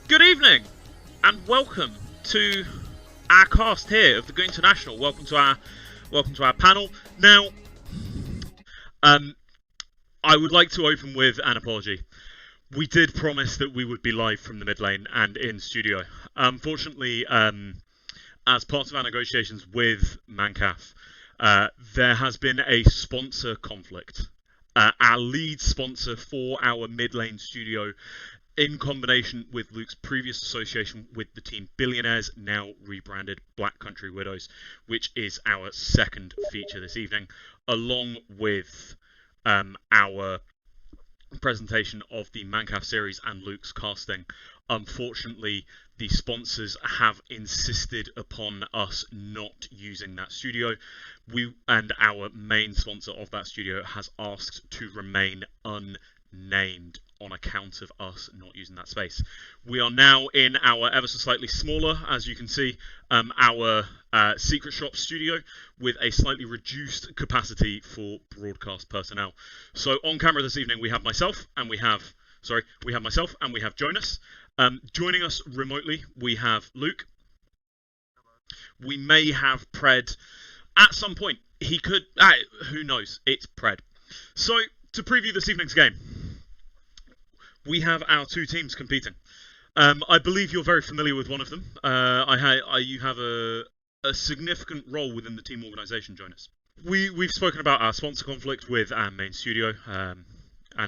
Good evening, and welcome to our cast here of the Goon International. Welcome to our panel. Now, I would like to open with an apology. We did promise that we would be live from the mid lane and in studio. Unfortunately, as part of our negotiations with Mancaf, there has been a sponsor conflict. Our lead sponsor for our mid lane studio, in combination with Luke's previous association with the team Billionaires, now rebranded Black Country Widows, which is our second feature this evening, along with our presentation of the Mancaf series and Luke's casting. Unfortunately, the sponsors have insisted upon us not using that studio. And our main sponsor of that studio has asked to remain unnamed on account of us not using that space. We are now in our ever so slightly smaller, as you can see, our secret shop studio with a slightly reduced capacity for broadcast personnel. So on camera this evening we have myself and we have Jonas. Joining us remotely we have Luke. We may have Pred at some point. He could, who knows? It's Pred. So to preview this evening's game, we have our two teams competing. I believe you're very familiar with one of them. You have a significant role within the team organisation, Jonas. We've spoken about our sponsor conflict with our main studio, and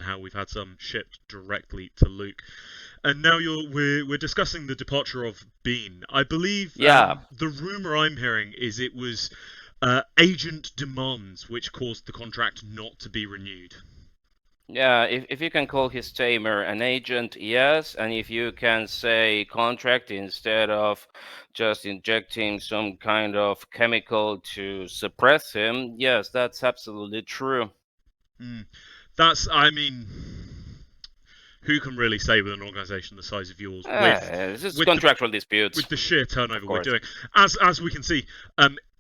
how we've had some shipped directly to Luke. And now we're discussing the departure of Bean. I believe the rumour I'm hearing is it was agent demands which caused the contract not to be renewed. Yeah, if you can call his tamer an agent, yes, and if you can say contract instead of just injecting some kind of chemical to suppress him, yes, that's absolutely true. Who can really say with an organisation the size of yours, this is contractual disputes, with the sheer turnover we're doing? As we can see,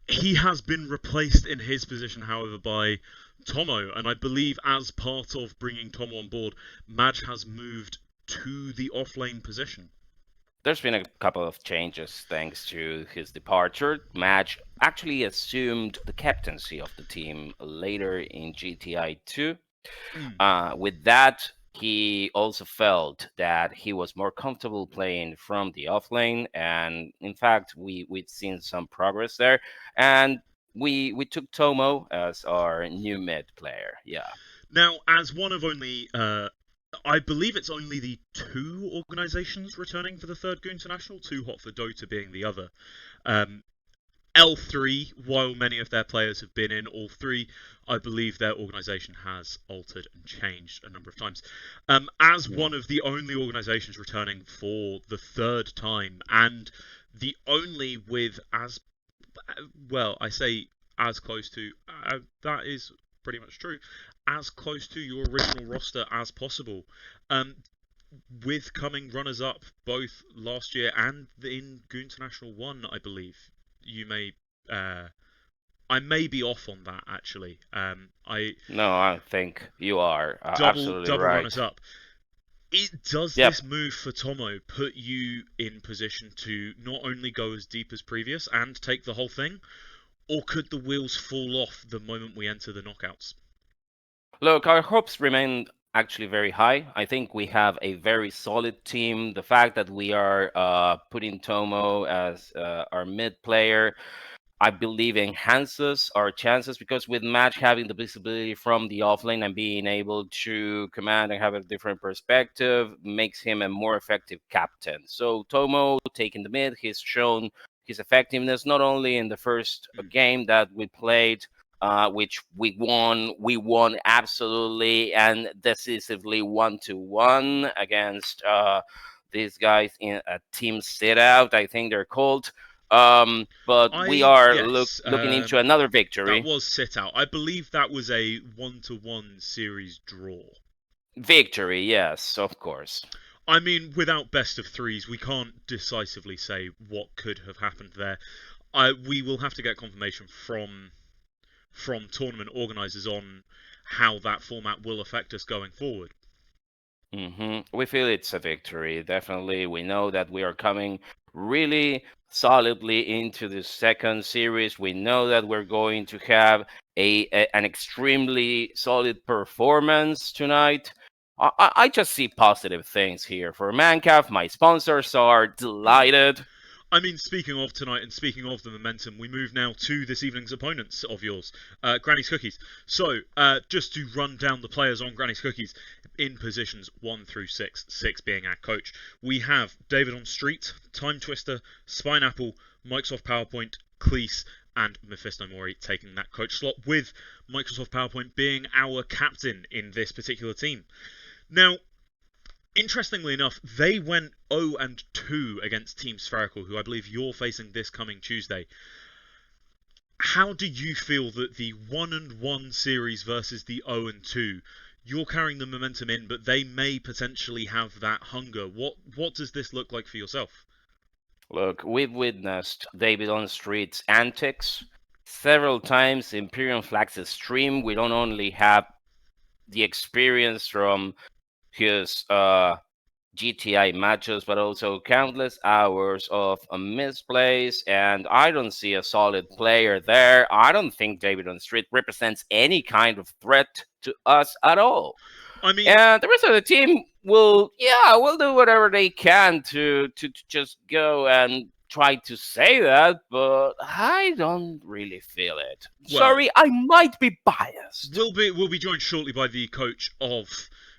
he has been replaced in his position, however, by Tomo, and I believe as part of bringing Tomo on board, Madge has moved to the offlane position. There's been a couple of changes thanks to his departure. Madge actually assumed the captaincy of the team later in GTI 2. With that, he also felt that he was more comfortable playing from the offlane, and in fact, we've seen some progress there. And we took Tomo as our new mid player. Yeah. Now, as one of only, I believe it's only the two organisations returning for the third Goon International, Too Hot for Dota being the other. L3, while many of their players have been in all three, I believe their organisation has altered and changed a number of times. As one of the only organisations returning for the third time, and the only with as close to, that is pretty much true, as close to your original roster as possible. With coming runners-up both last year and in Goon International 1, I believe. You may, I may be off on that actually. I think you are absolutely double right. runners up. This move for Tomo put you in position to not only go as deep as previous and take the whole thing, or could the wheels fall off the moment we enter the knockouts? Look, our hopes remain actually very high. I think we have a very solid team. The fact that we are putting Tomo as our mid player, I believe enhances our chances, because with Madge having the visibility from the offlane and being able to command and have a different perspective makes him a more effective captain. So Tomo taking the mid, he's shown his effectiveness not only in the first game that we played, which we won absolutely and decisively 1-1 against these guys in a team sit out, I think they're called. But we are looking into another victory. That was sit out. I believe that was a 1-1 series draw. Victory, yes, of course. I mean, without best of threes, we can't decisively say what could have happened there. We will have to get confirmation from tournament organisers on how that format will affect us going forward. We feel it's a victory, definitely. We know that we are coming really solidly into the second series. We know that we're going to have an extremely solid performance tonight. I just see positive things here. For Mancaf, my sponsors are delighted. I mean, speaking of tonight and speaking of the momentum, we move now to this evening's opponents of yours, Granny's Cookies. So, just to run down the players on Granny's Cookies in positions 1 through 6, 6 being our coach, we have Davidonstreet, ThymeTwister, Spineapple, Microsoft PowerPoint, Cleese, and Mephisto Mori taking that coach slot, with Microsoft PowerPoint being our captain in this particular team. Now, interestingly enough, they went 0-2 against Team Spherical, who I believe you're facing this coming Tuesday. How do you feel that the 1-1 series versus the 0-2, you're carrying the momentum in, but they may potentially have that hunger? What does this look like for yourself? Look, we've witnessed Davidonstreet's antics several times. Imperium Flax's stream, we don't only have the experience from his GTI matches, but also countless hours of misplays, and I don't see a solid player there. I don't think Davidonstreet represents any kind of threat to us at all. I mean, and the rest of the team will do whatever they can to just go and try to say that, but I don't really feel it. Well, sorry, I might be biased. We'll be joined shortly by the coach of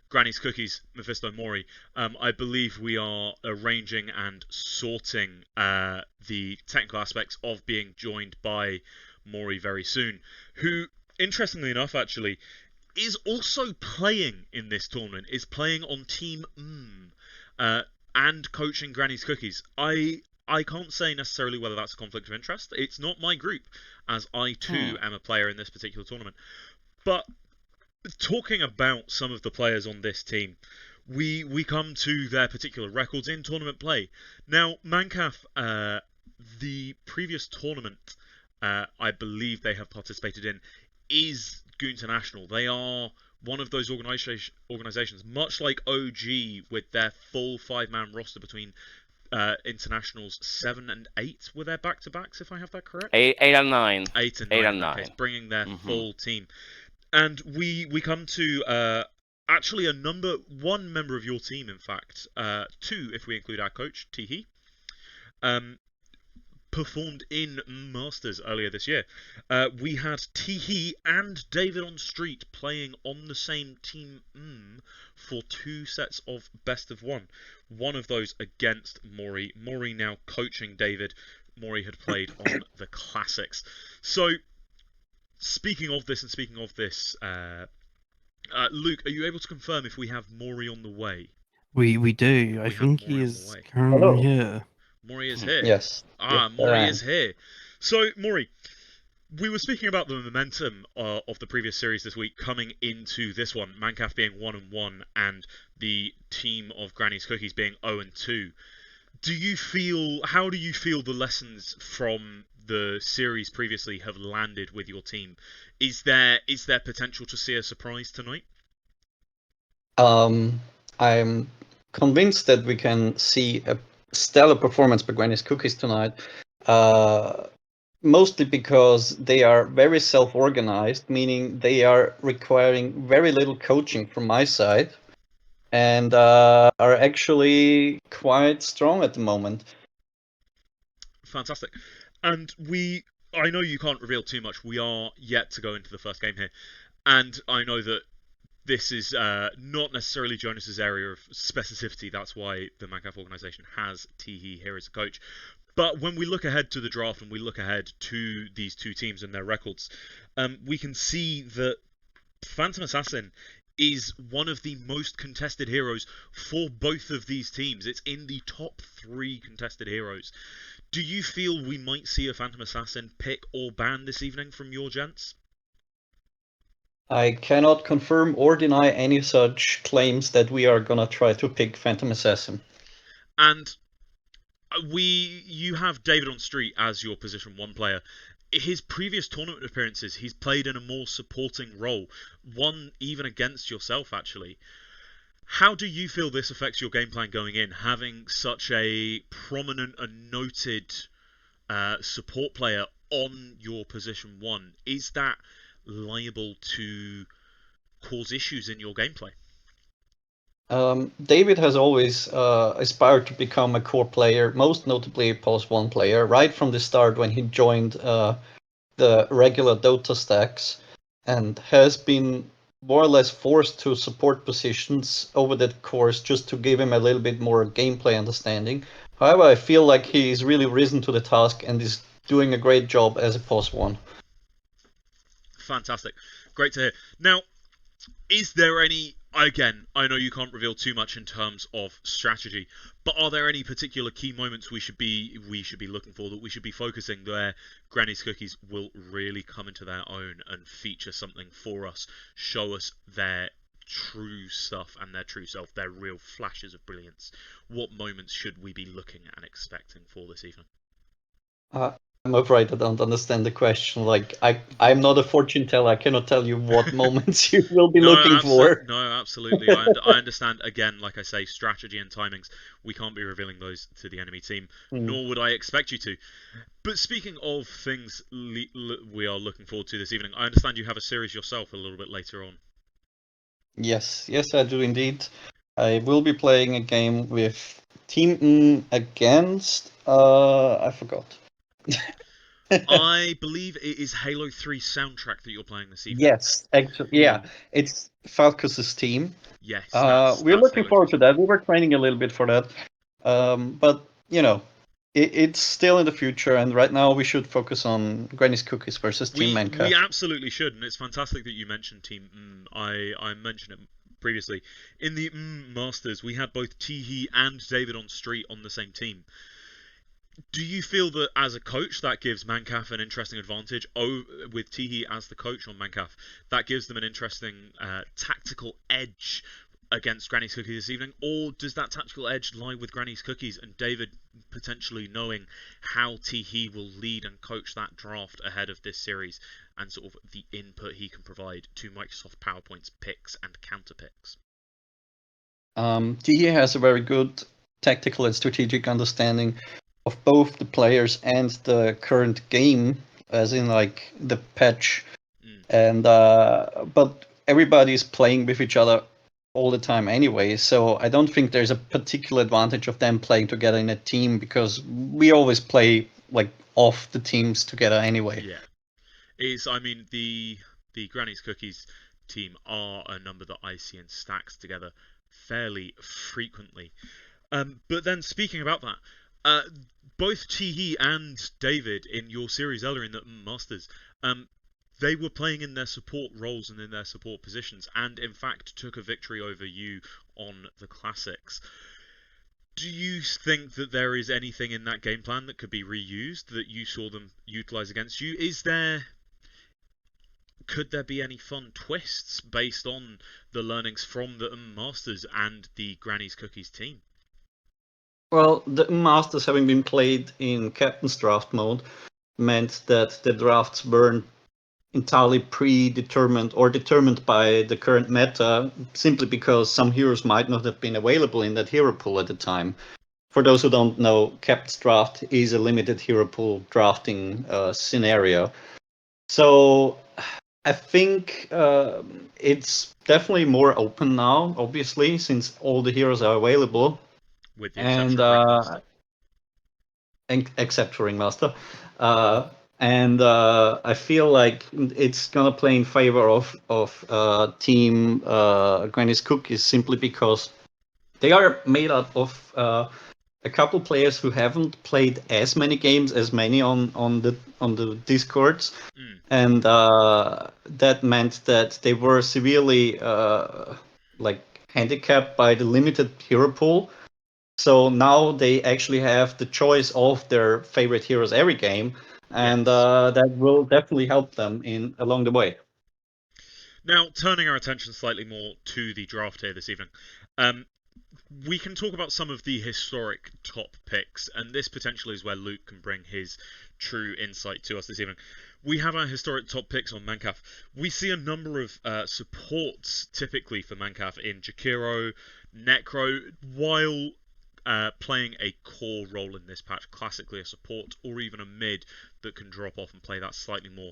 Granny's Cookies, Mephisto Mori. I believe we are arranging and sorting the technical aspects of being joined by Mori very soon, who, interestingly enough, actually, is also playing in this tournament, is playing on Team and coaching Granny's Cookies. I can't say necessarily whether that's a conflict of interest. It's not my group, as I too am a player in this particular tournament. But talking about some of the players on this team, we come to their particular records in tournament play. Now, Mancaf, the previous tournament I believe they have participated in is Goonternational. They are one of those organisations, much like OG, with their full 5-man roster between internationals 7 and 8 were their back-to-backs, if I have that correct. 8 and 9. 8 and 9. Case, bringing their full team. And we come to actually one member of your team, in fact, 2 if we include our coach, teehee, performed in Masters earlier this year. We had teehee and Davidonstreet playing on the same team for 2 sets of best of 1. One of those against Mori. Mori now coaching David. Mori had played on the Classics. So, speaking of this, Luke, are you able to confirm if we have Mori on the way? We do. I think he is currently here. Mori is here. Yes. Mori is here. So, Mori, we were speaking about the momentum of the previous series this week coming into this one, Mancaf being 1-1 and the team of Granny's Cookies being 0-2. How do you feel the lessons from the series previously have landed with your team? Is there potential to see a surprise tonight? I'm convinced that we can see a stellar performance by Granny's Cookies tonight. Mostly because they are very self-organized, meaning they are requiring very little coaching from my side, and are actually quite strong at the moment. Fantastic. And I know you can't reveal too much. We are yet to go into the first game here, and I know that this is not necessarily Jonas's area of specificity. That's why the Mancaf organisation has teehee here as a coach. But when we look ahead to the draft and we look ahead to these 2 teams and their records, we can see that Phantom Assassin is one of the most contested heroes for both of these teams. It's in the top 3 contested heroes. Do you feel we might see a Phantom Assassin pick or ban this evening from your gents? I cannot confirm or deny any such claims that we are gonna try to pick Phantom Assassin. And you have Davidonstreet as your position 1 player. His previous tournament appearances, he's played in a more supporting role, one even against yourself, actually. How do you feel this affects your game plan going in, having such a prominent and noted support player on your position 1? Is that liable to cause issues in your gameplay? David has always aspired to become a core player, most notably a POS1 player, right from the start when he joined the regular Dota stacks, and has been more or less forced to support positions over that course just to give him a little bit more gameplay understanding. However, I feel like he's really risen to the task and is doing a great job as a POS1. Fantastic. Great to hear. Now, is there any, again, I know you can't reveal too much in terms of strategy, but are there any particular key moments we should be looking for, that we should be focusing, where Granny's Cookies will really come into their own and feature something for us, show us their true stuff and their true self, their real flashes of brilliance? What moments should we be looking and expecting for this evening? I'm afraid I don't understand the question. Like, I'm not a fortune teller. I cannot tell you what moments you will be looking for. No, absolutely. I understand. Again, like I say, strategy and timings, we can't be revealing those to the enemy team, nor would I expect you to. But speaking of things we are looking forward to this evening, I understand you have a series yourself a little bit later on. Yes, I do indeed. I will be playing a game with Team against... I forgot. I believe it is Halo 3 soundtrack that you're playing this evening. Yes, actually, yeah. It's Falcus's team. Yes. We're looking forward to that. We were training a little bit for that. But, you know, it's still in the future, and right now we should focus on Granny's Cookies versus Team Manka. We absolutely should, and it's fantastic that you mentioned Team I mentioned it previously. In the Masters, we had both teehee and Davidonstreet on the same team. Do you feel that as a coach that gives Mancaf an interesting advantage with teehee as the coach on Mancaf? That gives them an interesting tactical edge against Granny's Cookies this evening? Or does that tactical edge lie with Granny's Cookies and David potentially knowing how teehee will lead and coach that draft ahead of this series, and sort of the input he can provide to Microsoft PowerPoint's picks and counter picks? teehee has a very good tactical and strategic understanding of both the players and the current game, as in like the patch, and but everybody's playing with each other all the time anyway, so I don't think there's a particular advantage of them playing together in a team, because we always play like off the teams together anyway. Yeah, I mean, the Granny's Cookies team are a number that I see in stacks together fairly frequently. But then speaking about that, both teehee and David in your series earlier in the Masters, they were playing in their support roles and in their support positions, and in fact took a victory over you on the Classics. Do you think that there is anything in that game plan that could be reused, that you saw them utilize against you? Could there be any fun twists based on the learnings from the Masters and the Granny's Cookies team? Well, the Masters having been played in Captain's Draft mode meant that the drafts weren't entirely predetermined or determined by the current meta, simply because some heroes might not have been available in that hero pool at the time. For those who don't know, Captain's Draft is a limited hero pool drafting scenario. So I think it's definitely more open now, obviously, since all the heroes are available. With the exception of Ringmaster. Except for Ringmaster. And I feel like it's gonna play in favor of Team Granny's Cookies, simply because they are made up of a couple players who haven't played as many games as many on the Discords, and that meant that they were severely like handicapped by the limited hero pool. So now they actually have the choice of their favorite heroes every game, and that will definitely help them along the way. Now, turning our attention slightly more to the draft here this evening, we can talk about some of the historic top picks, and this potentially is where Luke can bring his true insight to us this evening. We have our historic top picks on Mancaf. We see a number of supports typically for Mancaf in Jakiro, Necro, while playing a core role in this patch, classically a support or even a mid that can drop off and play that slightly more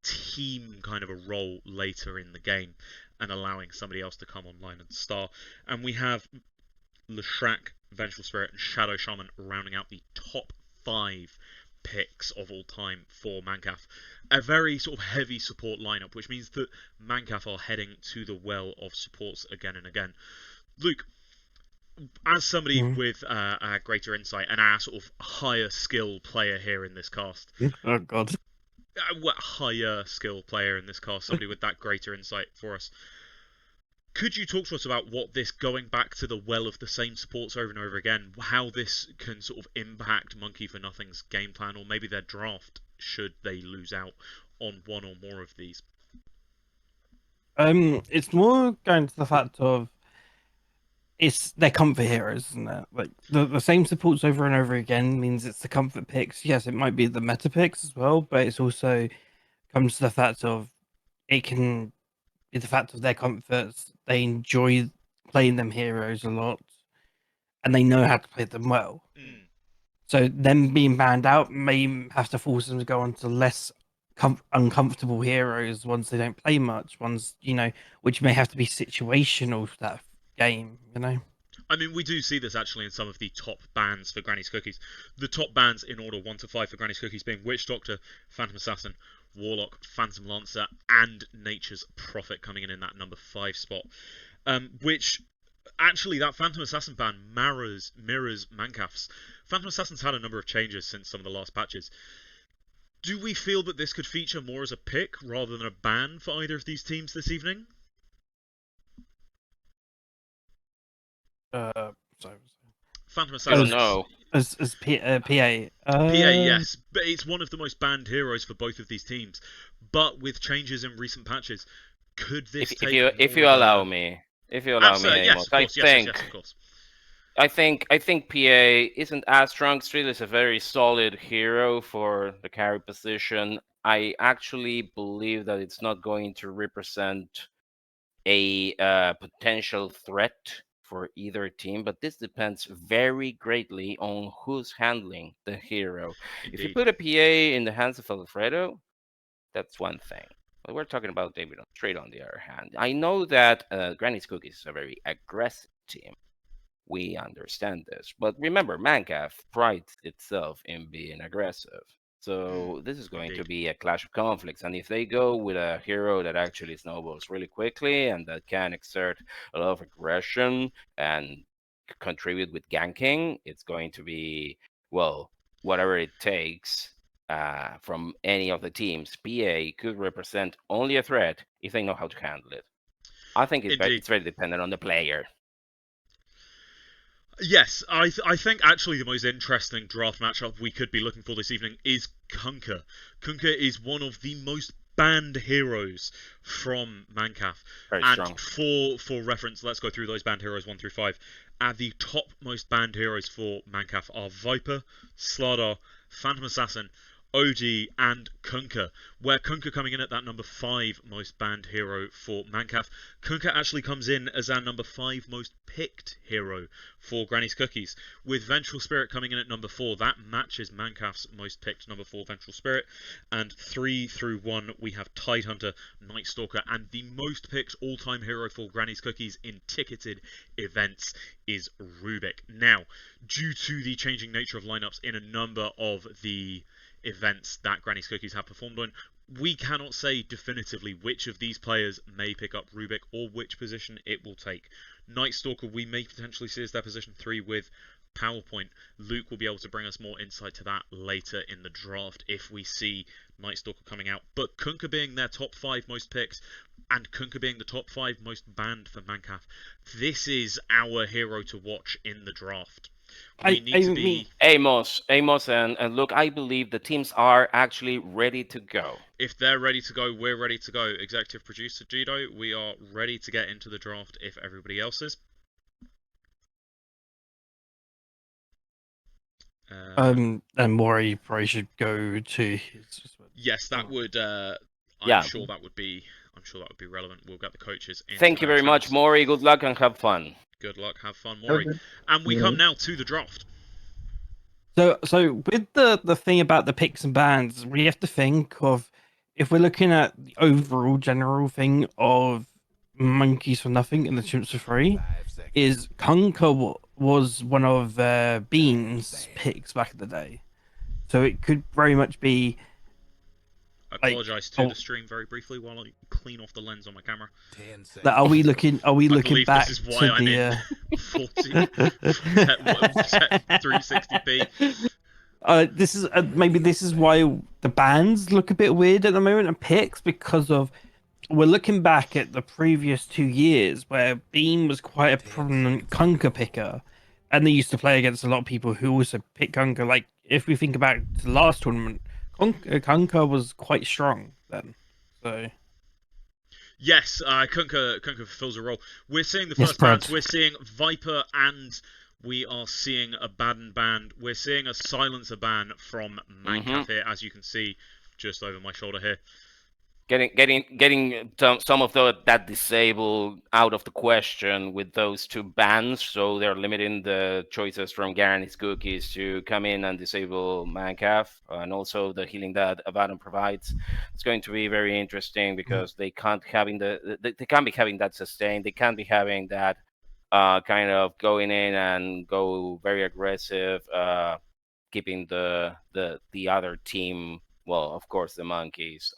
team kind of a role later in the game and allowing somebody else to come online and star. And we have Leshrac, Vengeful Spirit, and Shadow Shaman rounding out the top 5 picks of all time for Mancaf. A very sort of heavy support lineup, which means that Mancaf are heading to the well of supports again and again. Luke, as somebody with a greater insight and our sort of higher skill player here in this cast. Oh, God. Higher skill player in this cast, somebody with that greater insight for us. Could you talk to us about what this going back to the well of the same supports over and over again, how this can sort of impact Monkey for Nothing's game plan, or maybe their draft, should they lose out on one or more of these? It's more going to the fact of it's their comfort heroes, isn't it? Like the same supports over and over again means it's the comfort picks. Yes, it might be the meta picks as well, but it's also comes to the fact of it can be the fact of their comforts. They enjoy playing them heroes a lot, and they know how to play them well. So them being banned out may have to force them to go on to less uncomfortable heroes once they don't play much. Ones which may have to be situational for that game. I mean, we do see this actually in some of the top bans for Granny's Cookies. The top bans in order 1 to 5 for Granny's Cookies being Witch Doctor, Phantom Assassin, Warlock, Phantom Lancer, and Nature's Prophet coming in that number 5 spot. Which, actually, that Phantom Assassin ban mirrors Mancaf's. Phantom Assassin's had a number of changes since some of the last patches. Do we feel that this could feature more as a pick rather than a ban for either of these teams this evening? Sorry. Phantom Assassin. No. As PA. PA, yes, but it's one of the most banned heroes for both of these teams. But with changes in recent patches, could this if you allow me, Absolutely, yes, Amos, yes, of course. I think PA isn't as strong. Still is a very solid hero for the carry position. I actually believe that it's not going to represent a potential threat for either team, but this depends very greatly on who's handling the hero. Indeed. If you put a PA in the hands of Alfredo, that's one thing. But we're talking about Davidonstreet on the other hand. I know that Granny's Cookies is a very aggressive team. We understand this. But remember, Mancaf prides itself in being aggressive. So this is going to be a clash of conflicts. And if they go with a hero that actually snowballs really quickly and that can exert a lot of aggression and contribute with ganking, it's going to be, well, whatever it takes from any of the teams. PA could represent only a threat if they know how to handle it. I think it's very dependent on the player. Yes, I think actually the most interesting draft matchup we could be looking for this evening is Kunkka. Kunkka is one of the most banned heroes from Mancaf. Very and strong. For reference, let's go through those banned heroes 1 through 5. The top most banned heroes for Mancaf are Viper, Slardar, Phantom Assassin, OG, and Kunkka, where Kunkka coming in at that number 5 most banned hero for Mancaf. Kunkka actually comes in as our number 5 most picked hero for Granny's Cookies, with Vengeful Spirit coming in at number 4. That matches Mancaf's most picked number 4 Vengeful Spirit. And 3 through 1 we have Tidehunter, Night Stalker, and the most picked all-time hero for Granny's Cookies in ticketed events is Rubik. Now, due to the changing nature of lineups in a number of the events that Granny's Cookies have performed on, we cannot say definitively which of these players may pick up Rubik or which position it will take. Night Stalker, we may potentially see as their position 3 with PowerPoint. Luke will be able to bring us more insight to that later in the draft if we see Night Stalker coming out. But Kunkka being their top 5 most picks and Kunkka being the top 5 most banned for Mancaf, this is our hero to watch in the draft. We need to be Amos, and look, I believe the teams are actually ready to go. If they're ready to go, we're ready to go. Executive producer Judo, we are ready to get into the draft if everybody else is. And Mori probably should go to his. Yes, that would. I'm sure that would be relevant. We'll get the coaches in. Thank you very much, Mori. Good luck and have fun. Good luck, have fun, Mori. And we come now to the draft. So with the thing about the picks and bans, we have to think of, if we're looking at the overall general thing of monkeys for nothing and the chimps for free, is Kunkka was one of Bean's picks back in the day. So it could very much be. I apologise to the stream very briefly while I clean off the lens on my camera. That are we looking back this is to why I'm the in 360p. This is maybe this is why the bans look a bit weird at the moment and picks, because of we're looking back at the previous 2 years where Bean was quite a prominent Kunkka picker, and they used to play against a lot of people who also pick Kunkka. Like if we think about the last tournament, Kunkka was quite strong then. So yes, Kunkka fulfills a role. We're seeing the first bans. We're seeing Viper, and we are seeing a Baden ban. We're seeing a silencer ban from Mancaf here, as you can see just over my shoulder here. Getting some of that disable out of the question with those 2 bans, so they're limiting the choices from Guaranteed Cookies to come in and disable Mancaf, and also the healing that Abaddon provides. It's going to be very interesting because they can't having they can't be having that sustain. They can't be having that kind of going in and go very aggressive, keeping the other team, well, of course the monkeys,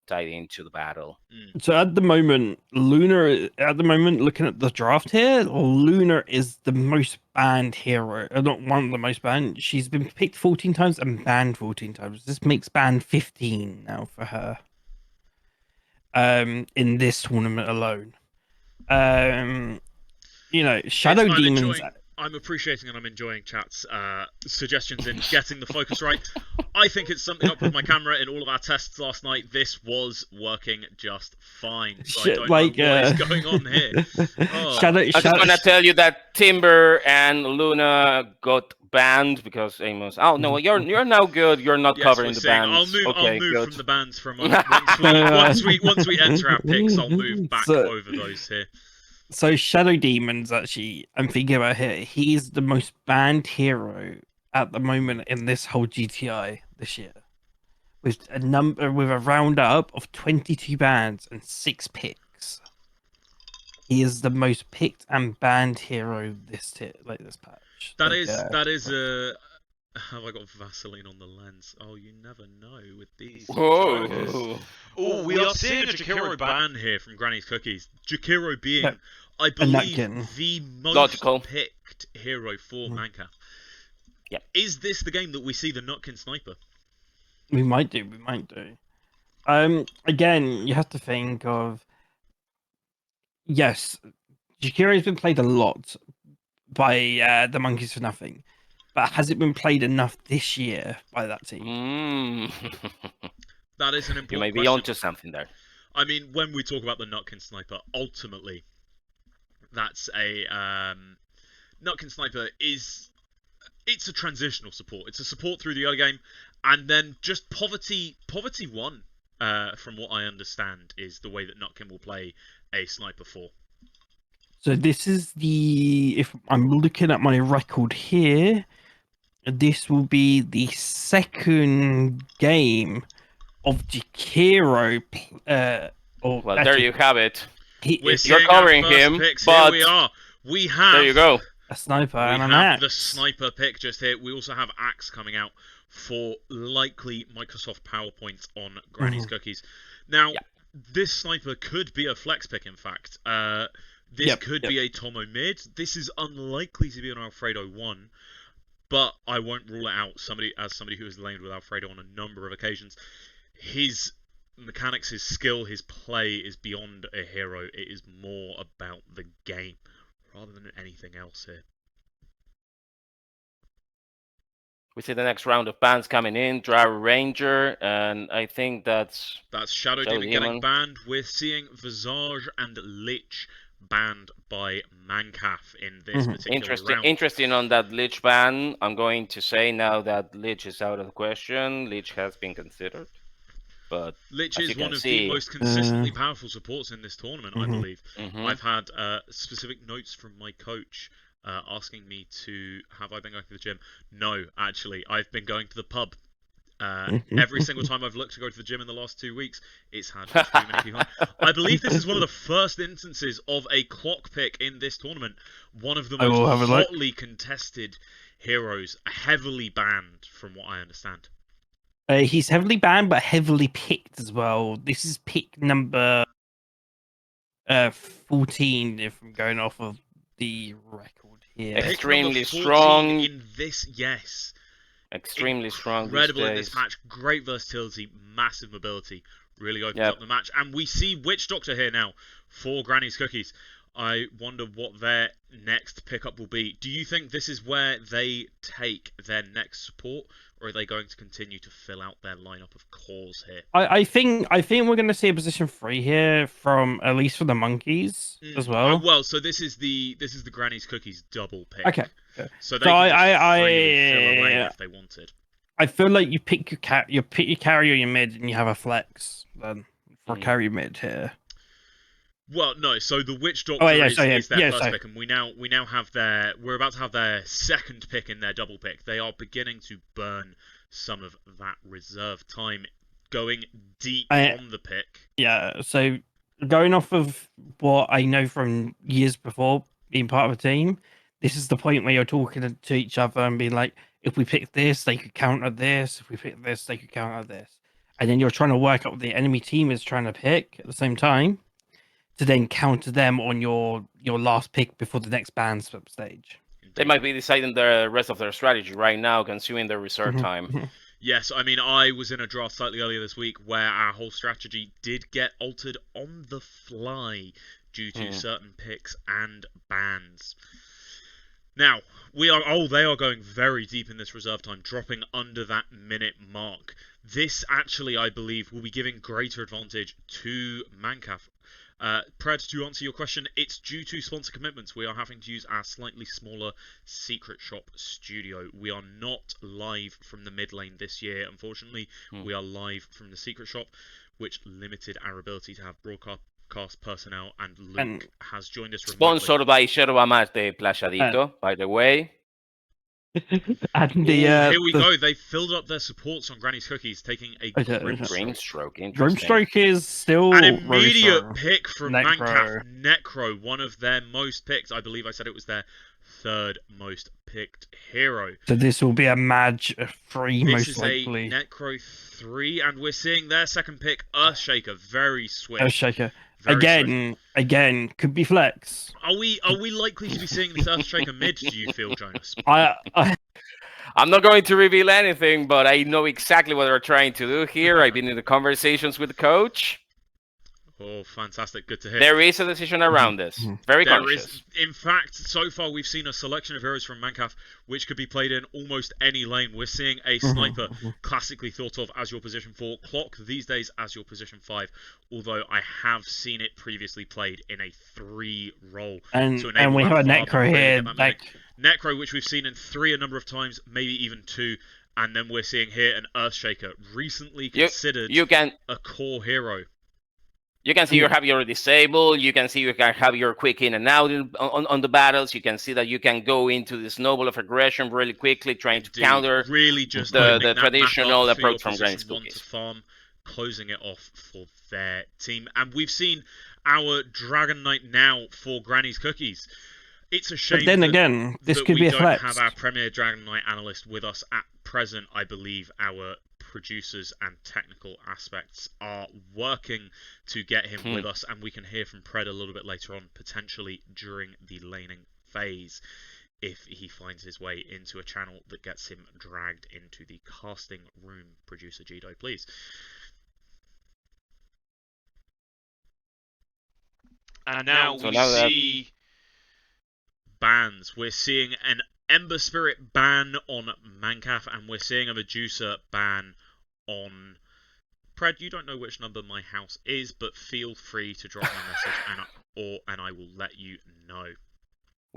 tied into the battle. So at the moment, looking at the draft here, Luna is the most banned hero. Not one of the most banned. She's been picked 14 times and banned 14 times. This makes ban 15 now for her. In this tournament alone. Shadow Demons. I'm appreciating and I'm enjoying chat's suggestions in getting the focus right. I think it's something up with my camera in all of our tests last night. This was working just fine. So I don't know what is going on here. Oh. I just want to tell you that Timber and Luna got banned because Amos. Oh no, you're now good. You're not covering the bans. I'll move good. from the bans for a moment. Once we enter our picks, I'll move back over those here. So Shadow Demons, actually, I'm thinking about here. He's the most banned hero at the moment in this whole GTI this year, with a roundup of 22 bans and 6 picks. He is the most picked and banned hero this patch. That is a. Have I got Vaseline on the lens? Oh, you never know with these. Whoa! Oh, we are seeing a Jakiro ban here from Granny's Cookies. Jakiro being, I believe, the most picked hero for Mancaf. Yep. Is this the game that we see the Nutkin sniper? We might do. Again, you have to think of. Yes, Jakiro's been played a lot by the Monkeys for Nothing. But has it been played enough this year by that team? That is an important question. You may be onto something there. I mean, when we talk about the Nutkin Sniper, ultimately, that's a... Nutkin Sniper is... It's a transitional support. It's a support through the early game, and then just Poverty 1, from what I understand, is the way that Nutkin will play a Sniper 4. So this is if I'm looking at my record here, this will be the second game of Jakiro. Well, there you have it. You're covering him, but here we are. We have. There you go. A sniper and an axe. axe. The sniper pick just here. We also have axe coming out for likely Microsoft PowerPoint on Granny's Cookies. Now, this sniper could be a flex pick. In fact, this could be a Tomo mid. This is unlikely to be an Alfredo 1. But I won't rule it out. Somebody who has lamed with Alfredo on a number of occasions, his mechanics, his skill, his play is beyond a hero. It is more about the game rather than anything else here. We see the next round of bans coming in. Driver Ranger, and I think that's Shadow Demon getting banned. We're seeing Visage and Lich banned by Mancaf in this particular round. Interesting on that Lich ban. I'm going to say now that Lich is out of the question. Lich has been considered. But Lich as is you can one of see, the most consistently powerful supports in this tournament, I believe. I've had specific notes from my coach asking me to, have I been going to the gym? No, actually, I've been going to the pub. Every single time I've looked to go to the gym in the last 2 weeks, it's had too many people. I believe this is one of the first instances of a clock pick in this tournament. One of the most hotly contested heroes, heavily banned from what I understand. He's heavily banned, but heavily picked as well. This is pick number 14, if I'm going off of the record here. Extremely Pick number 14 strong in this, yes. Extremely strong. Incredible in this match. Great versatility, massive mobility. Really opens up the match. And we see Witch Doctor here now for Granny's Cookies. I wonder what their next pickup will be. Do you think this is where they take their next support, or are they going to continue to fill out their lineup of cores here? I think we're going to see a position 3 here from at least for the monkeys as well. Well, so this is the Granny's Cookies double pick. Okay. So they can just freely fill away if they wanted. I feel like you pick your carry or your mid, and you have a flex then for carry mid here. Well, no. So the Witch Doctor is their first pick, and we're about to have their second pick in their double pick. They are beginning to burn some of that reserve time, going deep on the pick. Yeah. So going off of what I know from years before being part of a team, this is the point where you're talking to each other and being like, if we pick this, they could counter this. If we pick this, they could counter this. And then you're trying to work out what the enemy team is trying to pick at the same time, to then counter them on your last pick before the next ban stage. They might be deciding the rest of their strategy right now, consuming their reserve time. Yes, I mean, I was in a draft slightly earlier this week where our whole strategy did get altered on the fly due to certain picks and bans. Now, they are going very deep in this reserve time, dropping under that minute mark. This actually, I believe, will be giving greater advantage to Mancaf. Pred, to answer your question, it's due to sponsor commitments. We are having to use our slightly smaller Secret Shop studio. We are not live from the mid lane this year, unfortunately. We are live from the Secret Shop, which limited our ability to have broadcast personnel, and Luke has joined us remotely. Sponsored by Yerba Mate Playadito, by the way. And here we go. They filled up their supports on Granny's Cookies, taking a Grimstroke. Grimstroke is still an immediate really pick from Mancaf. Necro, one of their most picked. I believe I said it was their third most picked hero. So this will be a Maj 3 this most likely. This is a Necro 3, and we're seeing their second pick, Earthshaker, very swift. Earthshaker. Again, could be flex. Are we likely to be seeing this Earthshaker mid, do you feel, Jonas? I'm not going to reveal anything, but I know exactly what they're trying to do here. I've been in the conversations with the coach. Oh, fantastic. Good to hear. There is a decision around this. Very conscious. In fact, so far we've seen a selection of heroes from Mancaf which could be played in almost any lane. We're seeing a sniper classically thought of as your position 4, clock these days as your position 5, although I have seen it previously played in a 3 role. And we have a Necro here. Necro, which we've seen in 3 a number of times, maybe even 2. And then we're seeing here an Earthshaker, recently considered a core hero. You can see you have your disable, you can see you can have your quick in and out on the battles, you can see that you can go into the snowball of aggression really quickly, trying to counter really just the traditional approach from Granny's Cookies. Farm, closing it off for their team. And we've seen our Dragon Knight now for Granny's Cookies. It's a shame but then again, this could be a flex. We don't have our Premier Dragon Knight analyst with us at present. I believe our producers and technical aspects are working to get him with us, and we can hear from Pred a little bit later on, potentially during the laning phase, if he finds his way into a channel that gets him dragged into the casting room. Producer Gido, please. And now we see bans. We're seeing an Ember Spirit ban on Mancaf, and we're seeing a Medusa ban on Pred. You don't know which number my house is, but feel free to drop me a message, and I will let you know.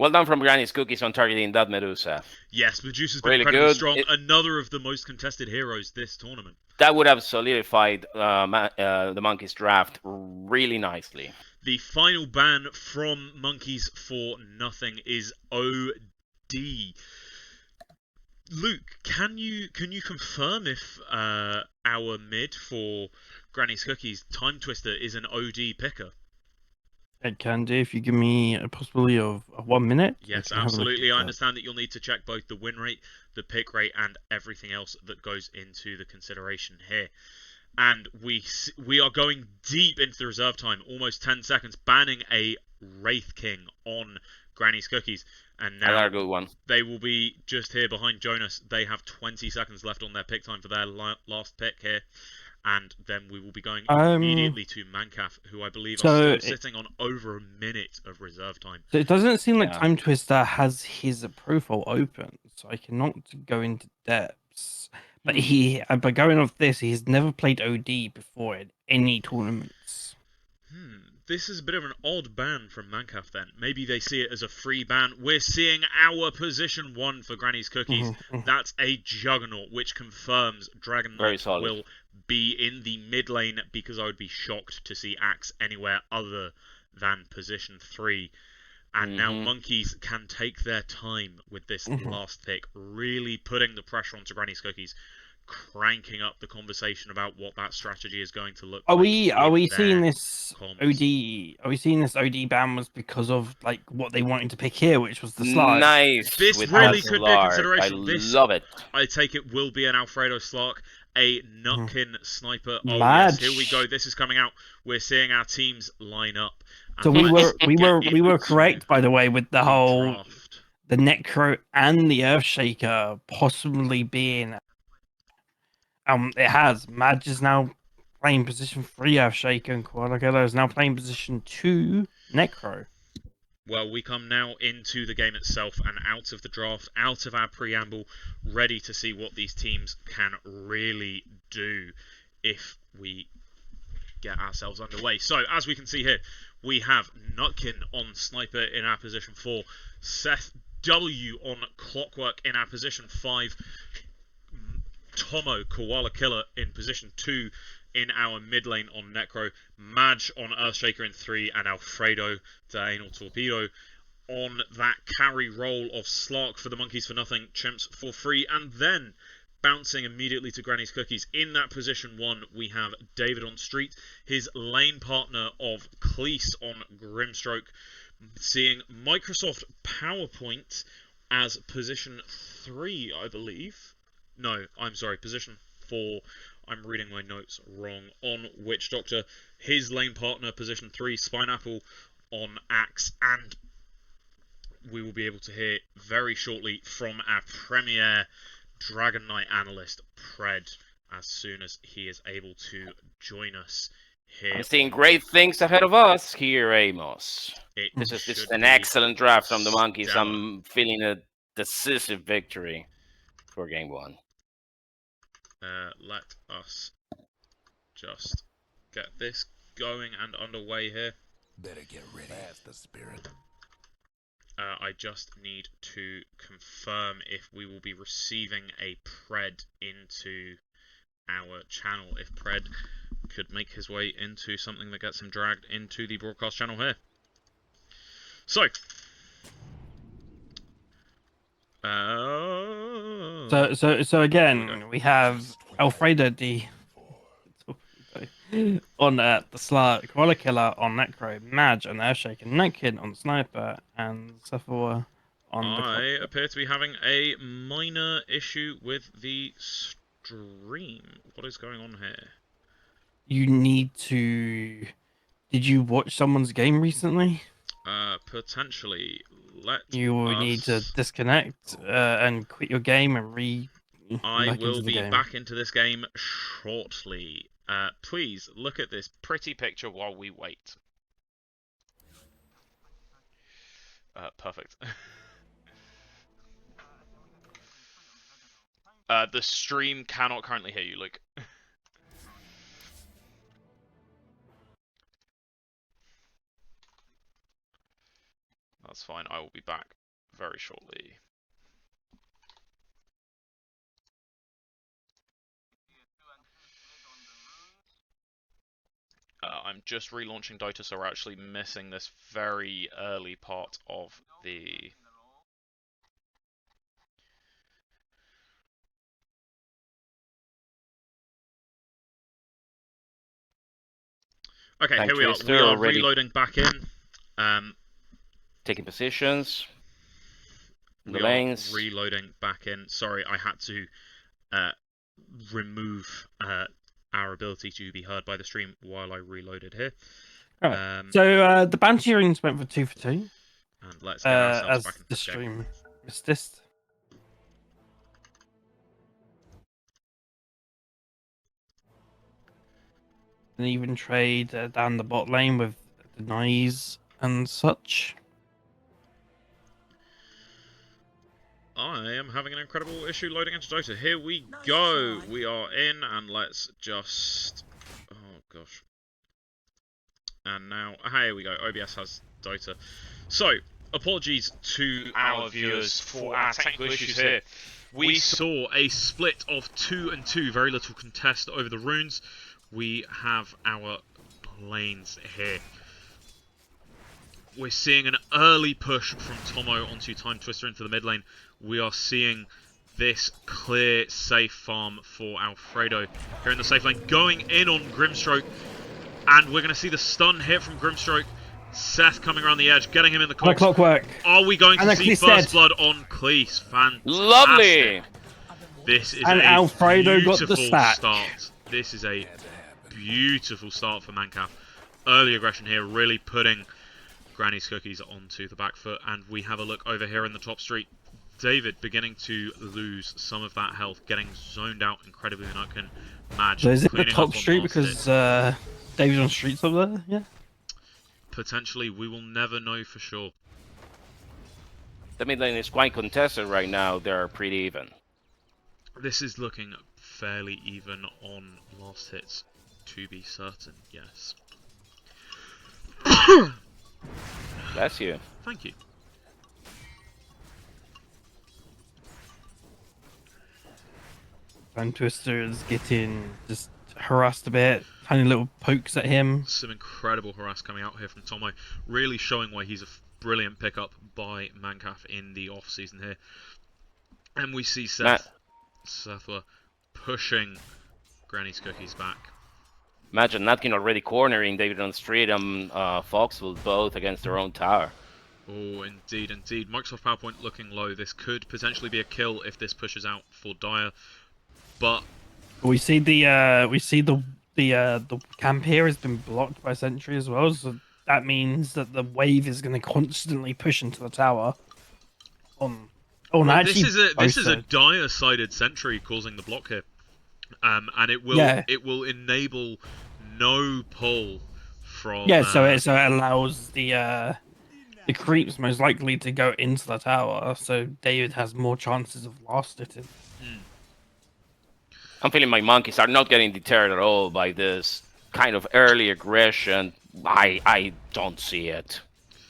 Well done from Granny's Cookies on targeting that Medusa. Yes, Medusa's been Really incredibly good. strong. Another of the most contested heroes this tournament. That would have solidified the Monkeys draft really nicely. The final ban from Monkeys for nothing is OD. Luke, can you confirm if our mid for Granny's Cookies, ThymeTwister, is an OD picker? It can do if you give me a possibility of 1 minute. Yes, absolutely. I understand that you'll need to check both the win rate, the pick rate, and everything else that goes into the consideration here. And we are going deep into the reserve time, almost 10 seconds, banning a Wraith King on Granny's Cookies. And now Another good one. They will be just here behind Jonas. They have 20 seconds left on their pick time for their last pick here. And then we will be going immediately to Mancaf, who I believe are still sitting on over a minute of reserve time. So it doesn't seem like ThymeTwister has his profile open, so I cannot go into depths. But by going off this, he's never played OD before in any tournaments. This is a bit of an odd ban from Mancaf then. Maybe they see it as a free ban. We're seeing our position 1 for Granny's Cookies. That's a Juggernaut, which confirms Dragon Knight will be in the mid lane, because I would be shocked to see Axe anywhere other than position 3. And now Monkeys can take their time with this last pick, really putting the pressure onto Granny's Cookies, cranking up the conversation about what that strategy is going to look like. Are we seeing this OD? Are we seeing this OD ban was because of like what they wanted to pick here, which was the Slark? Nice. This really could be a consideration. I love it. I take it will be an Alfredo Slark, a Nutkin sniper. Oh Madge. yes, here we go. This is coming out. We're seeing our teams line up. So we were correct, by the way, with the whole the Necro and the Earthshaker possibly being. It has. Madge is now playing position 3 Earthshaker, and Koala Killer is now playing position 2 Necro. Well, we come now into the game itself and out of the draft, out of our preamble, ready to see what these teams can really do if we get ourselves underway. So, as we can see here, we have Nutkin on Sniper in our position 4, szethw on Clockwork in our position 5, Tomo, Koala Killer, in position 2 in our mid lane on Necro, Madge on Earthshaker in 3, and Alfredo to Analtorpedo on that carry role of Slark for the Monkeys for nothing, Chimps for free, and then bouncing immediately to Granny's Cookies. In that position 1, we have Davidonstreet, his lane partner of Cleese on Grimstroke, seeing Microsoft PowerPoint as position 3, I believe. No, I'm sorry, position 4. I'm reading my notes wrong. On Witch Doctor, his lane partner, position 3, Spineapple on Axe, and we will be able to hear very shortly from our premier Dragon Knight analyst, Pred, as soon as he is able to join us here. I'm seeing great things ahead of us here, Amos. This is an excellent draft from the Monkeys. I'm feeling a decisive victory for game 1. Let us just get this going and underway here. Better get ready. That's the spirit. I just need to confirm if we will be receiving a Pred into our channel. If Pred could make his way into something that gets him dragged into the broadcast channel here. So. So again, we have Alfredo D on the Slark, Koala Killer on Necro, Madge on Earthshaker, Nutkin on Sniper, and szethw on the I appear to be having a minor issue with the stream. What is going on here? You need to... Did you watch someone's game recently? Potentially. You will need to disconnect and quit your game and I will be back into this game shortly. Please look at this pretty picture while we wait. Perfect. The stream cannot currently hear you, Luke. That's That's fine. I will be back very shortly. I'm just relaunching Dota, so we're actually missing this very early part of the... Okay, here we are. ThymeTwister We are already reloading back in. taking positions. The We lanes. are reloading back in. Sorry, I had to remove our ability to be heard by the stream while I reloaded here. Alright. So the bounty rings went for 2 for 2. And let's get ourselves As back into the this game. stream missed. And even trade down the bot lane with denies and such. I am having an incredible issue loading into Dota. Here we go. We are in, and let's just... Oh, gosh. And now... Here we go. OBS has Dota. So, apologies to our viewers for our technical issues here. We saw a split of 2 and 2. Very little contest over the runes. We have our lanes here. We're seeing an early push from Tomo onto ThymeTwister into the mid lane. We are seeing this clear, safe farm for Alfredo here in the safe lane. Going in on Grimstroke. And we're going to see the stun hit from Grimstroke. szethw coming around the edge, getting him in the cogs. Clockwork. Are we going to see first blood on Cleese? Fantastic. Lovely! This is And a Alfredo got the beautiful stack. start. This is a beautiful start for Mancaf. Early aggression here, really putting Granny's cookies onto the back foot. And we have a look over here in the top street. David beginning to lose some of that health, getting zoned out incredibly in Nutkin. Madge So is it the cleaning top up on street last because hit. Davidonstreet's up there? Yeah. Potentially, we will never know for sure. The mid lane is quite contested right now. They're pretty even. This is looking fairly even on last hits, to be certain, yes. Bless you. Thank you. ThymeTwister is getting just harassed a bit. Tiny little pokes at him. Some incredible harass coming out here from Tomo, really showing why he's a brilliant pickup by Mancaf in the off-season here. And we see szethw pushing Granny's cookies back. Imagine Nutkin already cornering Davidonstreet and Foxwell both against their own tower. Oh, indeed, indeed. Microsoft PowerPoint looking low. This could potentially be a kill if this pushes out for Dire. But We see the camp here has been blocked by Sentry as well, so that means that the wave is going to constantly push into the tower. this is a Dire-sided sentry causing the block here, and it will enable no pull from. Yeah, so it allows the creeps most likely to go into the tower, so David has more chances of last hitting. I'm feeling my monkeys are not getting deterred at all by this kind of early aggression. I don't see it.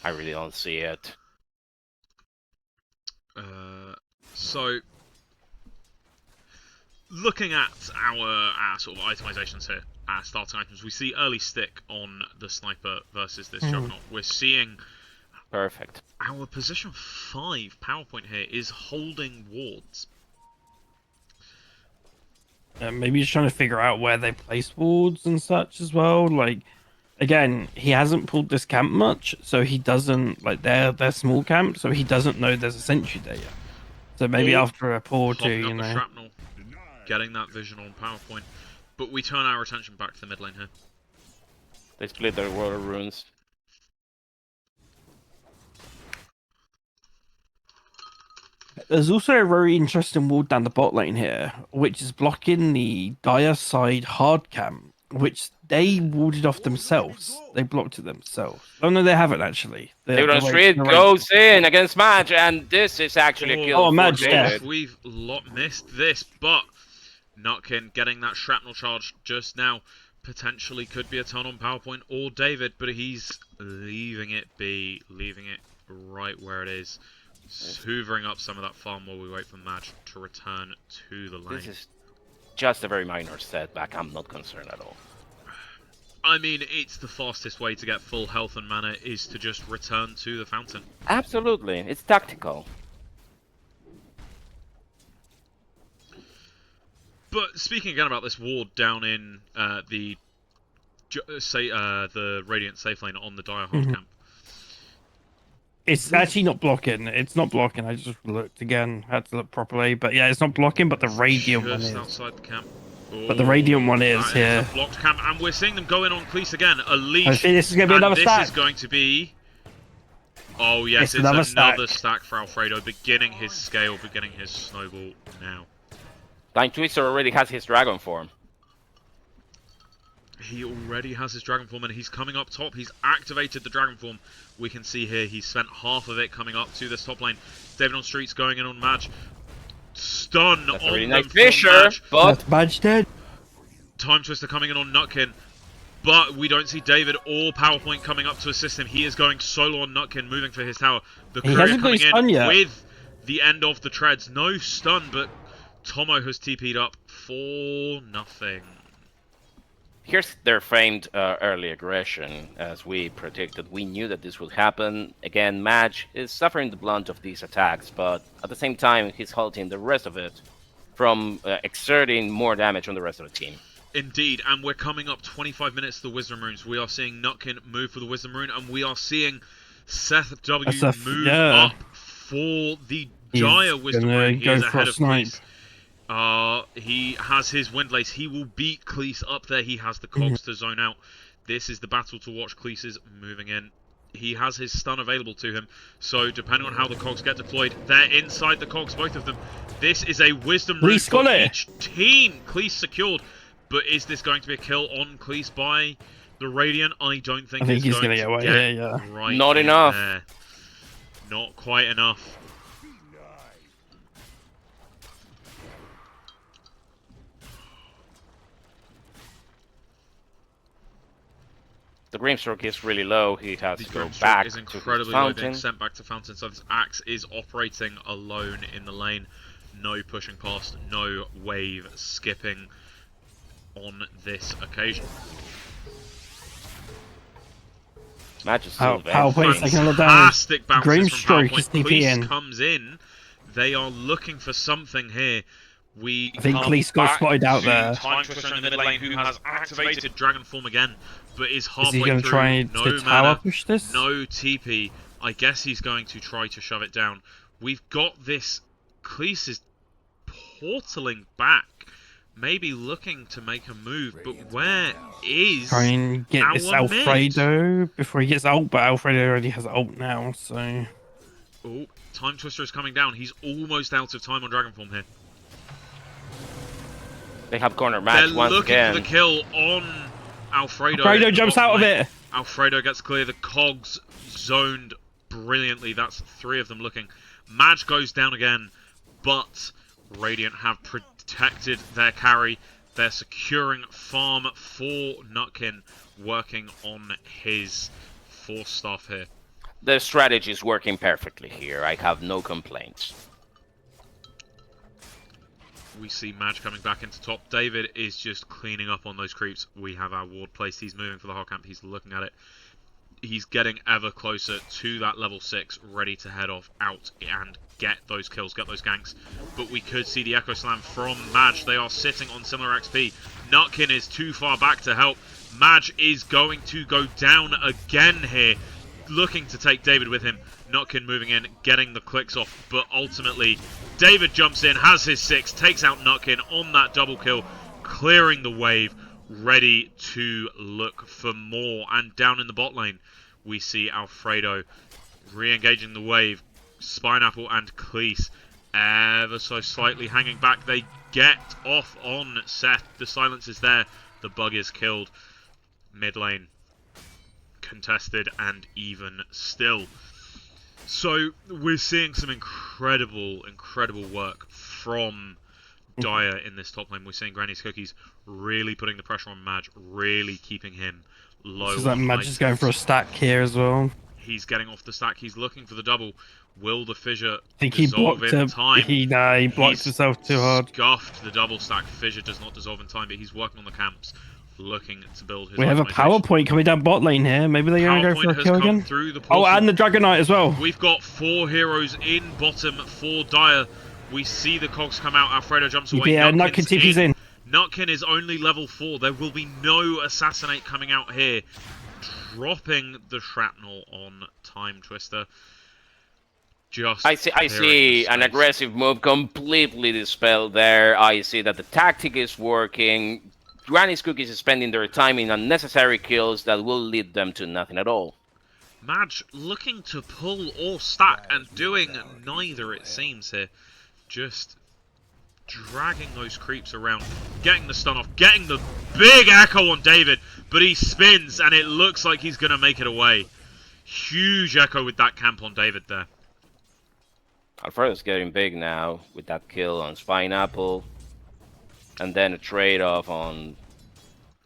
I really don't see it. So, looking at our sort of itemizations here, our starting items, we see early stick on the sniper versus this juggernaut. We're seeing Perfect. our position 5 PowerPoint here is holding wards. Maybe he's trying to figure out where they place wards and such as well. Like, again, he hasn't pulled this camp much, so he doesn't like they're small camp, so he doesn't know there's a sentry there yet. So maybe after a pull or two, Popping you up the know. shrapnel, getting that vision on PowerPoint, but we turn our attention back to the mid lane here. They split their water runes. There's also a very interesting ward down the bot lane here, which is blocking the Dire side hard camp, which they warded off themselves. They blocked it themselves. Oh no, they haven't actually. Davidonstreet goes in against Madge, and this is actually a kill for Madge, David. We've missed this, but Nutkin getting that shrapnel charge just now potentially could be a turn on PowerPoint or David, but he's leaving it be, leaving it right where it is, hoovering up some of that farm while we wait for Madge to return to the lane. This is just a very minor setback. I'm not concerned at all. I mean, it's the fastest way to get full health and mana is to just return to the fountain. Absolutely, it's tactical. But speaking again about this ward down in the Radiant safe lane on the Dire Hard camp. It's actually not blocking. It's not blocking. I just looked again. Had to look properly. But yeah, it's not blocking, but the Radiant one Just is. outside the camp. But the Radiant one is That here. a blocked camp, and we're seeing them go in on Cleese again. A leash. I think this is going to be another this stack. is going to be... Oh yes, It's it's another another stack. stack for Alfredo, beginning his scale, beginning his snowball now. ThymeTwister already has his dragon form. He already has his dragon form and he's coming up top. He's activated the dragon form. We can see here he's spent half of it coming up to this top lane. Davidonstreet's going in on Madge. Stun That's on a really them nice from Fisher, Madge. but That's Badge dead. ThymeTwister coming in on Nutkin. But we don't see David or PowerPoint coming up to assist him. He is going solo on Nutkin, moving for his tower. The He courier hasn't got coming his stun in yet. with the end of the treads. No stun, but Tomo has TP'd up for nothing. here's their framed early aggression. As we predicted, we knew that this would happen. Again, Madge is suffering the blunt of these attacks, but at the same time, he's halting the rest of it from exerting more damage on the rest of the team. Indeed, and we're coming up 25 minutes to the Wisdom Runes. We are seeing Nutkin move for the Wisdom Rune, and we are seeing szethw SF, move yeah. up for the Dire Wisdom gonna Rune. He go is for a ahead of snipe. Cleese. He has his Windlace. He will beat Cleese up there. He has the cogs to zone out. This is the battle to watch. Cleese is moving in. He has his stun available to him, so depending on how the cogs get deployed, they're inside the cogs, both of them. This is a Wisdom Rune Cleese for got it. each team. Cleese secured. But is this going to be a kill on Cleese by the Radiant? I don't think, I think it's he's going gonna to get away get here, yeah. right Not in enough. there. Not quite enough. The Grimstroke is really low. He has The to go Grimstroke back is to his incredibly low, being fountain. sent back to fountain, so this axe is operating alone in the lane. No pushing past, no wave skipping on this occasion. Madge is still there. PowerPoint's taking a lot of damage. Fantastic bounces from Grimstroke is PowerPoint. TP Cleese in. comes in. They are looking for something here. We I think come Cleese got back spotted out to there. ThymeTwister in the mid lane, who has activated Dragon Form again, but is Is halfway he going to through. try No to tower mana, push this? no TP. I guess he's going to try to shove it down. We've got this. Cleese is portaling back, maybe looking to make a move, but where is Try and get this our mid? Alfredo before he gets ult, but Alfredo already has ult now, so... Oh, ThymeTwister is coming down. He's almost out of time on Dragon Form here. They have corner Madge They're once looking again. for the kill on Alfredo. Alfredo in the jumps bottom out of lane. it! Alfredo gets clear. The cogs zoned brilliantly. That's 3 of them looking. Madge goes down again, but Radiant have protected their carry. They're securing farm for Nutkin, working on his force staff here. The strategy is working perfectly here. I have no complaints. We see Madge coming back into top. David is just cleaning up on those creeps. We have our ward placed. He's moving for the hard camp. He's looking at it. He's getting ever closer to that level 6, ready to head off out and get those kills, get those ganks. But we could see the Echo Slam from Madge. They are sitting on similar XP. Nutkin is too far back to help. Madge is going to go down again here, looking to take David with him. Nutkin moving in, getting the clicks off, but ultimately David jumps in, has his 6, takes out Nutkin on that double kill, clearing the wave, ready to look for more. And down in the bot lane, we see Alfredo re-engaging the wave. Spineapple and Cleese ever so slightly hanging back. They get off on szethw. The silence is there. The bug is killed. Mid lane contested and even still. So we're seeing some incredible work from Dire in this top lane. We're seeing Granny's Cookies really putting the pressure on Madge, really keeping him low. This is like on Madge is going for a stack here as well. He's getting off the stack. He's looking for the double. Will the fissure I think he dissolve blocked in time? He blocked himself too hard. Scuffed the double stack. Fissure does not dissolve in time, but he's working on the camps, looking to build his. We have a power point coming down bot lane here. Maybe they're going to go for a kill again. Oh, and the Dragonite as well. We've got 4 heroes in bottom for Dire. We see the cogs come out. Alfredo jumps away. Yeah, Nutkin TP's in. Nutkin is only level 4. There will be no assassinate coming out here. Dropping the shrapnel on ThymeTwister. I see an aggressive move completely dispelled there. I see that the tactic is working. Granny's Cookies is spending their time in unnecessary kills that will lead them to nothing at all. Madge looking to pull or stack and doing neither, it seems here. Just dragging those creeps around, getting the stun off, getting the big echo on David, but he spins and it looks like he's going to make it away. Huge echo with that camp on David there. Alfredo's getting big now with that kill on Spineapple, and then a trade-off on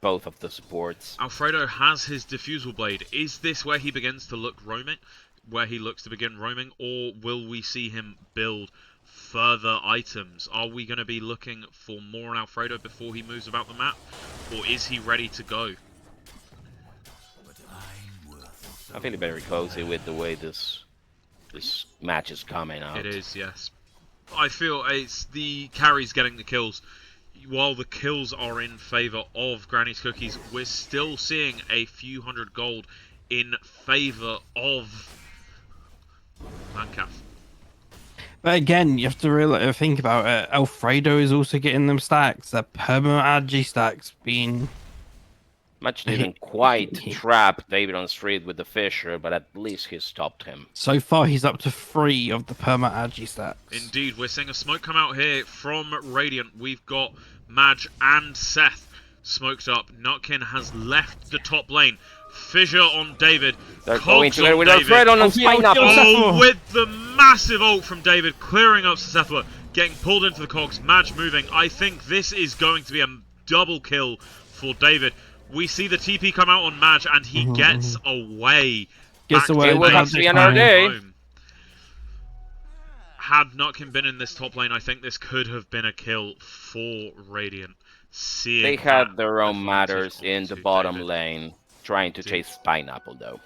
both of the supports. Alfredo has his Diffusal Blade. Is this where he begins to look roaming? Where he looks to begin roaming? Or will we see him build further items? Are we going to be looking for more on Alfredo before he moves about the map? Or is he ready to go? I feel very cozy with the way this match is coming out. It is, yes. I feel it's the carries getting the kills. While the kills are in favour of Granny's Cookies, we're still seeing a few hundred gold in favour of Mancaf. But again, you have to really think about it. Alfredo is also getting them stacks. That permanent RG stacks being... Match didn't quite trap Davidonstreet with the Fissure, but at least he stopped him. So far, he's up to 3 of the perma RG stacks. Indeed, we're seeing a smoke come out here from Radiant. We've got Madge and szethw smoked up. Nutkin has left the top lane. Fissure on David. They're going to it with Alfredo on Spineapple. Oh, with the massive ult from David, clearing up szethw, getting pulled into the cogs. Madge moving. I think this is going to be a double kill for David. We see the TP come out on Madge, and he gets away. Gets away. It will have to be another day. Had Nutkin been in this top lane, I think this could have been a kill for Radiant. They had their own matters in the bottom lane, trying to chase Spineapple, though.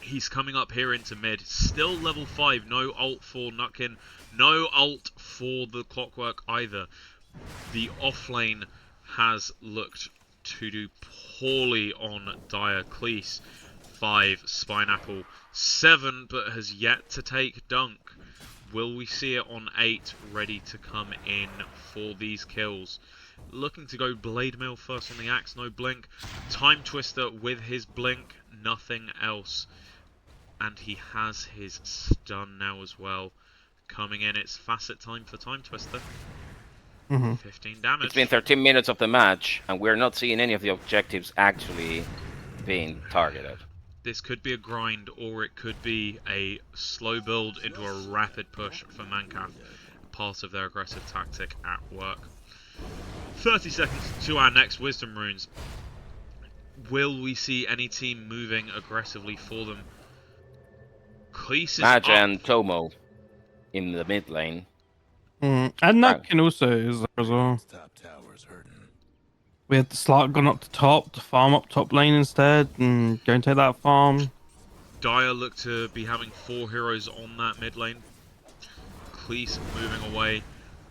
He's coming up here into mid. Still level 5. No ult for Nutkin. No ult for the Clockwork either. The offlane has looked to do poorly on Dire. Cleese 5, Spineapple 7, but has yet to take Dunk. Will we see it on 8, ready to come in for these kills? Looking to go Blade Mail first on the axe, no blink. ThymeTwister with his blink, nothing else. And he has his stun now as well. Coming in, it's facet time for ThymeTwister. 15 damage. It's been 13 minutes of the match, and we're not seeing any of the objectives actually being targeted. This could be a grind, or it could be a slow build into a rapid push for Mancaf. Part of their aggressive tactic at work. 30 seconds to our next Wisdom Runes. Will we see any team moving aggressively for them? Cleese is Madge up. and Tomo in the mid lane. And Nutkin also is there as well. Top tower's hurting. We had the Slark gone up to top to farm up top lane instead and go and take that farm. Dire look to be having 4 heroes on that mid lane. Cleese moving away.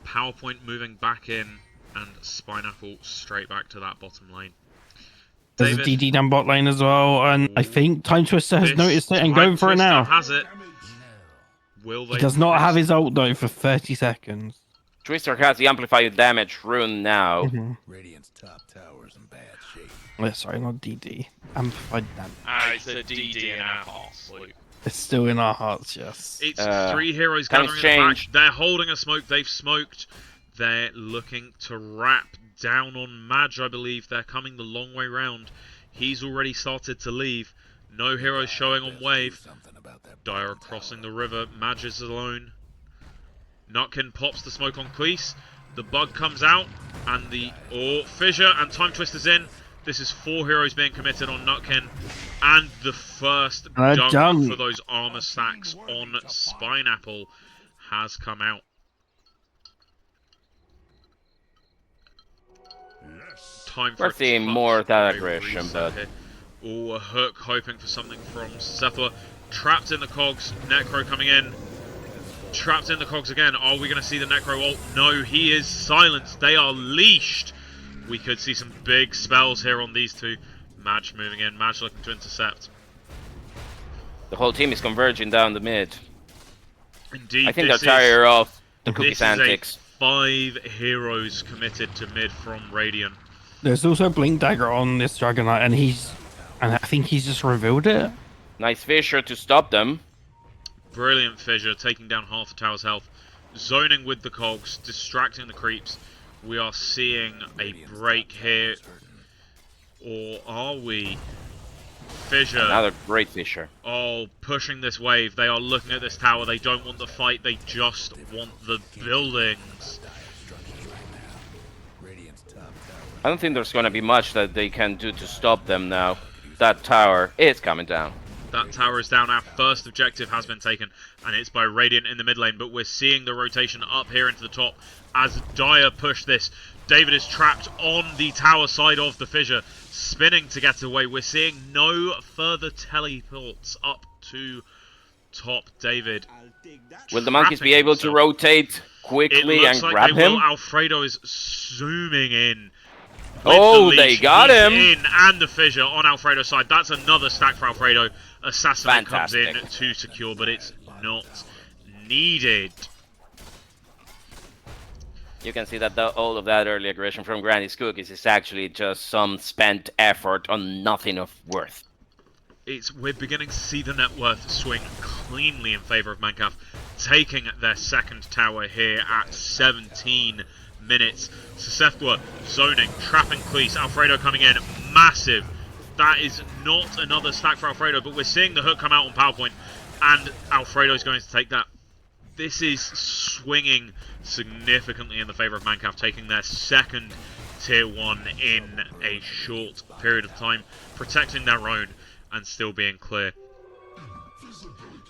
PowerPoint moving back in. And Spineapple straight back to that bottom lane. There's a DD down bot lane as well. And I think ThymeTwister has noticed it and going for it now. Has it. Will they He does not have his ult though for 30 seconds. Twister has the amplified damage rune now. Radiant's top tower's in bad shape. Oh, sorry, not DD. Amplified damage. It's a DD in our hearts, Luke. It's still in our hearts, yes. It's 3 heroes times gathering in the back. They're holding a smoke. They've smoked. They're looking to wrap down on Madge, I believe. They're coming the long way round. He's already started to leave. No heroes showing on wave. Dire crossing the river. Madge is alone. Nutkin pops the smoke on Cleese. The bug comes out. And the fissure and ThymeTwister's in. This is 4 heroes being committed on Nutkin, and the first Done. dunk for those armor stacks on Spineapple has come out. Time for We're seeing more of that aggression, but oh, a hook hoping for something from szethw. Trapped in the cogs, Necro coming in. Trapped in the cogs again. Are we going to see the Necro ult? No, he is silenced. They are leashed. We could see some big spells here on these two. Madge moving in. Madge looking to intercept. the whole team is converging down the mid. Indeed, I think they're tired of the cookies antics. 5 heroes committed to mid from Radiant. There's also Blink Dagger on this Dragonite, and I think he's just revealed it. Nice Fissure to stop them. Brilliant Fissure, taking down half the tower's health. Zoning with the cogs, distracting the creeps. We are seeing a break here. Or are we? Fissure. Another great Fissure. Oh, pushing this wave. They are looking at this tower. They don't want the fight. They just want the buildings. I don't think there's going to be much that they can do to stop them now. That tower is coming down. That tower is down. Our first objective has been taken, and it's by Radiant in the mid lane. But we're seeing the rotation up here into the top as Dire push this. David is trapped on the tower side of the fissure, spinning to get away. We're seeing no further teleports up to top. David. Will the monkeys be able to rotate quickly and grab him? Alfredo is zooming in. Oh, they got him! In, and the fissure on Alfredo's side. That's another stack for Alfredo. Assassinate comes in to secure, but it's not needed. You can see that all of that early aggression from Granny's Cookies is actually just some spent effort on nothing of worth. We're beginning to see the net worth swing cleanly in favour of Mancaf, taking their second tower here at 17 minutes. szethw zoning, trapping Cleese. Alfredo coming in, massive. That is not another stack for Alfredo, but we're seeing the hook come out on PowerPoint, and Alfredo's going to take that. This is swinging significantly in the favour of Mancaf, taking their second tier 1 in a short period of time, protecting their own and still being clear.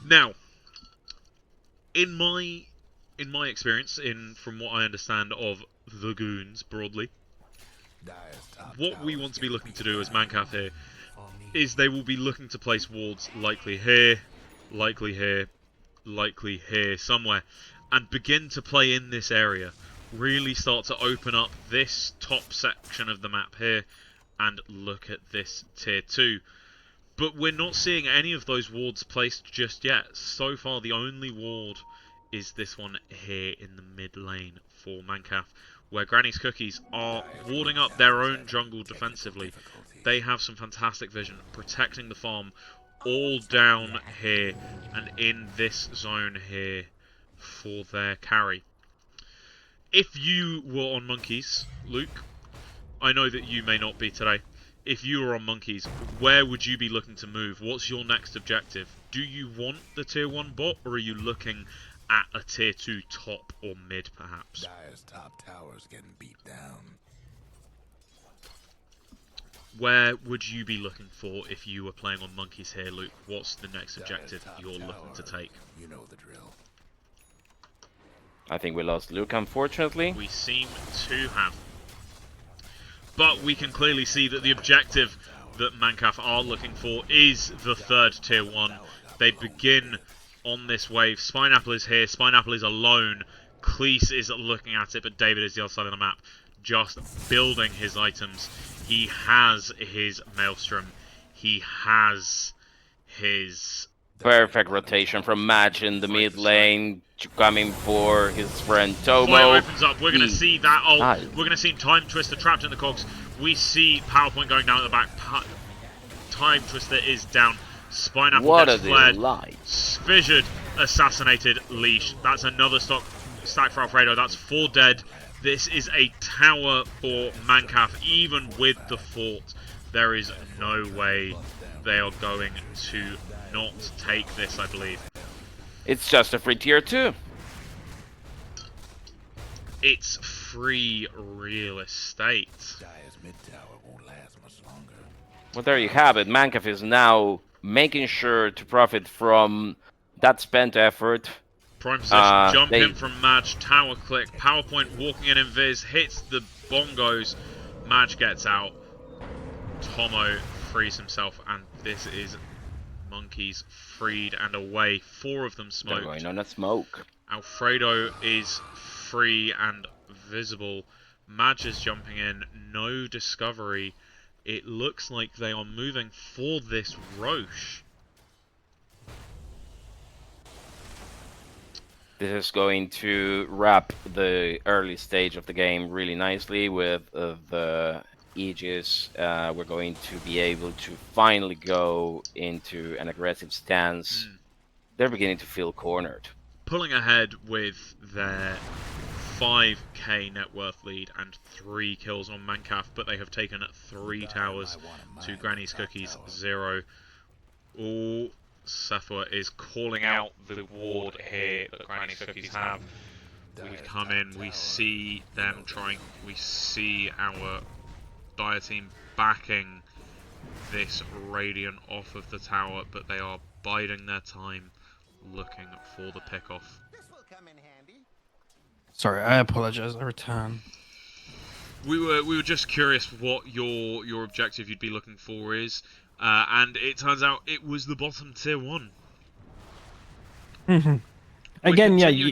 Now, in my experience, from what I understand of the goons broadly, what we want to be looking to do as Mancaf here is they will be looking to place wards likely here, likely here, likely here somewhere, and begin to play in this area. Really start to open up this top section of the map here and look at this tier 2. But we're not seeing any of those wards placed just yet. So far the only ward is this one here in the mid lane for Mancaf, where Granny's Cookies are warding up their own jungle defensively. They have some fantastic vision, protecting the farm all down here and in this zone here for their carry. If you were on Monkeys, Luke, I know that you may not be today. If you were on Monkeys, where would you be looking to move? What's your next objective? Do you want the tier 1 bot, or are you looking at a tier 2 top or mid, perhaps? Dire's top tower's getting beat down. Where would you be looking for if you were playing on Monkeys here, Luke? What's the next objective you're looking to take? You know the drill. I think we lost Luke, unfortunately. We seem to have. But we can clearly see that the objective that Mancaf are looking for is the third tier 1. They begin on this wave. Spineapple is here. Spineapple is alone. Cleese is looking at it, but David is the other side of the map, just building his items. He has his Maelstrom. He has his... Perfect rotation from Match in the mid lane, coming for his friend Tomo. Fire opens up. We're going to see that ult. We're going to see ThymeTwister trapped in the cogs. We see PowerPoint going down at the back. ThymeTwister is down. Spineapple gets flared. Fissured, assassinated, leash. That's another stack for Alfredo. That's 4 dead. This is a tower for Mancaf. Even with the fort, there is no way they are going to not take this, I believe. It's just a free tier 2. It's free real estate. Dire's mid tower won't last much longer. Well, there you have it. Mancaf is now making sure to profit from that spent effort. Prime position, jump they- in from Madge, tower click, PowerPoint walking in Viz, hits the bongos, Madge gets out, Tomo frees himself, and this is Monkeys freed and away. 4 of them They're smoked. going on a smoke. Alfredo is free and visible. Madge is jumping in, no discovery. It looks like they are moving for this Roche. This is going to wrap the early stage of the game really nicely with the Aegis. We're going to be able to finally go into an aggressive stance. They're beginning to feel cornered. Pulling ahead with their 5k net worth lead and 3 kills on Mancaf, but they have taken 3 towers to Granny's Cookies 0. All szethw is calling out the ward here that Granny's Cookies have. We come in, we see them trying, we see our Dire team backing this Radiant off of the tower, but they are biding their time, looking for the pickoff. Sorry, I apologize. I return. We were just curious what your objective you'd be looking for is, and it turns out it was the bottom tier 1. Again, yeah, you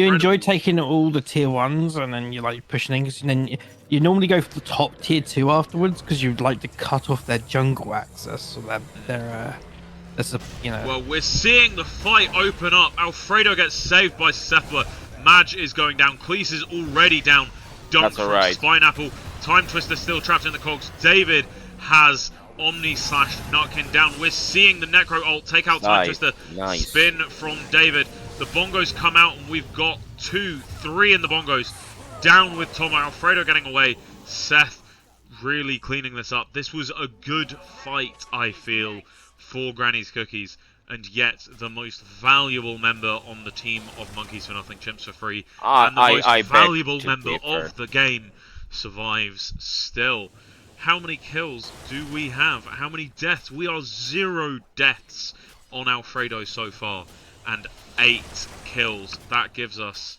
enjoy incredible- taking all the tier 1s and then you like pushing in, 'cause then you normally go for the top tier 2 afterwards because you'd like to cut off their jungle access so that there's a, you know. Well, we're seeing the fight open up. Alfredo gets saved by szethw. Madge is going down. Cleese is already down. Dunk That's from alright. Spineapple. ThymeTwister still trapped in the cogs. David has Omni/Nutkin down. We're seeing the Necro ult take out Nice, ThymeTwister. nice. Spin from David. The bongos come out and we've got 2, 3 in the bongos. Down with Tomo. Alfredo getting away. Szethw really cleaning this up. This was a good fight, I feel, for Granny's Cookies. And yet, the most valuable member on the team of Monkeys for Nothing, Chimps for Free, and the most I beg valuable to member differ. of the game survives still. How many kills do we have? How many deaths? We are 0 deaths on Alfredo so far, and 8 kills. That gives us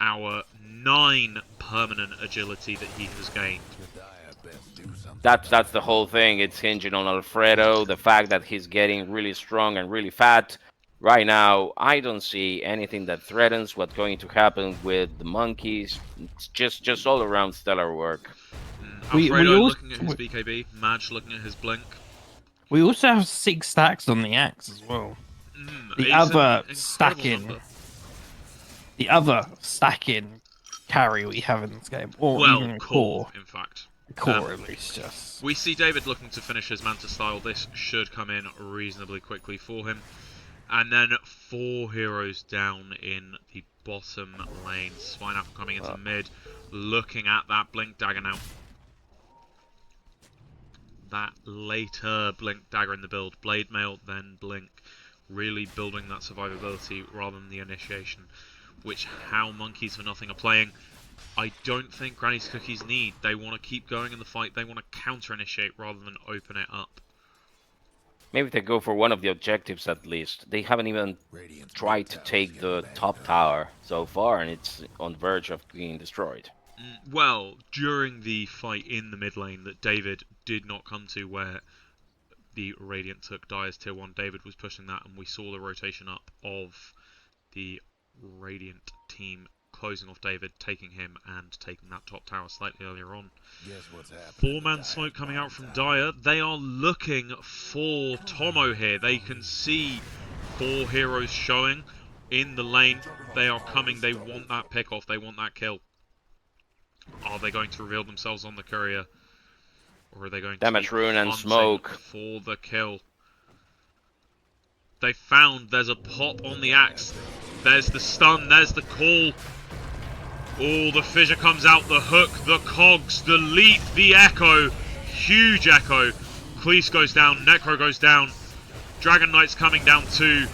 our 9 permanent agility that he has gained. The Dire best do something. That's the whole thing. It's hinging on Alfredo, the fact that he's getting really strong and really fat. Right now, I don't see anything that threatens what's going to happen with the Monkeys. It's just all around stellar work. We Alfredo also- looking at his BKB, Madge looking at his blink. We also have 6 stacks on the axe as well. The It's other an incredible stacking, number. the other stacking carry we have in this game, or Well, even core, in fact. core at least. Just We see David looking to finish his Manta style. This should come in reasonably quickly for him. And then 4 heroes down in the bottom lane. Spineapple coming into mid, looking at that Blink Dagger now. That later Blink Dagger in the build. Blade Mail, then Blink. Really building that survivability rather than the initiation. Which how Monkeys for Nothing are playing. I don't think Granny's Cookies need. They want to keep going in the fight. They want to counter-initiate rather than open it up. Maybe they go for one of the objectives at least. They haven't even Radiant's tried mid to tower's take getting the backed top up. tower so far, and it's on the verge of being destroyed. Well, during the fight in the mid lane that David did not come to, where the Radiant took Dire's tier 1, David was pushing that, and we saw the rotation up of the Radiant team closing off David, taking him, and taking that top tower slightly earlier on. Guess what's happening? 4-man smoke coming out from Dire. They are looking for Tomo here. They can see 4 heroes showing in the lane. They are coming. They want that pick off. They want that kill. Are they going to reveal themselves on the courier? Or are they going to Damage be rune and hunting smoke. for the kill? They found there's a pop on the axe. There's the stun. There's the call. Oh, the fissure comes out, the hook, the cogs, the leap, the echo. Huge echo. Cleese goes down, Necro goes down. Dragon Knight's coming down too.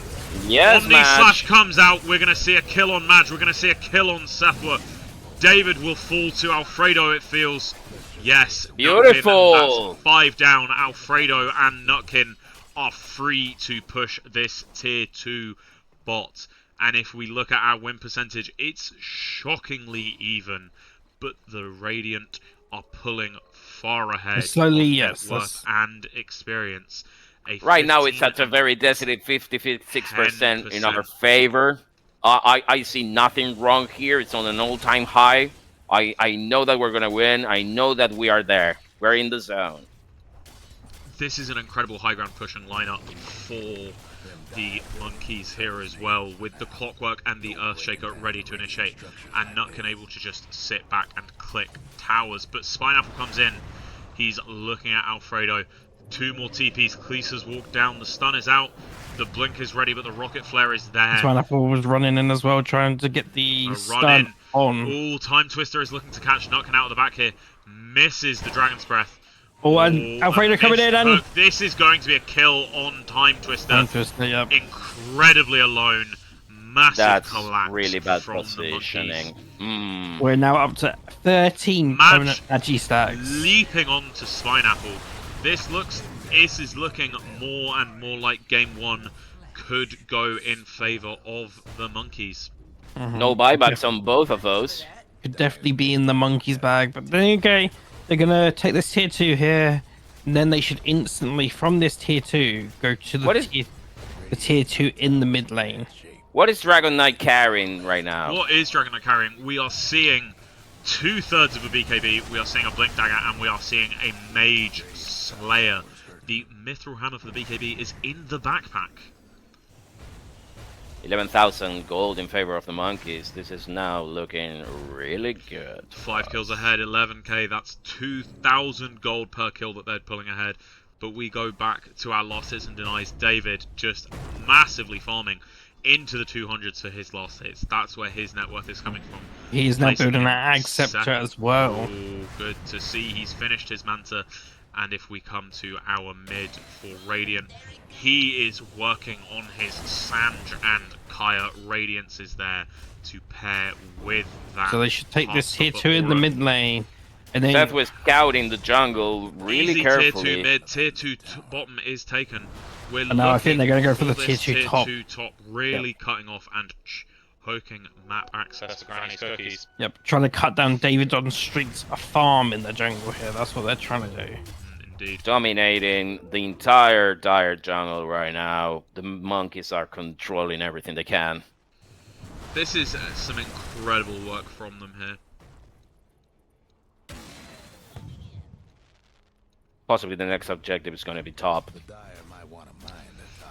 Yes, Omni/Slash Madge. comes out. We're going to see a kill on Madge. We're going to see a kill on szethw. David will fall to Alfredo, it feels. Yes. Beautiful. That's 5 down. Alfredo and Nutkin are free to push this tier 2 bot. And if we look at our win percentage, it's shockingly even. But the Radiant are pulling far ahead Slowly, on yes, net worth and experience. Right now, it's at a 15 very decided 56% in our 10%. favor. I see nothing wrong here. It's on an all-time high. I know that we're going to win. I know that we are there. We're in the zone. This is an incredible high ground pushing lineup for the Monkeys here as well, with the Clockwork and the Earthshaker ready to initiate, and Nutkin able to just sit back and click towers. But Spineapple comes in. He's looking at Alfredo. 2 more TPs. Cleese has walked down. The stun is out. The blink is ready, but the rocket flare is there. Spineapple was running in as well, trying to get the stun on. Ooh, ThymeTwister is looking to catch Nutkin out of the back here. Misses the Dragon's Breath. Oh, and Alfredo coming in, and this is going to be a kill on ThymeTwister. ThymeTwister, yep. Incredibly alone. Massive That's collapse really bad from positioning. We're now up to 13 permanent Agi stacks. Leaping onto Spineapple. This is looking more and more like game 1 could go in favor of the Monkeys. No buybacks on both of those. Could definitely be in the Monkeys bag, but then okay, they're gonna take this tier 2 here, and then they should instantly from this tier 2 go to the tier 2 in the mid lane. What is Dragon Knight carrying right now? What is Dragon Knight carrying? We are seeing 2/3 of a BKB, we are seeing a Blink Dagger, and we are seeing a Mage Slayer. The Mithril Hammer for the BKB is in the backpack. 11,000 gold in favor of the Monkeys. This is now looking really good. 5 kills ahead, 11k. That's 2,000 gold per kill that they're pulling ahead. But we go back to our last hits and denies. David just massively farming into the 200s for his last hits. That's where his net worth is coming from. He's now building an Ag Scepter as well. Oh, good to see. He's finished his Manta. And if we come to our mid for Radiant, he is working on his Sanj and Kaya. Radiance is there to pair with that. So they should take this tier 2 in the mid lane. And then szethw was scouting the jungle really easy carefully. Tier 2 mid, tier 2 bottom is taken. We're now I think they're going to go for the this tier 2 top. Tier 2 top, really cutting off and poking map access to Granny's cookies. Yep, trying to cut down Davidonstreet's farm in the jungle here. That's what they're trying to do. Indeed. Dominating the entire dire jungle right now. The Monkeys are controlling everything they can. This is some incredible work from them here. Possibly the next objective is going to be top.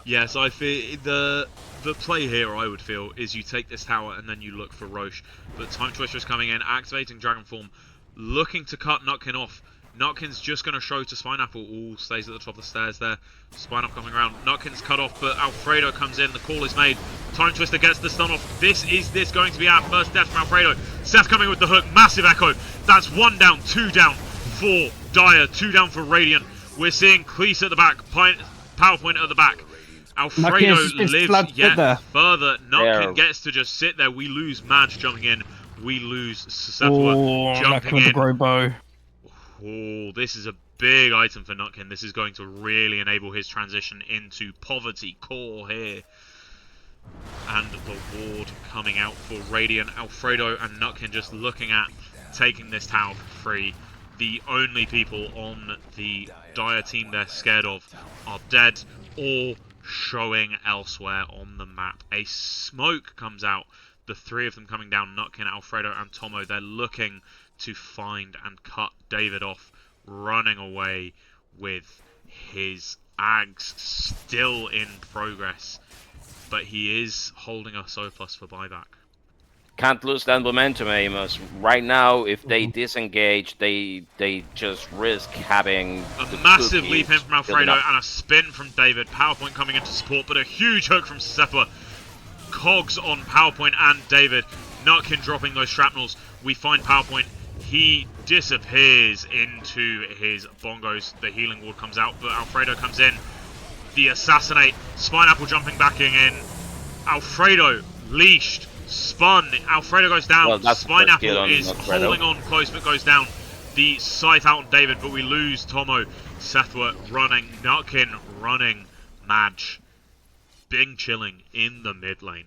Yes, I feel the play here, I would feel, is you take this tower and then you look for Roche. But ThymeTwister is coming in, activating Dragon Form, looking to cut Nutkin off. Nutkin's just going to show to Spineapple. Ooh, stays at the top of the stairs there. Spineapple coming around. Nutkin's cut off, but Alfredo comes in. The call is made. ThymeTwister gets the stun off. Is this going to be our first death from Alfredo? szethw coming with the hook. Massive echo. That's 1 down, 2 down for Dire, 2 down for Radiant. We're seeing Cleese at the back. PowerPoint at the back. Alfredo lives yet further. Nutkin gets to just sit there. We lose Madge jumping in. We lose szethw jumping in. Grow bow. Oh, this is a big item for Nutkin. This is going to really enable his transition into poverty core here. And the ward coming out for Radiant. Alfredo and Nutkin just looking at taking this tower for free. The only people on the Dire team they're scared of are dead or showing elsewhere on the map. A smoke comes out. The 3 of them coming down, Nutkin, Alfredo and Tomo. They're looking to find and cut David off, running away with his Ags still in progress, but he is holding a surplus for buyback. Can't lose that momentum, Amos. Right now, if they disengage, they just risk having a massive leap in from Alfredo and a spin from David. PowerPoint coming into support, but a huge hook from szethw. Cogs on PowerPoint and David. Nutkin dropping those shrapnels. We find PowerPoint. He disappears into his bongos. The healing ward comes out, but Alfredo comes in. The assassinate. Spineapple jumping back in. Alfredo leashed. Spun. Alfredo goes down. Well, that's the first kill Spineapple on is Alfredo. holding on close but goes down. The scythe out on David, but we lose Tomo. szethw running. Nutkin running. Madge. Bing chilling in the mid lane.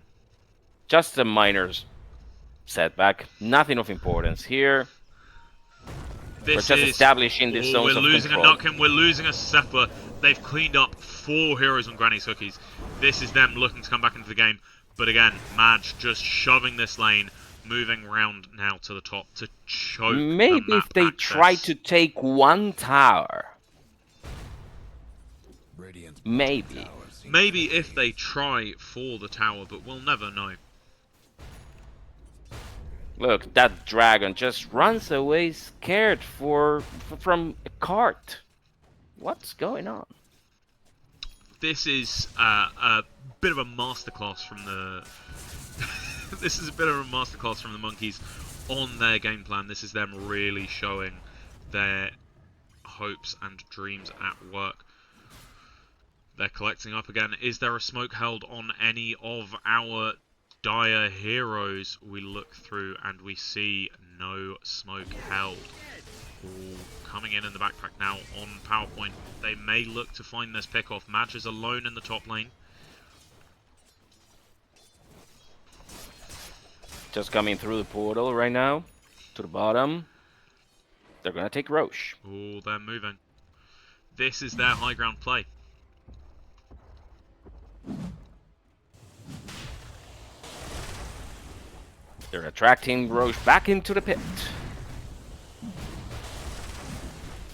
Just a minor setback. Nothing of importance here. We're just establishing these zones we're of losing control. a Nutkin, we're losing a szethw. They've cleaned up 4 heroes on Granny's Cookies. This is them looking to come back into the game. But again, Madge just shoving this lane, moving round now to the top to choke Maybe the map if they access. try to take one tower. Radiant's Maybe. tower seems Maybe if they try for the tower, but we'll never know. Look, that dragon just runs away scared from a cart. What's going on? This is a bit of a masterclass from the. This is a bit of a masterclass from the monkeys on their game plan. This is them really showing their hopes and dreams at work. They're collecting up again. Is there a smoke held on any of our dire heroes? We look through and we see no smoke held. Ooh, coming in the backpack now on PowerPoint. They may look to find this pick off. Madge is alone in the top lane. Just coming through the portal right now to the bottom. They're gonna take Roche. Oh, they're moving. This is their high ground play. They're attracting Roche back into the pit.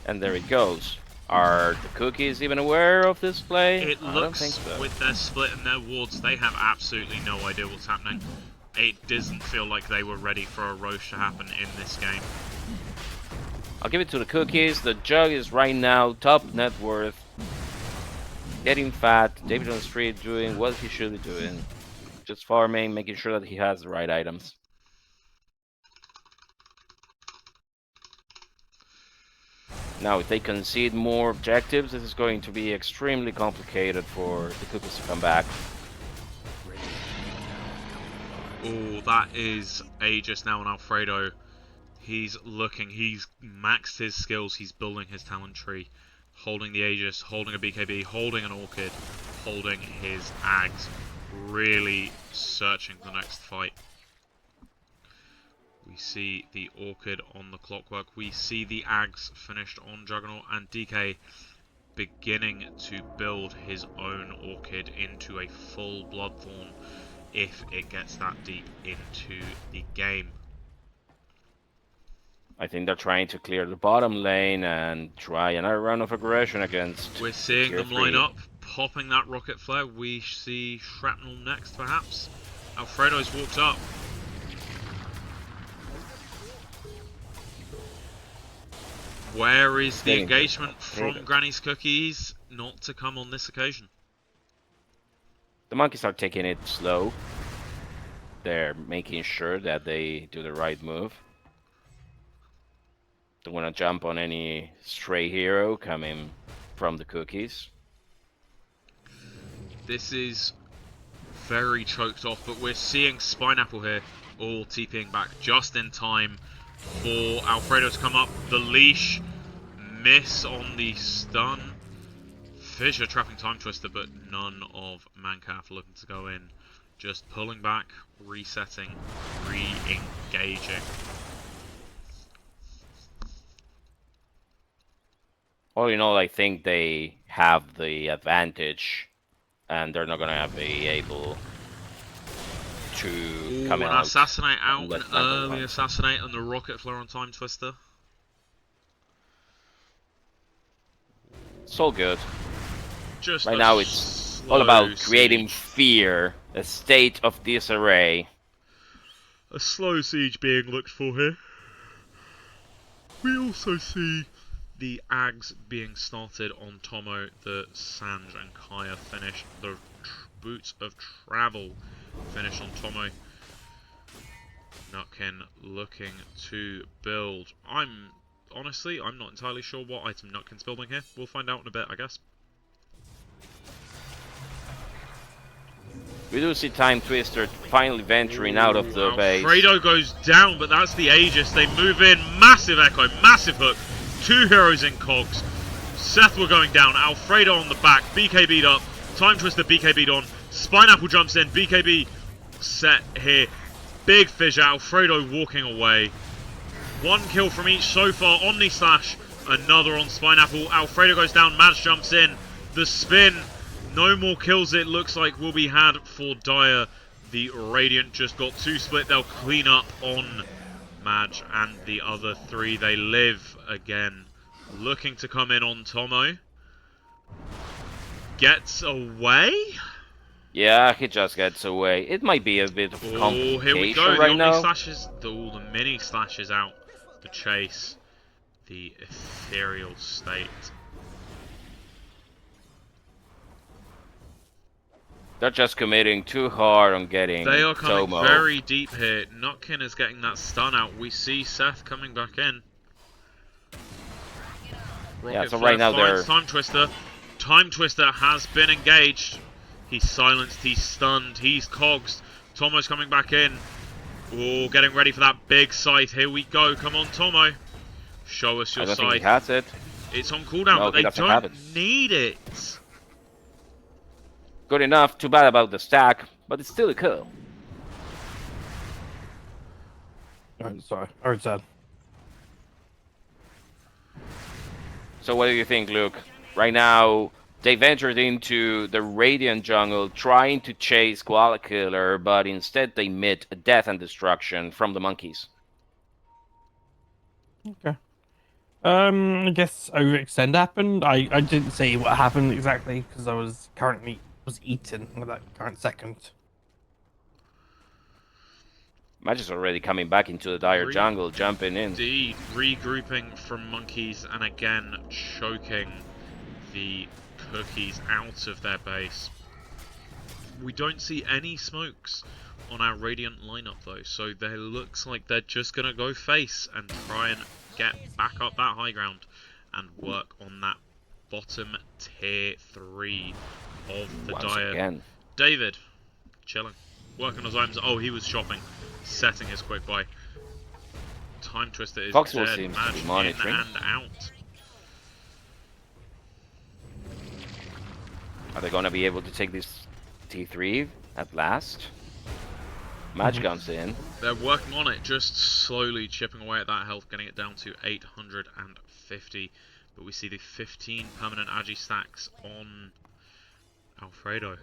And there it goes. Are the cookies even aware of this play? It I don't looks, think so. with their split and their wards, they have absolutely no idea what's happening. It doesn't feel like they were ready for a Roche to happen in this game. I'll give it to the cookies. The jug is right now top net worth. Getting fat. Davidonstreet doing what he should be doing. Just farming, making sure that he has the right items. Now, if they concede more objectives, this is going to be extremely complicated for the cookies to come back. Oh, that is Aegis now on Alfredo. He's looking, he's maxed his skills, he's building his talent tree. Holding the Aegis, holding a BKB, holding an Orchid, holding his Ags. Really searching the next fight. We see the Orchid on the clockwork. We see the Ags finished on Juggernaut, and DK beginning to build his own Orchid into a full Bloodthorn if it gets that deep into the game. I think they're trying to clear the bottom lane and try another round of aggression against. We're seeing Tier them 3. line up, popping that rocket flare. We see Shrapnel next, perhaps. Alfredo's walked up. Where is the engagement from Granny's Cookies? Not to come on this occasion. The monkeys are taking it slow. They're making sure that they do the right move. Don't want to jump on any stray hero coming from the cookies. This is very choked off, but we're seeing Spineapple here, all TPing back just in time for Alfredo to come up. The leash, miss on the stun. Fissure trapping ThymeTwister, but none of Mancaf looking to go in. Just pulling back, resetting, re-engaging. All in all, I think they have the advantage, and they're not gonna be able to come an out. assassinate out, let an that go early on. assassinate, and the rocket flare on ThymeTwister. It's all good. Just Right a now, it's all about slow creating siege. fear, a state of disarray. A slow siege being looked for here. We also see the Ags being started on Tomo, the Sanj and Kaya finished, the Boots of Travel finished on Tomo. Nutkin looking to build. Honestly, I'm not entirely sure what item Nutkin's building here. We'll find out in a bit, I guess. We do see ThymeTwister finally venturing out of the base. Alfredo goes down, but that's the Aegis. They move in. Massive Echo, massive hook. 2 heroes in cogs. szethw going down. Alfredo on the back. BKB'd up. ThymeTwister BKB'd on. Spineapple jumps in. BKB set here. Big fissure. Alfredo walking away. 1 kill from each so far. Omni Slash. Another on Spineapple. Alfredo goes down. Madge jumps in. The spin. No more kills it looks like will be had for Dire. The Radiant just got 2 split. They'll clean up on Madge and the other 3. They live again. Looking to come in on Tomo. Gets away? Yeah, he just gets away. It might be a bit of complication here we go. right now. The mini slashes out to chase the ethereal state. They're just committing too hard on getting They are coming Tomo. very deep here. Nutkin is getting that stun out. We see szethw coming back in. Yeah, so right now they're... ThymeTwister. ThymeTwister has been engaged. He's silenced, he's stunned, he's cogs. Tomo's coming back in. Oh, getting ready for that big scythe. Here we go. Come on, Tomo. Show us your I don't think he scythe. has it. It's on cooldown, No, but he they doesn't have it. don't need it. Good enough. Too bad about the stack, but it's still a kill. Sorry, I heard that. So what do you think, Luke? Right now, they ventured into the Radiant jungle trying to chase Koala Killer, but instead they met a death and destruction from the monkeys. Okay. I guess overextend happened. I didn't see what happened exactly because I was eaten at that current second. Match is already coming back into the Dire jungle, jumping in. Indeed, regrouping from monkeys and again choking the cookies out of their base. We don't see any smokes on our Radiant lineup though, so there looks like they're just gonna go face and try and get back up that high ground and work on that bottom tier 3 of the Once Dire. again. David, chilling, working on his items. Oh, he was shopping, setting his quick buy. ThymeTwister is Foxwell dead. seems to be Madge monitoring. in and out. Are they going to be able to take this T3 at last? Madge comes in. They're working on it, just slowly chipping away at that health, getting it down to 850. But we see the 15 permanent Agi stacks on Alfredo.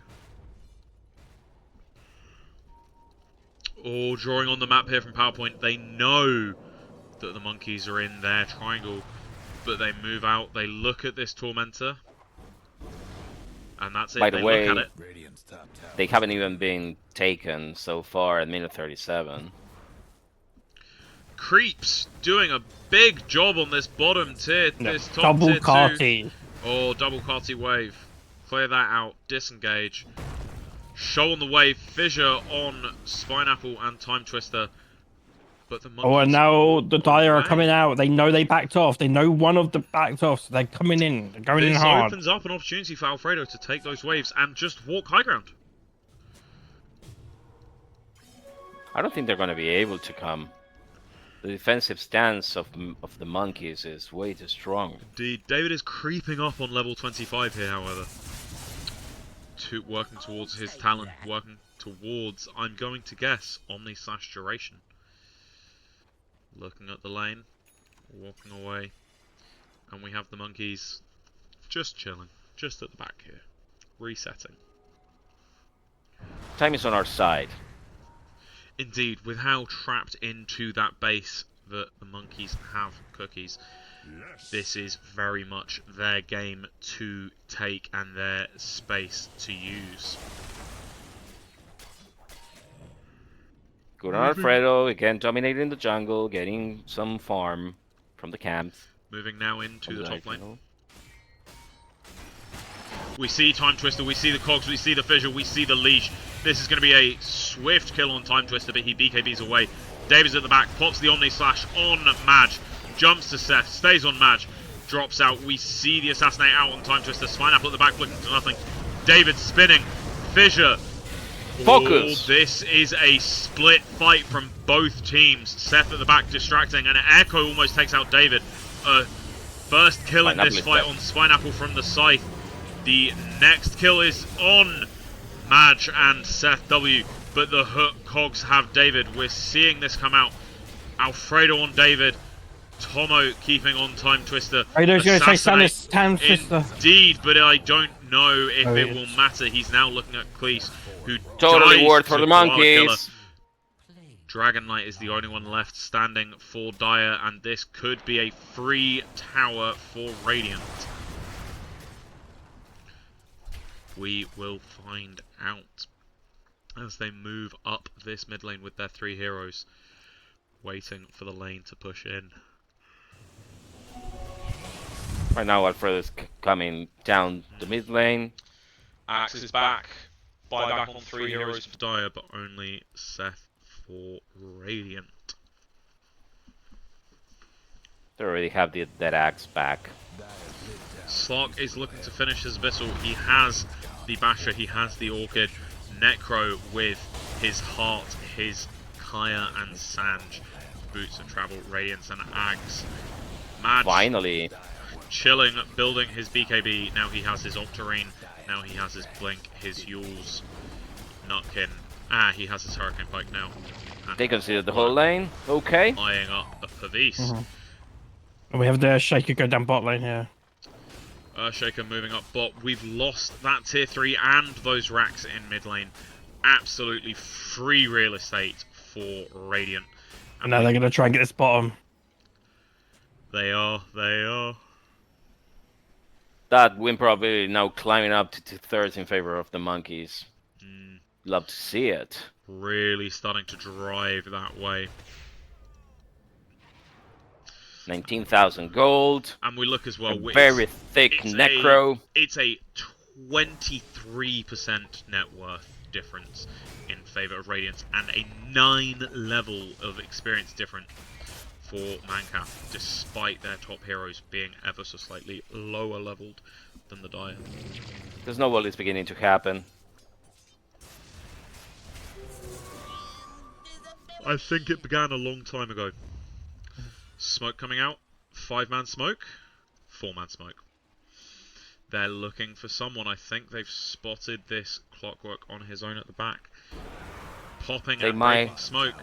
Oh, drawing on the map here from PowerPoint. They know that the monkeys are in their triangle, but they move out. They look at this Tormentor. And that's it. By the way, look at it. Radiant's top tower. they haven't even been taken so far at minute 37. Creeps doing a big job on this bottom tier. No, This top double tier 2. carty. Oh, double carty wave. Clear that out. Disengage. Show on the wave. Fissure on Spineapple and ThymeTwister. But the Oh, and now the Dire are away. coming out. They know they backed off. They know one of them backed off, so they're coming in. They're going in This hard. opens up an opportunity for Alfredo to take those waves and just walk high ground. I don't think they're going to be able to come. The defensive stance of the monkeys is way too strong. Indeed, David is creeping up on level 25 here, however. Working towards his talent, working towards, I'm going to guess, Omni/Duration. Looking at the lane, walking away, and we have the monkeys just chilling, just at the back here, resetting. Time is on our side. Indeed, with how trapped into that base that the monkeys have cookies, this is very much their game to take and their space to use. Good on Alfredo, again dominating the jungle, getting some farm from the camp. Moving now into the top lane. jungle. We see ThymeTwister, we see the cogs, we see the fissure, we see the leash. This is going to be a swift kill on ThymeTwister, but he BKBs away. David's at the back, pops the Omni Slash on Madge, jumps to szethw, stays on Madge, drops out. We see the Assassinate out on ThymeTwister. Spineapple at the back looking to nothing. David spinning, fissure, Focus! Oh, this is a split fight from both teams. Szethw at the back distracting, and Echo almost takes out David. First kill in this fight on Spineapple from the Scythe. The next kill is on Madge and szethw, but the hook cogs have David. We're seeing this come out. Alfredo on David. Tomo keeping on ThymeTwister. Fredo's going to say ThymeTwister. Indeed, but I don't know if it will matter. He's now looking at Cleese, who totally dies worth to for the Koala monkeys. Killer. Dragon Knight is the only one left standing for Dire, and this could be a free tower for Radiant. We will find out as they move up this mid lane with their 3 heroes, waiting for the lane to push in. Right now, Alfredo's coming down the mid lane. Axe is back. Buyback on 3 heroes. For Dire, but only Szethw for Radiant. They already have that axe back. Slark is looking to finish his Abyssal. He has the Basher, he has the Orchid. Necro with his Heart, his Kaya and Sanj. Boots of Travel, Radiance and Axe. Madge Finally. chilling, building his BKB. Now he has his Octarine. Now he has his Blink, his Yules. Nutkin. He has his Hurricane Pike now. And They consider the whole lane. Okay. eyeing up a Pavis. And we have the Shaker go down bot lane here. Shaker moving up bot. We've lost that tier 3 and those racks in mid lane. Absolutely free real estate for Radiant. And now they're going to try and get this bottom. They are. That win probability now climbing up to 2/3 in favor of the monkeys. Love to see it. Really starting to drive that way. 19,000 gold. And we look as well. Very thick necro. It's a 23% net worth difference in favor of Radiance, and a 9 level of experience difference for Mancap, despite their top heroes being ever so slightly lower leveled than the Dire. The snowball is beginning to happen. I think it began a long time ago. Smoke coming out. 5-man smoke. 4-man smoke. They're looking for someone. I think they've spotted this Clockwork on his own at the back. Popping They and might. breaking smoke.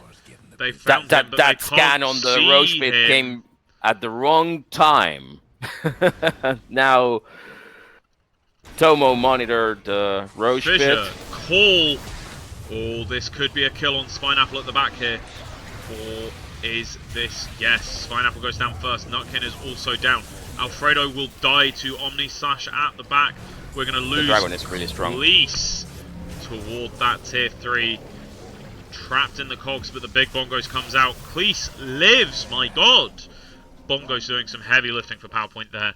They found him, but That they scan can't on the see Roche pit him. came at the wrong time. Now Tomo monitored the Roche Fisher, pit. call. Oh, this could be a kill on Spineapple at the back here. Or is this? Yes, Spineapple goes down first. Nutkin is also down. Alfredo will die to Omni Slash at the back. We're going to lose. The dragon is really strong. Cleese toward that tier 3. Trapped in the cogs, but the big Bongos comes out. Cleese lives, my god. Bongo's doing some heavy lifting for PowerPoint there.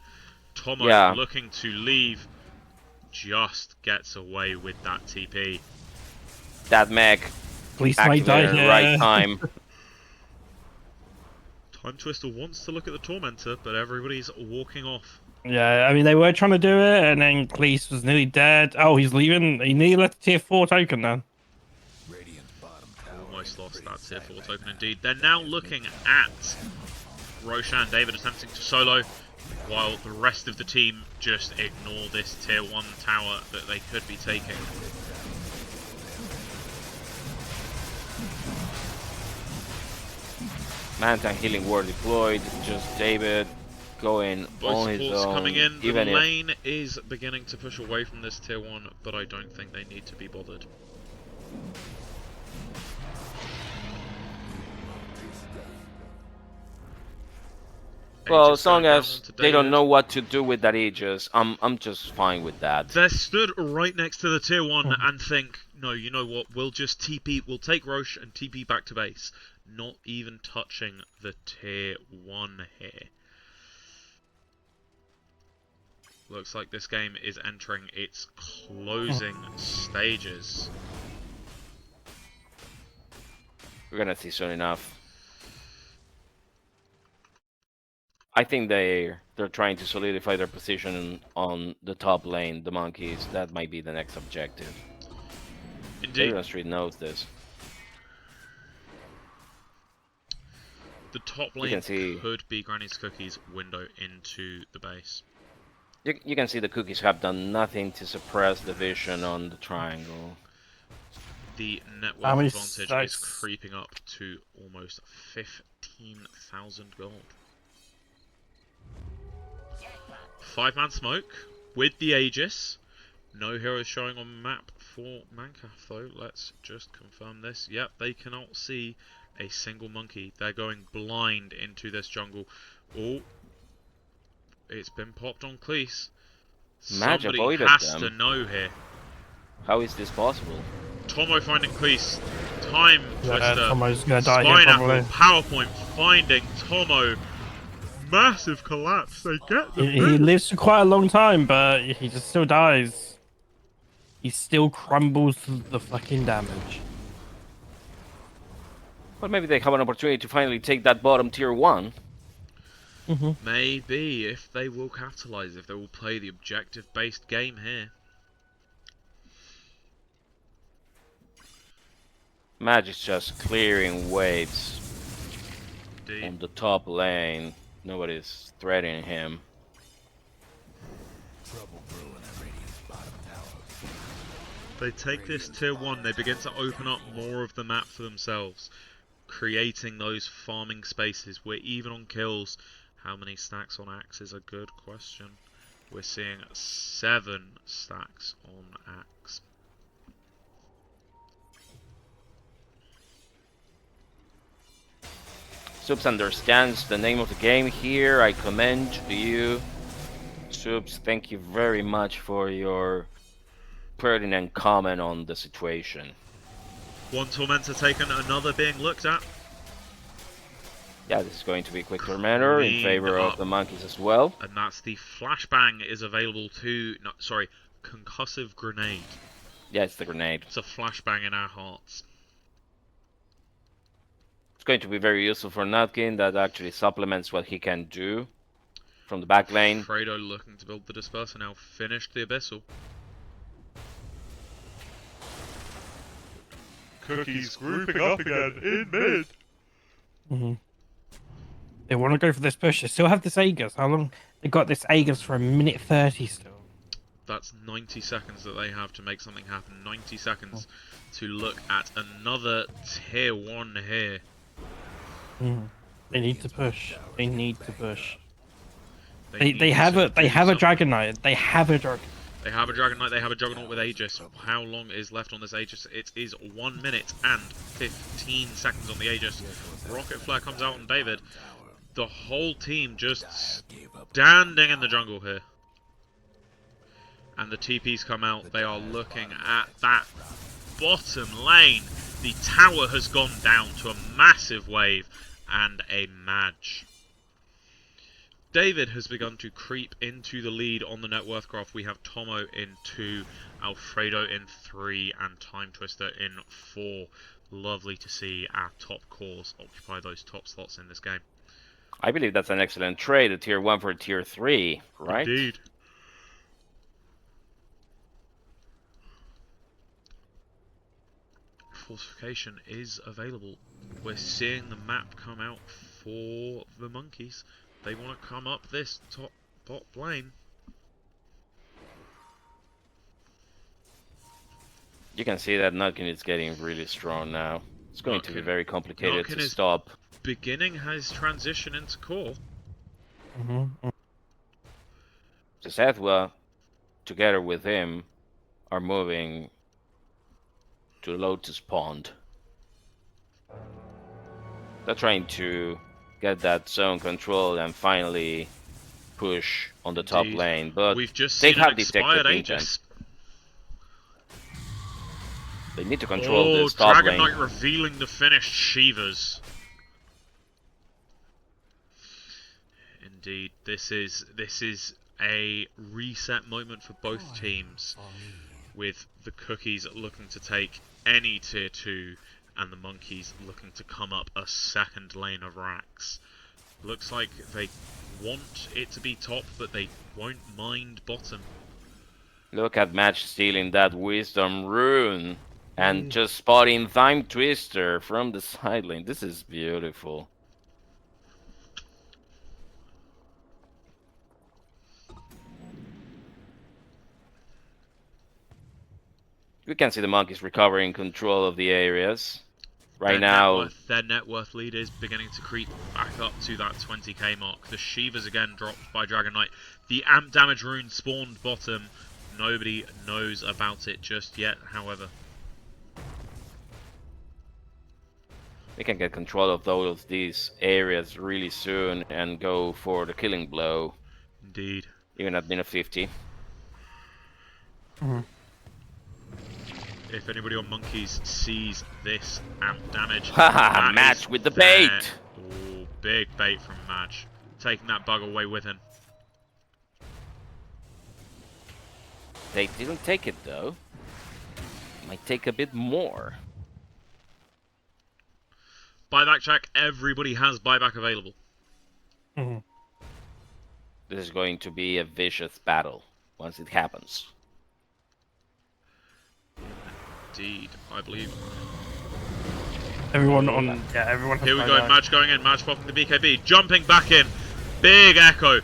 Tomo looking to leave. Just gets away with that TP. That mech Please might die activated at the here. right time. ThymeTwister wants to look at the Tormentor, but everybody's walking off. Yeah, I mean, they were trying to do it, and then Cleese was nearly dead. Oh, he's leaving. He nearly left the tier 4 token then. Almost lost that tier 4 token indeed. They're now looking at Roshan David attempting to solo, while the rest of the team just ignore this tier 1 tower that they could be taking. Mantan healing ward deployed. Just David going Both on his supports own. coming in. The Even if lane is beginning to push away from this tier 1, but I don't think they need to be bothered. well, Aegis as long going down as onto they don't David. know what to do with that Aegis, I'm just fine with that. They're stood right next to the tier 1 and think, no, you know what, we'll just TP, we'll take Roche and TP back to base. Not even touching the tier 1 here. Looks like this game is entering its closing stages. We're gonna see soon enough. I think they're trying to solidify their position on the top lane, the monkeys. That might be the next objective. Indeed. Davidonstreet knows this. The top You lane can see- could be Granny's Cookies' window into the base. You can see the cookies have done nothing to suppress the vision on the triangle. The net How worth many advantage is stacks? creeping up to almost 15,000 gold. 5-man smoke with the Aegis. No heroes showing on map for Mancaf though. Let's just confirm this. Yep, they cannot see a single monkey. They're going blind into this jungle. Oh, it's been popped on Cleese. Madge Somebody avoided has them. to know here. How is this possible? Tomo finding Cleese. ThymeTwister. Tomo's gonna die here probably. Spineapple. PowerPoint finding Tomo. Massive collapse. They get the He boot. lives for quite a long time, but he just still dies. He still crumbles to the fucking damage. Well, maybe they have an opportunity to finally take that bottom tier 1. Maybe if they will capitalize, if they will play the objective-based game here. Madge is just clearing waves Indeed. on the top lane. Nobody's threatening him. Trouble brewing at Radiant's bottom tower. They take this tier 1, they begin to open up more of the map for themselves, creating those farming spaces. We're even on kills. How many stacks on axe is a good question. We're seeing 7 stacks on axe. Subs understands the name of the game here. I commend you. Subs, thank you very much for your pertinent comment on the situation. One tormentor taken, another being looked at. Yeah, this is going to be a quick tormentor in Clean favor up. of the monkeys as well. And that's the flashbang is available to, no, sorry, concussive grenade. Yeah, it's the grenade. It's a flashbang in our hearts. It's going to be very useful for Nutkin. That actually supplements what he can do from the back lane. Alfredo looking to build the disperser now. Finished the abyssal. Cookies grouping up again in mid. They want to go for this push. They still have this Aegis. How long? They got this Aegis for 1:30 still. That's 90 seconds that they have to make something happen. 90 seconds to look at another tier 1 here. They need to push. They need to push. need They have to a do Dragon Knight. They have a Dragon. They have a Dragon Knight, they have a Juggernaut with Aegis. How long is left on this Aegis? It is 1 minute and 15 seconds on the Aegis. Rocket Flare comes out on David. The whole team just standing in the jungle here. And the TPs come out. They are looking at that bottom lane. The tower has gone down to a massive wave and a Madge. David has begun to creep into the lead on the net worth graph. We have Tomo in 2, Alfredo in 3, and ThymeTwister in 4. Lovely to see our top cores occupy those top slots in this game. I believe that's an excellent trade, a tier 1 for tier 3, right? Indeed. Fortification is available. We're seeing the map come out for the monkeys. They want to come up this top bot lane. You can see that Nutkin is getting really strong now. It's going to be Nutkin- very complicated Nutkin to is- stop. Beginning his transition into core. The szethw, together with him, are moving to Lotus Pond. They're trying to get that zone control and finally push on the top Indeed. lane, but We've just they seen have an expired detected intent. Aegis. They need to control Oh, this top Dragon lane. Knight revealing the finished Shivas. Indeed, this is a reset moment for both teams, with the cookies looking to take any tier 2 and the monkeys looking to come up a second lane of racks. Looks like they want it to be top, but they won't mind bottom. Look at Match stealing that Wisdom Rune And just spotting ThymeTwister from the sideline. This is beautiful. We can see the monkeys recovering control of the areas. Right now, their net worth lead is beginning to creep back up to that 20k mark. The Shivas again dropped by Dragon Knight. The amp damage rune spawned bottom. Nobody knows about it just yet, however. we can get control of those these areas really soon and go for the killing blow. Indeed. Even at minute 50. If anybody on monkeys sees this amp damage, Haha, match with the bait. Oh, big bait from Match, taking that bug away with him. They didn't take it though. Might take a bit more. Buyback check. Everybody has buyback available. This is going to be a vicious battle once it happens. Indeed, I believe. Everyone on, everyone. Here we go. Match going in. Match popping the BKB, jumping back in. Big echo.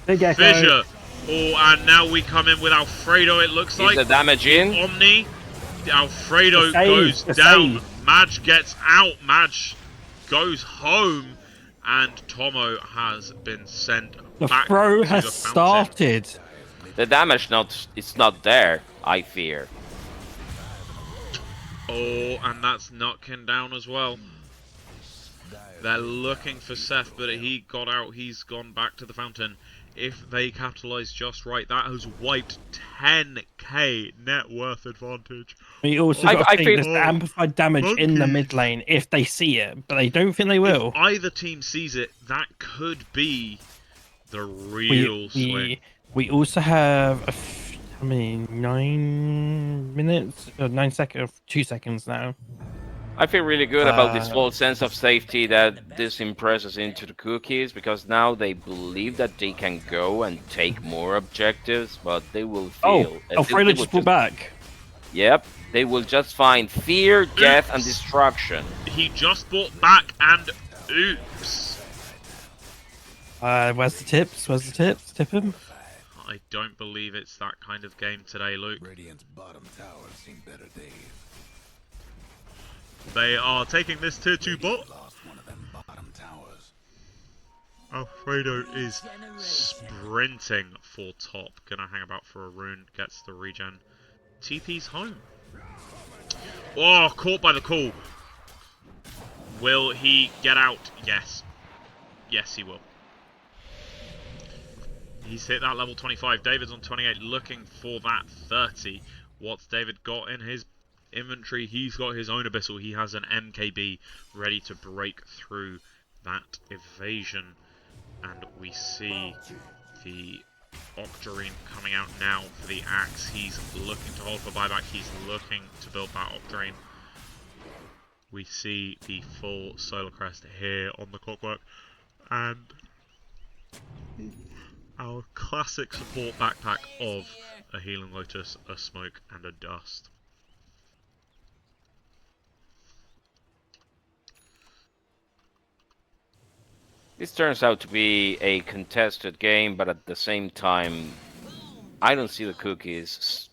Big echo. Fissure. Oh, and now we come in with Alfredo. It looks like the damage in. Omni. Alfredo The save, goes the down. save. Madge gets out. Madge goes home, and Tomo has been sent The back throw to has the fountain. started. The damage it's not there, I fear. Oh, and that's Nutkin down as well. They're looking for szethw, but he got out. He's gone back to the fountain. If they capitalise just right, that has wiped 10k net worth advantage. We also I got to feel- think there's amplified damage in the Monkeys. mid lane if they see it, but they don't think they will. If either team sees it, that could be the real swing. We also have how many 9 minutes, 9 seconds, 2 seconds now. I feel really good about this false sense of safety that this impresses into the cookies, because now they believe that they can go and take more objectives, but they will feel... Alfredo just pulled back. Yep, they will just find fear, death, and destruction. He just bought back and oops. Where's the tips? Where's the tips? Tip him. I don't believe it's that kind of game today, Luke. Radiant's bottom tower seen better days. They are taking this tier 2 bot. Lost one of them bottom towers. Alfredo is sprinting for top. Gonna hang about for a rune. Gets the regen. TP's home. Oh, caught by the call. Will he get out? Yes. Yes, he will. He's hit that level 25. David's on 28, looking for that 30. What's David got in his inventory? He's got his own abyssal. He has an MKB ready to break through that evasion. And we see the Octarine coming out now for the axe. He's looking to hold for buyback. He's looking to build that Octarine. We see the full Solar Crest here on the clockwork. And our classic support backpack of a Healing Lotus, a Smoke, and a Dust. This turns out to be a contested game, but at the same time, I don't see the cookies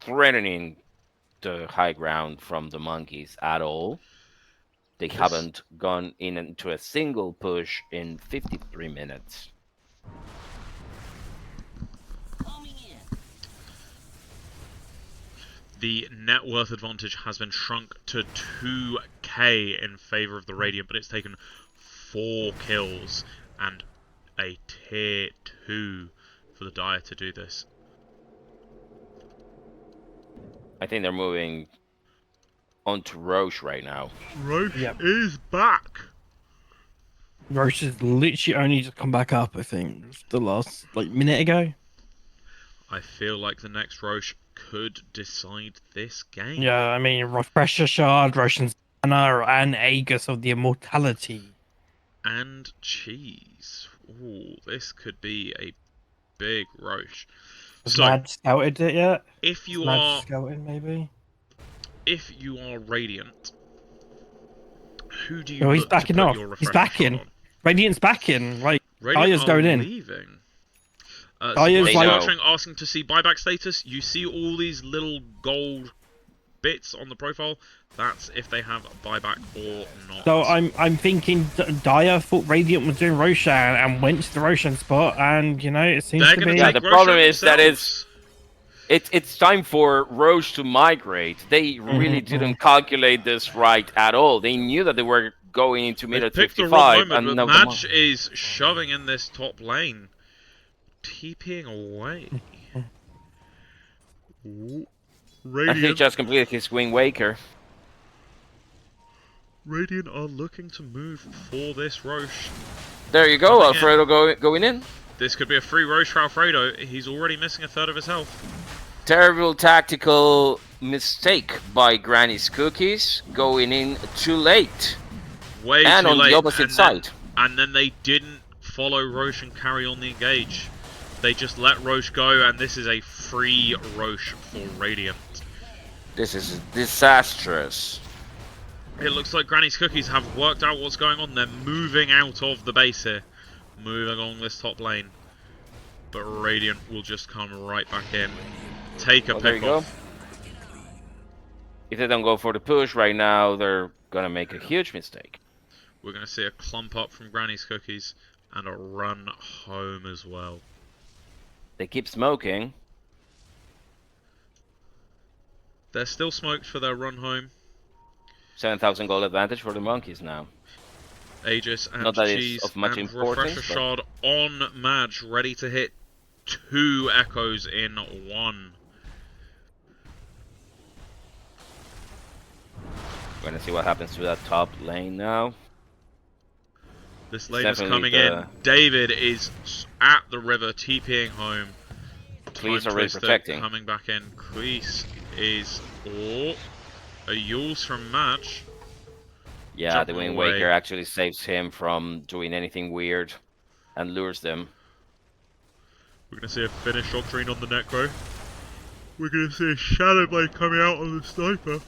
threatening the high ground from the monkeys at all. They haven't gone into a single push in 53 minutes. The net worth advantage has been shrunk to 2k in favour of the Radiant, but it's taken 4 kills and a tier 2 for the Dire to do this. I think they're moving onto Roche right now. Roche is back! Roche has literally only just come back up, I think, the last minute ago. I feel like the next Roche could decide this game. Yeah, I mean, Pressure Shard, Roshan's Banner, and Aegis of the Immortality. And Cheese. Ooh, this could be a big Roche. Has So, Mad scouted it yet? if you Mad are scouted, maybe? if you are Radiant, who do you No, he's look to backing put off. your He's refresher backing. shot on? Radiant's backing. Like, Radiant Dire's are going in. leaving. Dire's Support like... searching, asking to see buyback status. You see all these little gold bits on the profile. That's if they have a buyback or not. So I'm thinking Dire thought Radiant was doing Roshan and went to the Roshan spot, and you know it seems They're to gonna be. Yeah, take the problem Roshan is that themselves. it's time for Roche to migrate. They really didn't calculate this right at all. They knew that they were going into mid They at picked the wrong 55, moment, and but now Madge is shoving in this top lane. TPing away. Ooh. he Radiant. just completed his Wind Waker. Radiant are looking to move for this Roche. There you go, Coming Alfredo going in. This could be a free Roche for Alfredo. He's already missing a third of his health. Terrible tactical mistake by Granny's Cookies, going in too late. Way And too on late. the opposite side. And then they didn't follow Roche and carry on the engage. They just let Roche go, and this is a free Roche for Radiant. This is disastrous. It looks like Granny's Cookies have worked out what's going on. They're moving out of the base here. Moving along this top lane. But Radiant will just come right back in. Take a Well, there you pick go. off. If they don't go for the push right now, they're gonna make a huge mistake. We're going to see a clump up from Granny's Cookies and a run home as well. They keep smoking. They're still smoked for their run home. 7,000 gold advantage for the monkeys now. Aegis and Not that it's Cheese of much and importance, Refresher but- Shard on Madge, ready to hit 2 echoes in 1. We're gonna see what happens to that top lane now. This lane is Definitely coming in. the- David is at the river, TPing home. Cleese already ThymeTwister protecting. coming back in. Cleese is... Oh, a Yules from Madge. Yeah, Jump the Wind away. Waker actually saves him from doing anything weird and lures them. We're going to see a finish doctrine on the Necro. We're going to see a Shadow Blade coming out on the Sniper.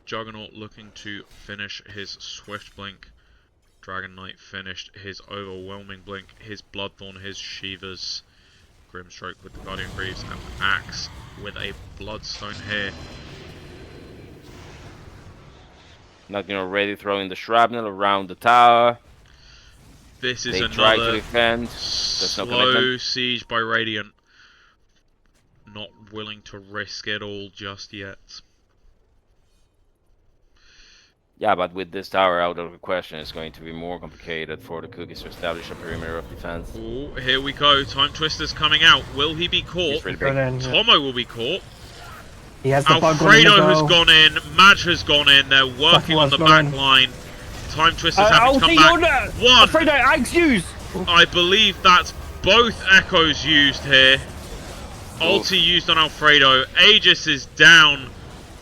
Juggernaut looking to finish his Swift Blink. Dragon Knight finished his Overwhelming Blink, his Bloodthorn, his Shivers. Grimstroke with the Guardian Greaves, and Axe with a Bloodstone here. Nutkin already throwing the shrapnel around the tower. This is They try to another defend. There's no slow commitment. siege by Radiant. Not willing to risk it all just yet. Yeah, but with this tower out of the question, it's going to be more complicated for the Cookies to establish a perimeter of defense. Oh, here we go. ThymeTwister's coming out. Will he be caught? It's really Go big. then, yeah. Tomo will be caught. He has the bug on him Alfredo as has well. gone in. Madge has gone in. They're working on the Buffalo's back gone line. ThymeTwister's having to come Ulti back. on One. Alfredo, Axe use! I believe that's both echoes used here. Ulti used on Alfredo. Aegis is down.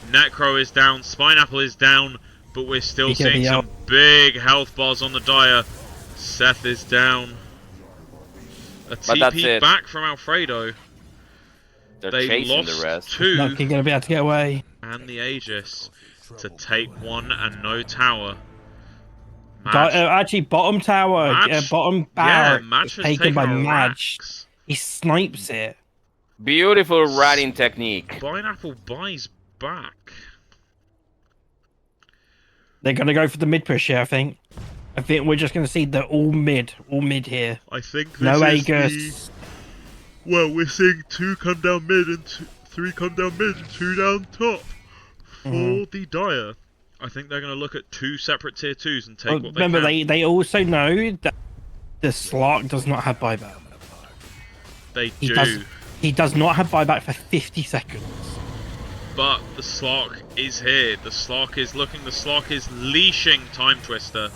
Necro is down. Spineapple is down. But we're still He can seeing be some out. big health bars on the Dire. Szethw is down. A that's TP it. back from Alfredo. They're They chasing lost the rest. 2 Nutkin gonna be able to get away. and the Aegis to take 1 and no tower. Actually, bottom tower, Madge? bottom barrack Yeah, Madge is has taken by a Madge. Rax. He snipes it. Beautiful riding technique. Spineapple buys back. They're gonna go for the mid push here, I think. I think we're just gonna see the all mid here. I think this No is Aegis. Well, we're seeing 2 come down mid and 3 come down mid and 2 down top for the Dire. I think they're going to look at 2 separate tier 2s and take Well, what they remember, can. they also know that the Slark does not have buyback. They He do. He does not have buyback for 50 seconds. But the Slark is here. The Slark is looking. The Slark is leashing ThymeTwister.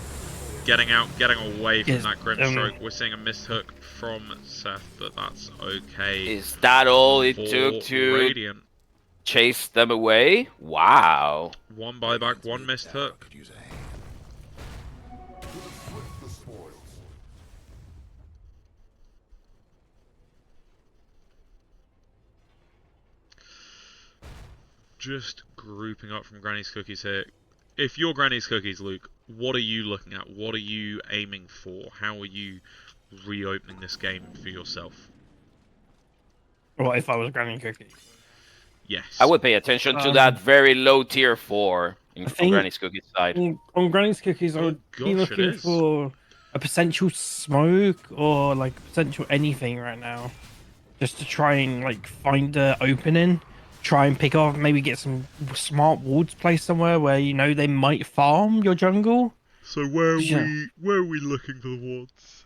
Getting out, getting away from Yes, that Grimstroke. We're seeing a missed hook from Szethw, but that's okay. Is that all it for took to Radiant. chase them away? Wow. 1 buyback, 1 missed hook. Could use a hand. just grouping up from Granny's Cookies here. If you're Granny's Cookies, Luke, what are you looking at? What are you aiming for? How are you reopening this game for yourself? Well, if I was Granny Cookie. Yes. I would pay attention to that very low tier 4 on Granny's Cookies side. On Granny's Cookies, I would be looking for a potential smoke or like potential anything right now, just to try and like find a opening, try and pick off, maybe get some smart wards placed somewhere where you know they might farm your jungle. So where are we looking for the wards?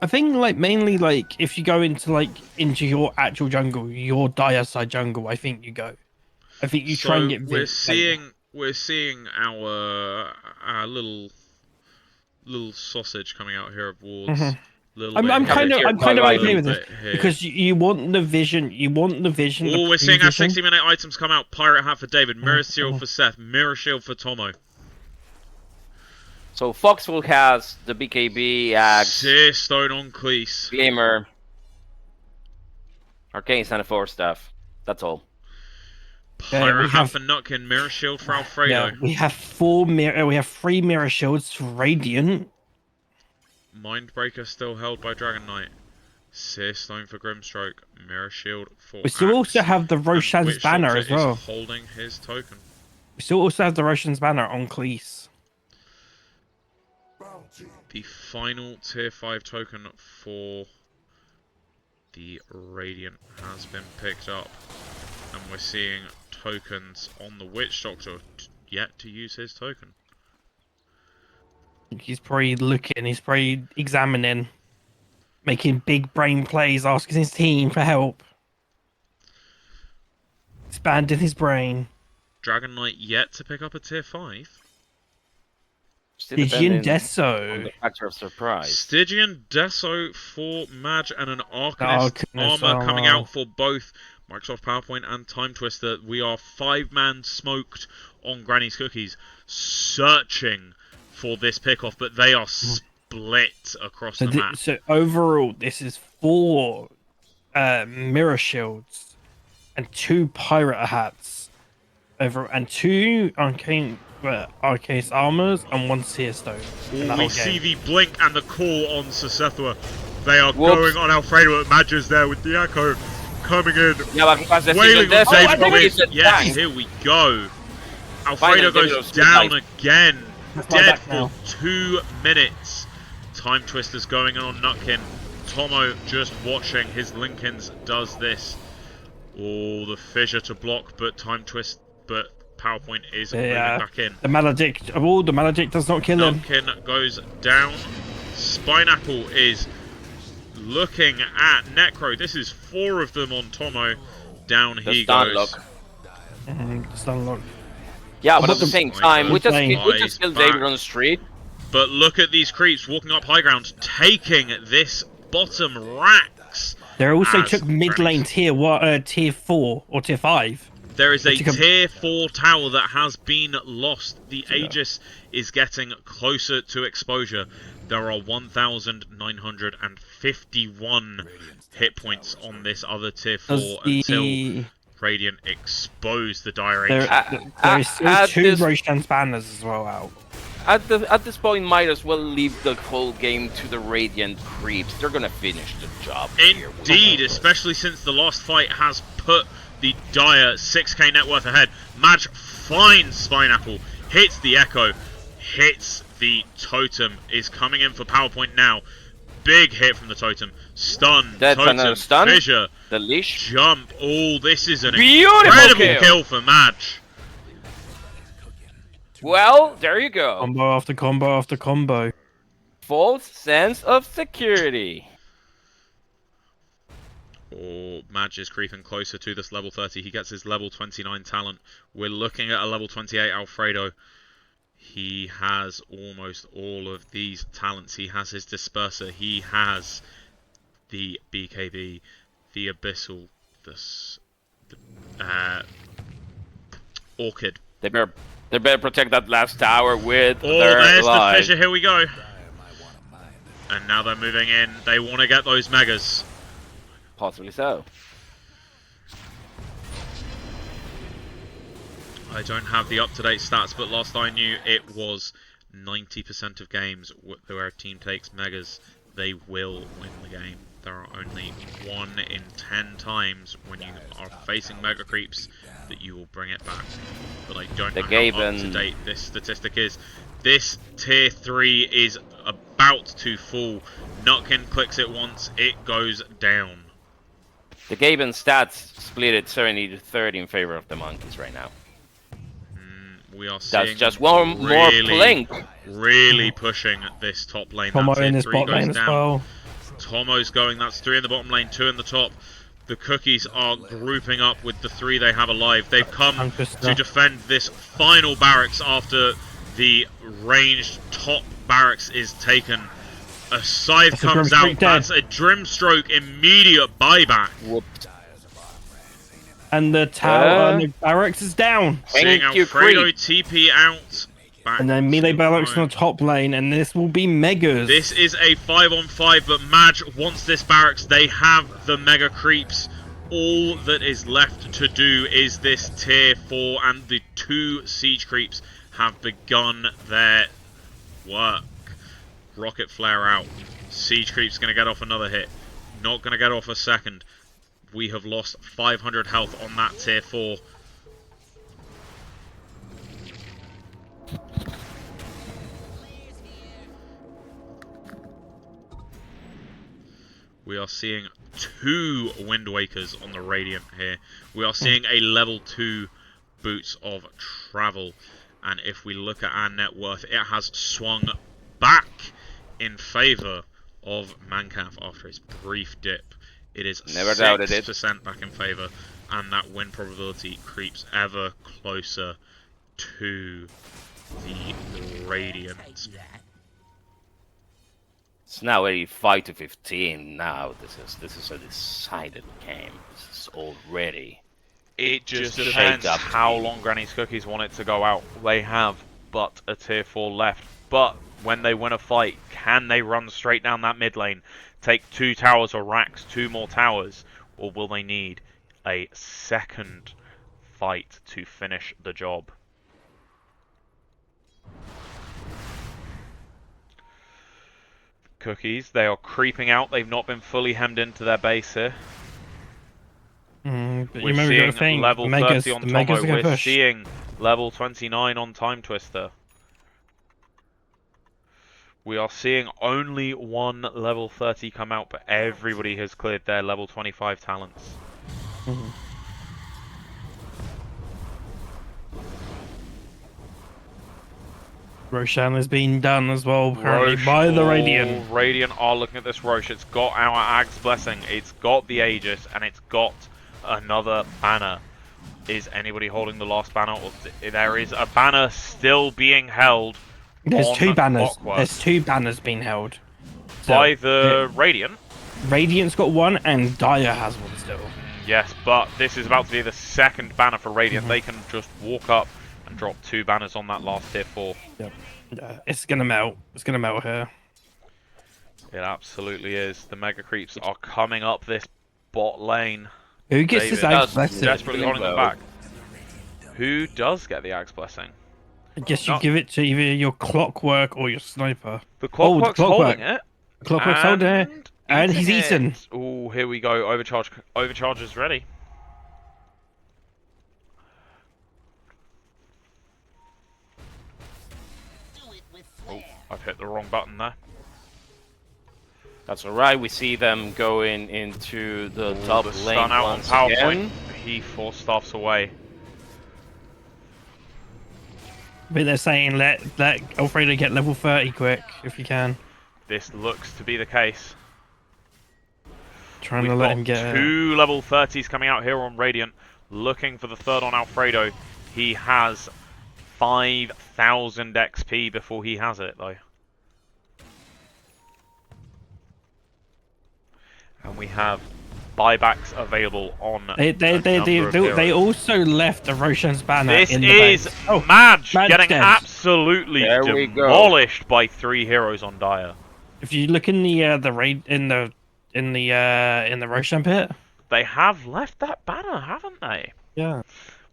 I think like mainly like if you go into your actual jungle, your dire side jungle, I think you go. I think you try and get. We're seeing our little sausage coming out here of wards. I'm kind of okay with this because you want the vision. You want the vision. Oh, we're seeing our 60-minute items come out. Pirate hat for David, mirror shield for Szethw, mirror shield for Tomo. So Foxful has the BKB, Axe, Sear Stone on Cleese, Glimmer, Arcane Sanafor stuff. That's all. Pirate hat for Nutkin, mirror shield for Alfredo. Yeah, we have 3 mirror shields for Radiant. Mindbreaker still held by Dragon Knight. Sear Stone for Grimstroke, mirror shield for. We still also have the Roshan's banner as well. Holding his token. We still also have the Roshan's banner on Cleese. The final tier 5 token for the Radiant has been picked up, and we're seeing tokens on the Witch Doctor yet to use his token. He's probably looking, he's probably examining, making big brain plays, asking his team for help, expanding his brain. Dragon Knight yet to pick up a tier 5. Stygian Deso. The factor of surprise. Stygian Deso for Maj and an Arcanist armor coming out for both Microsoft PowerPoint and ThymeTwister. We are 5-man smoked on Granny's Cookies, searching for this pickoff, but they are split across the map. So overall, this is 4 mirror shields and 2 pirate hats, and 2 arcane armors and 1 seer stone. We see the blink and the call on szethw. They are going on Alfredo at Madges there with the echo coming in. Wailing on David. Yes, here we go. Alfredo goes down again. Dead for 2 minutes. ThymeTwister's going in on Nutkin. Tomo just watching. His Linkins does this. Oh, the fissure to block, but PowerPoint is moving back in. The Maledict does not kill him. Nutkin goes down. Spineapple is looking at Necro. This is 4 of them on Tomo. Down he goes. Stun lock. Yeah, but at the same time, we just killed Davidonstreet. But look at these creeps walking up high ground, taking this bottom racks. They also took mid lane tier 4 or tier 5. There is a tier 4 tower that has been lost. The Aegis is getting closer to exposure. There are 1,951 hit points on this other tier 4 until Radiant expose the dire Aegis. There is still 2 Roshan's banners as well out. At this point, might as well leave the whole game to the Radiant creeps. They're gonna finish the job. Indeed, especially since the last fight has put the dire 6k net worth ahead. Maj finds Spineapple, hits the Echo, hits the Totem, is coming in for PowerPoint now. Big hit from the Totem. Stun, Totem, fissure, the leash, jump. Oh, this is an incredible kill for Maj. Well, there you go. Combo after combo after combo. False sense of security. Oh, Maj is creeping closer to this level 30. He gets his level 29 talent. We're looking at a level 28 Alfredo. He has almost all of these talents. He has his Disperser. He has the BKB, the Abyssal, the Orchid. They better protect that last tower with there's the fissure. Here we go. And now they're moving in. They want to get those megas. Possibly so. I don't have the up-to-date stats, but last I knew it was 90% of games where a team takes megas, they will win the game. There are only 1 in 10 times when you are facing mega creeps that you will bring it back. But I don't know how up-to-date this statistic is. This tier 3 is about to fall. Nutkin clicks it once, it goes down. The Gaben stats split it 70-30 in favor of the monkeys right now. We are seeing that's just one more blink. Really pushing this top lane. Tomo in this bot lane as well. Tomo's going, that's 3 in the bottom lane, 2 in the top. The cookies are grouping up with the 3 they have alive. They've come to defend this final barracks after the ranged top barracks is taken. A scythe comes out, that's a Drimstroke immediate buyback. Whooped. And the tower and the barracks is down. Seeing Alfredo TP out. And then melee barracks on the top lane, and this will be megas. This is a 5-on-5, but Madge wants this barracks. They have the mega creeps. All that is left to do is this tier 4, and the 2 siege creeps have begun their work. Rocket flare out. Siege creep's going to get off another hit. Not going to get off a second. We have lost 500 health on that tier 4. We are seeing 2 Wind Wakers on the Radiant here. We are seeing a level 2 Boots of Travel. And if we look at our net worth, it has swung back in favour of Mancav after its brief dip. It is 6% back in favour, and that win probability creeps ever closer to the Radiant. It's now 85-15 now. This is a decided game. This is already. It just depends how long Granny's Cookies want it to go out. They have but a tier 4 left. But when they win a fight, can they run straight down that mid lane, take 2 towers or racks, 2 more towers, or will they need a second fight to finish the job? Cookies, they are creeping out. They've not been fully hemmed into their base here. But We're seeing level 30 on Tomo. We're seeing level 29 on ThymeTwister. We are seeing only 1 level 30 come out, but everybody has cleared their level 25 talents. Roshan has been done as well, apparently, by the Radiant. Radiant are looking at this Roche. It's got our Ag's Blessing, it's got the Aegis, and it's got another banner. Is anybody holding the last banner? Or there is a banner still being held. There's 2 banners. Clockwork. There's 2 banners being held. By the Radiant? Radiant's got 1, and Dire has 1 still. Yes, but this is about to be the second banner for Radiant. They can just walk up and drop 2 banners on that last tier 4. Yep. Yeah, it's gonna melt. It's gonna melt here. It absolutely is. The mega creeps are coming up this bot lane. Who gets this Ag's Blessing? Desperately holding them back. Who does get the Ag's Blessing? I guess you give it to either your Clockwork or your Sniper. The Clockwork's holding it. Clockwork's holding it. And he's eaten. Oh, here we go. Overcharge is ready. Oh, I've hit the wrong button there. That's alright, we see them going into the top lane stun out on once PowerPoint. again. He force staffs away. But they're saying let Alfredo get level 30 quick, if you can. This looks to be the case. Trying to let him get 2 level 30s coming out here on Radiant. Looking for the 3rd on Alfredo. He has 5,000 XP before he has it, though. And we have buybacks available on They also left the Roshan's banner in the This is base. Madge Madge getting dead. absolutely demolished by 3 heroes on Dire. If you look in the Roshan pit, They have left that banner, haven't they? yeah.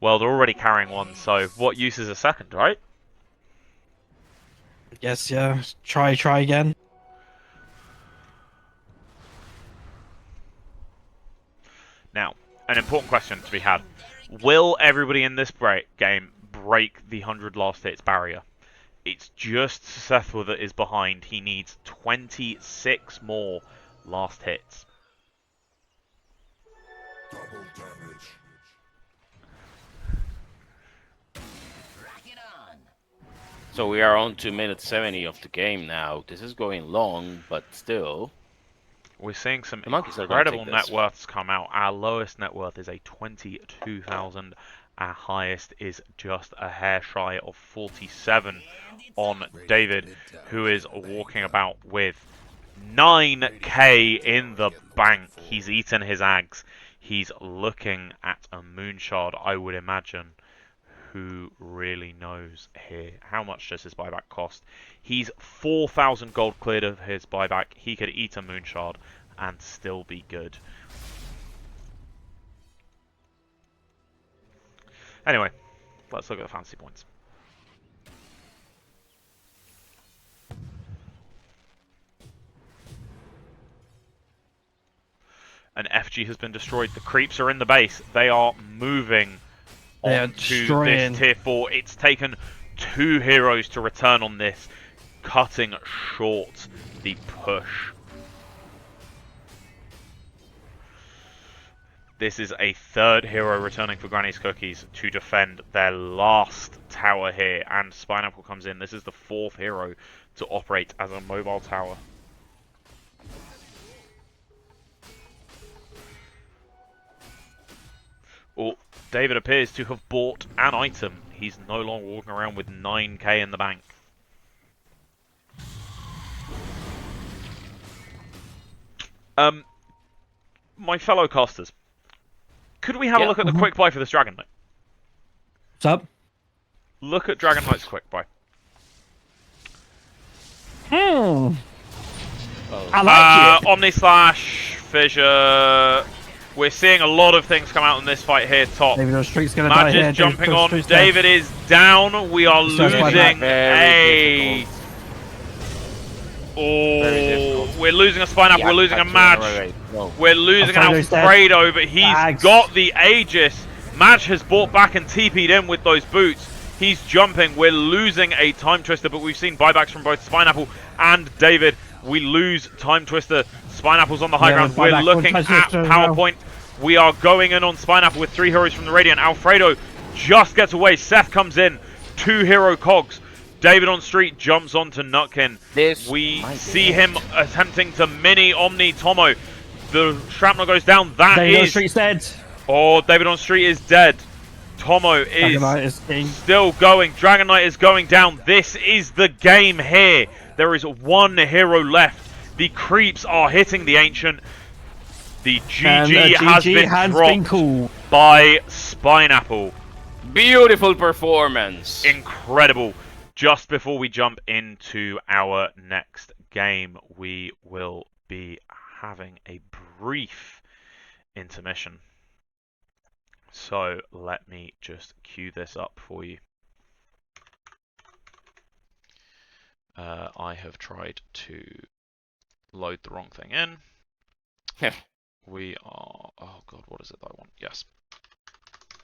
Well, they're already carrying one, so what use is a second, right? Yes, yeah. Try again. Now, an important question to be had. Will everybody in this game break the 100 last hits barrier? It's just szethw that is behind. He needs 26 more last hits. So we are on to minute 70 of the game now. This is going long, but still. We're seeing some The monkeys are incredible gonna take net this. worths come out. Our lowest net worth is a 22,000. Our highest is just a hair shy of 47 on David, who is walking about with 9k in the bank. He's eaten his ags. He's looking at a moonshard, I would imagine. Who really knows here? How much does his buyback cost? He's 4,000 gold cleared of his buyback. He could eat a moonshard and still be good. Anyway, let's look at the fantasy points. An FG has been destroyed. The creeps are in the base. They are moving They are on to destroying. this tier 4. It's taken 2 heroes to return on this, cutting short the push. This is a 3rd hero returning for Granny's Cookies to defend their last tower here, and Spineapple comes in. This is the 4th hero to operate as a mobile tower. Oh, David appears to have bought an item. He's no longer walking around with 9k in the bank. My fellow casters, could we have a look at the quick buy for this Dragon Knight? What's up? Look at Dragon Knight's quick buy. I like it. Omni Slash, Fissure. We're seeing a lot of things come out in this fight here, top. Davidonstreet's gonna die Madge here. is jumping on. Davidonstreet's David is down. We are losing a... Oh, we're losing a Spineapple. We're losing a Madge. We're losing an Alfredo's dead. Alfredo, but he's Bags. got the Aegis. Madge has bought back and TP'd in with those boots. He's jumping. We're losing a ThymeTwister, but we've seen buybacks from both Spineapple and David. We lose ThymeTwister. Spineapple's on the high ground. We're looking at PowerPoint. We are going in on Spineapple with 3 heroes from the Radiant. Alfredo just gets away. Szethw comes in. 2 hero cogs. Davidonstreet jumps onto Nutkin. We see him attempting to mini Omni Tomo. The shrapnel goes down. That is... Davidonstreet's dead. Oh, Davidonstreet is dead. Tomo is still going. Dragon Knight is going down. This is the game here. There is 1 hero left. The creeps are hitting the Ancient. The GG has been dropped by Spineapple. Beautiful performance. Incredible. Just before we jump into our next game, we will be having a brief intermission. So let me just cue this up for you. I have tried to load the wrong thing in. We are... Oh god, what is it that I want? Yes.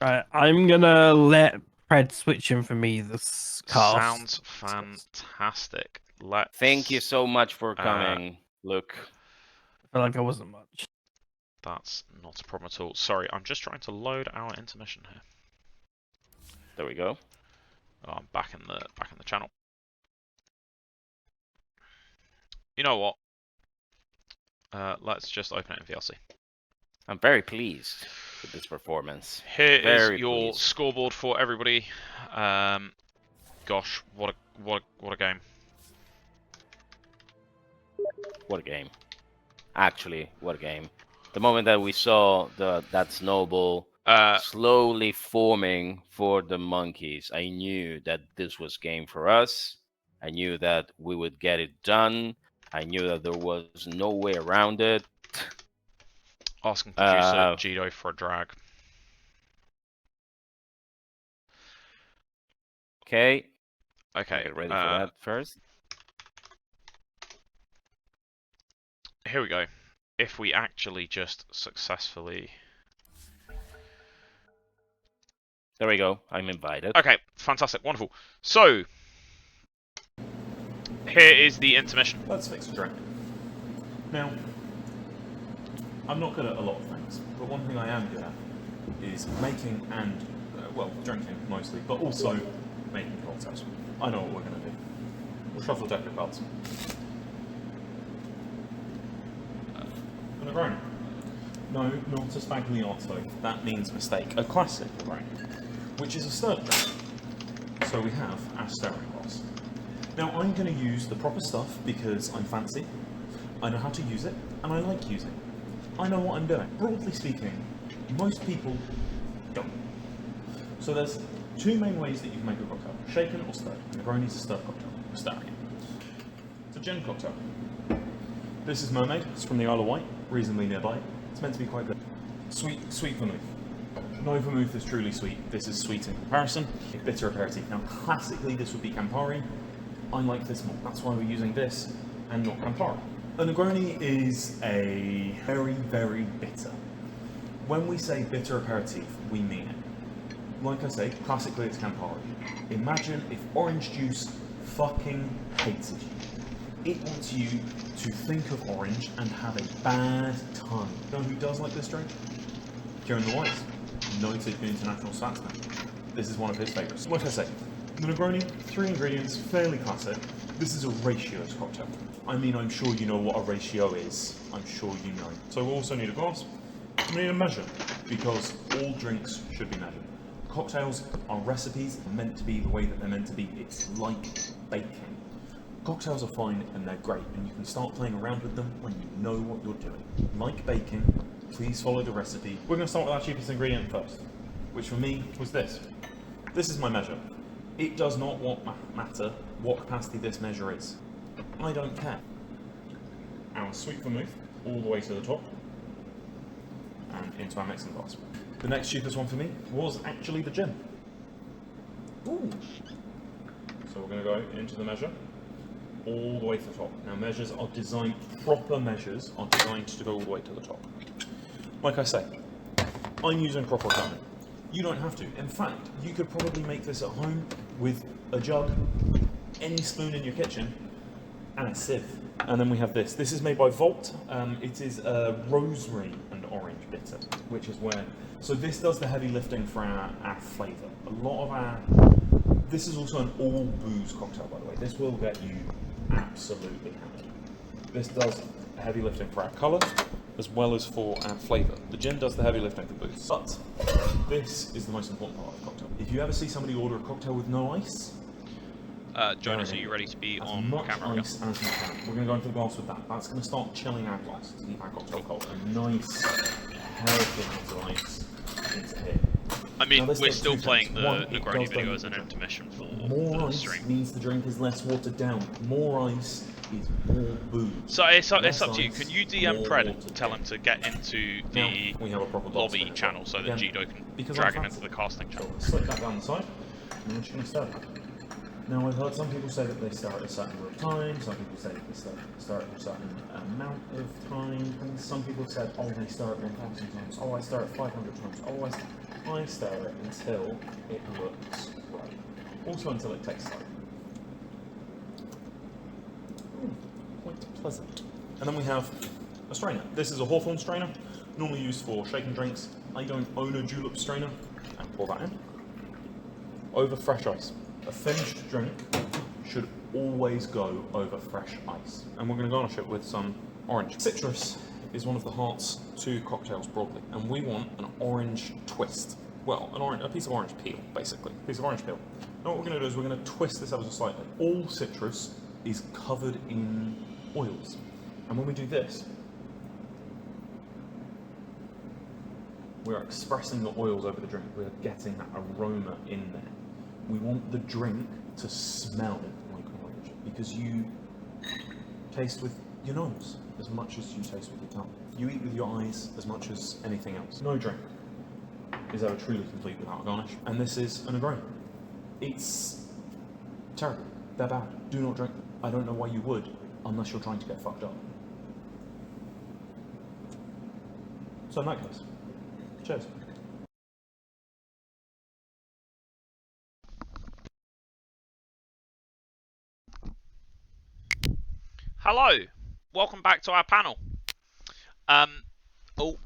Right, I'm gonna let Pred switch in for me this cast. Sounds fantastic. Let's... Thank you so much for coming. Look. I feel like I wasn't much. That's not a problem at all. Sorry, I'm just trying to load our intermission here. There we go. Oh, I'm back in the channel. You know what? Let's just open it in VLC. I'm very pleased with this performance. Here Very is your pleased. scoreboard for everybody. Gosh, what a game! What a game. Actually, what a game. The moment that we saw that snowball slowly forming for the monkeys, I knew that this was game for us. I knew that we would get it done. I knew that there was no way around it. Asking producer Gito for a drag. Okay. Okay. Get ready for that first. Here we go. If we actually just successfully... There we go. I'm invited. Okay, fantastic, wonderful. So, here is the intermission. Let's fix a drink. Now, I'm not good at a lot of things, but one thing I am good at is making and, well, drinking mostly, but also making cocktails. I know what we're going to do. We'll shuffle a deck of cards. A Negroni. No, not a Spagliato. That means mistake. A classic Negroni, which is a stirred drink. So we have our stirring glass. Now I'm going to use the proper stuff because I'm fancy, I know how to use it, and I like using it. I know what I'm doing. Broadly speaking, most people don't. So there's two main ways that you can make a cocktail, shaken or stirred. Negroni's a stirred cocktail, we're stirring it. It's a gin cocktail. This is Mermaid, it's from the Isle of Wight, reasonably nearby. It's meant to be quite good. Sweet vermouth. No vermouth is truly sweet. This is sweet in comparison. Bitter aperitif. Now, classically, this would be Campari. I like this more. That's why we're using this and not Campari. A Negroni is a very, very bitter. When we say bitter aperitif, we mean it. Like I say, classically, it's Campari. Imagine if orange juice fucking hated you. It wants you to think of orange and have a bad time. You know who does like this drink? Kieran the Wise, noted international swordsman. This is one of his favourites. Like I say, the Negroni, 3 ingredients, fairly classic. This is a ratios cocktail. I mean, I'm sure you know what a ratio is. I'm sure you know. So we'll also need a glass. We need a measure, because all drinks should be measured. Cocktails are recipes, meant to be the way that they're meant to be. It's like baking. Cocktails are fine and they're great, and you can start playing around with them when you know what you're doing. Like baking, please follow the recipe. We're going to start with our cheapest ingredient first, which for me was this. This is my measure. It does not matter what capacity this measure is. I don't care. Our sweet vermouth, all the way to the top, and into our mixing glass. The next cheapest one for me was actually the gin. Ooh. So we're going to go into the measure, all the way to the top. Now measures are designed, proper measures are designed to go all the way to the top. Like I say, I'm using proper accounting. You don't have to. In fact, you could probably make this at home with a jug, any spoon in your kitchen, and a sieve. And then we have this. This is made by Volt. It is rosemary and orange bitter, which is where... So this does the heavy lifting for our flavour. A lot of our... This is also an all booze cocktail, by the way. This will get you absolutely happy. This does the heavy lifting for our colour, as well as for our flavour. The gin does the heavy lifting for booze. But this is the most important part of the cocktail. If you ever see somebody order a cocktail with no ice... Jonas, are you ready to be on much camera? Ice as you can. We're going to go into the glass with that. That's going to start chilling our glass to keep our cocktail cold. A nice, healthy amount of ice into here. I mean, Now, we're still playing the One, Negroni video as an intermission for more the ice stream. means the drink is less watered down. More ice is more booze. So it's up Less to you. ice, Can you DM more Pred, watered tell down. him to get into Now, the we have a proper glass lobby finish. channel so that Again, Gido can because drag I'm him into the casting So channel? slip that down the side, and we're just going to stir it. Now I've heard some people say that they start at a certain number of times, some people say that they start at a certain amount of time, and some people said, oh, they start at 1,000 times, oh, I start at 500 times, oh, I start it until it looks right. Also until it tastes like. Quite pleasant. And then we have a strainer. This is a Hawthorne strainer, normally used for shaken drinks. I don't own a julep strainer, and pour that in. Over fresh ice. A finished drink should always go over fresh ice. And we're going to garnish it with some orange. Citrus is one of the hearts to cocktails broadly, and we want an orange twist. Well, a piece of orange peel, basically. A piece of orange peel. Now what we're going to do is we're going to twist this ever so slightly. All citrus is covered in oils. And when we do this, we're expressing the oils over the drink. We're getting that aroma in there. We want the drink to smell like orange, because you taste with your nose as much as you taste with your tongue. You eat with your eyes as much as anything else. No drink is ever truly complete without a garnish, and this is a Negroni. It's Terrible. They're bad. Do not drink them. I don't know why you would, unless you're trying to get fucked up. So in that case, cheers. Hello, welcome back to our panel. Oh,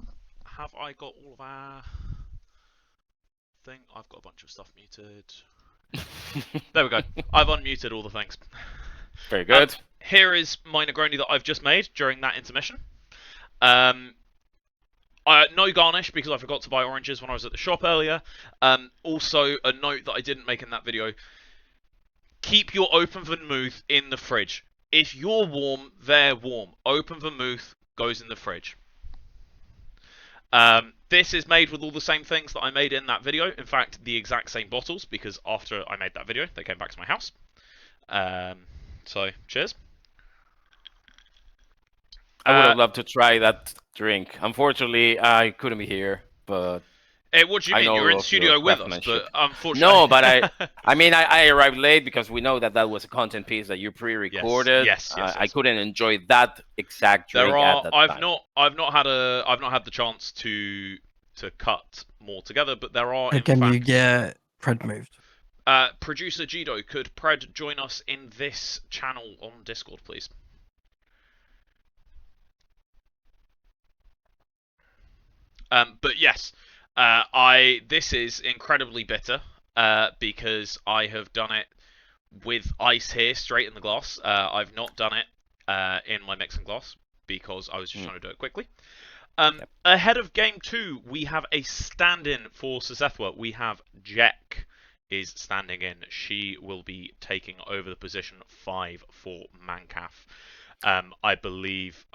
have I got all of our thing? I've got a bunch of stuff muted. There we go. I've unmuted all the things. Very good. Here is my Negroni that I've just made during that intermission. No garnish because I forgot to buy oranges when I was at the shop earlier. Also, a note that I didn't make in that video. Keep your open vermouth in the fridge. If you're warm, they're warm. Open vermouth goes in the fridge. This is made with all the same things that I made in that video. In fact, the exact same bottles, because after I made that video, they came back to my house. So, cheers. I would have loved to try that drink. Unfortunately, I couldn't be here, but... What do you mean? You're in studio with us, but unfortunately... No, but I arrived late because we know that was a content piece that you pre-recorded. Yes. I couldn't enjoy that exact drink at that time. I've not had the chance to cut more together, but there are. Can you get Pred moved? Producer Gido, could Pred join us in this channel on Discord, please? But yes. This is incredibly bitter because I have done it with ice here straight in the glass. I've not done it in my mixing glass because I was just trying to do it quickly. Ahead of game 2, we have a stand-in for szethw. We have Jekk is standing in. She will be taking over the position 5 for Mancaf. I believe,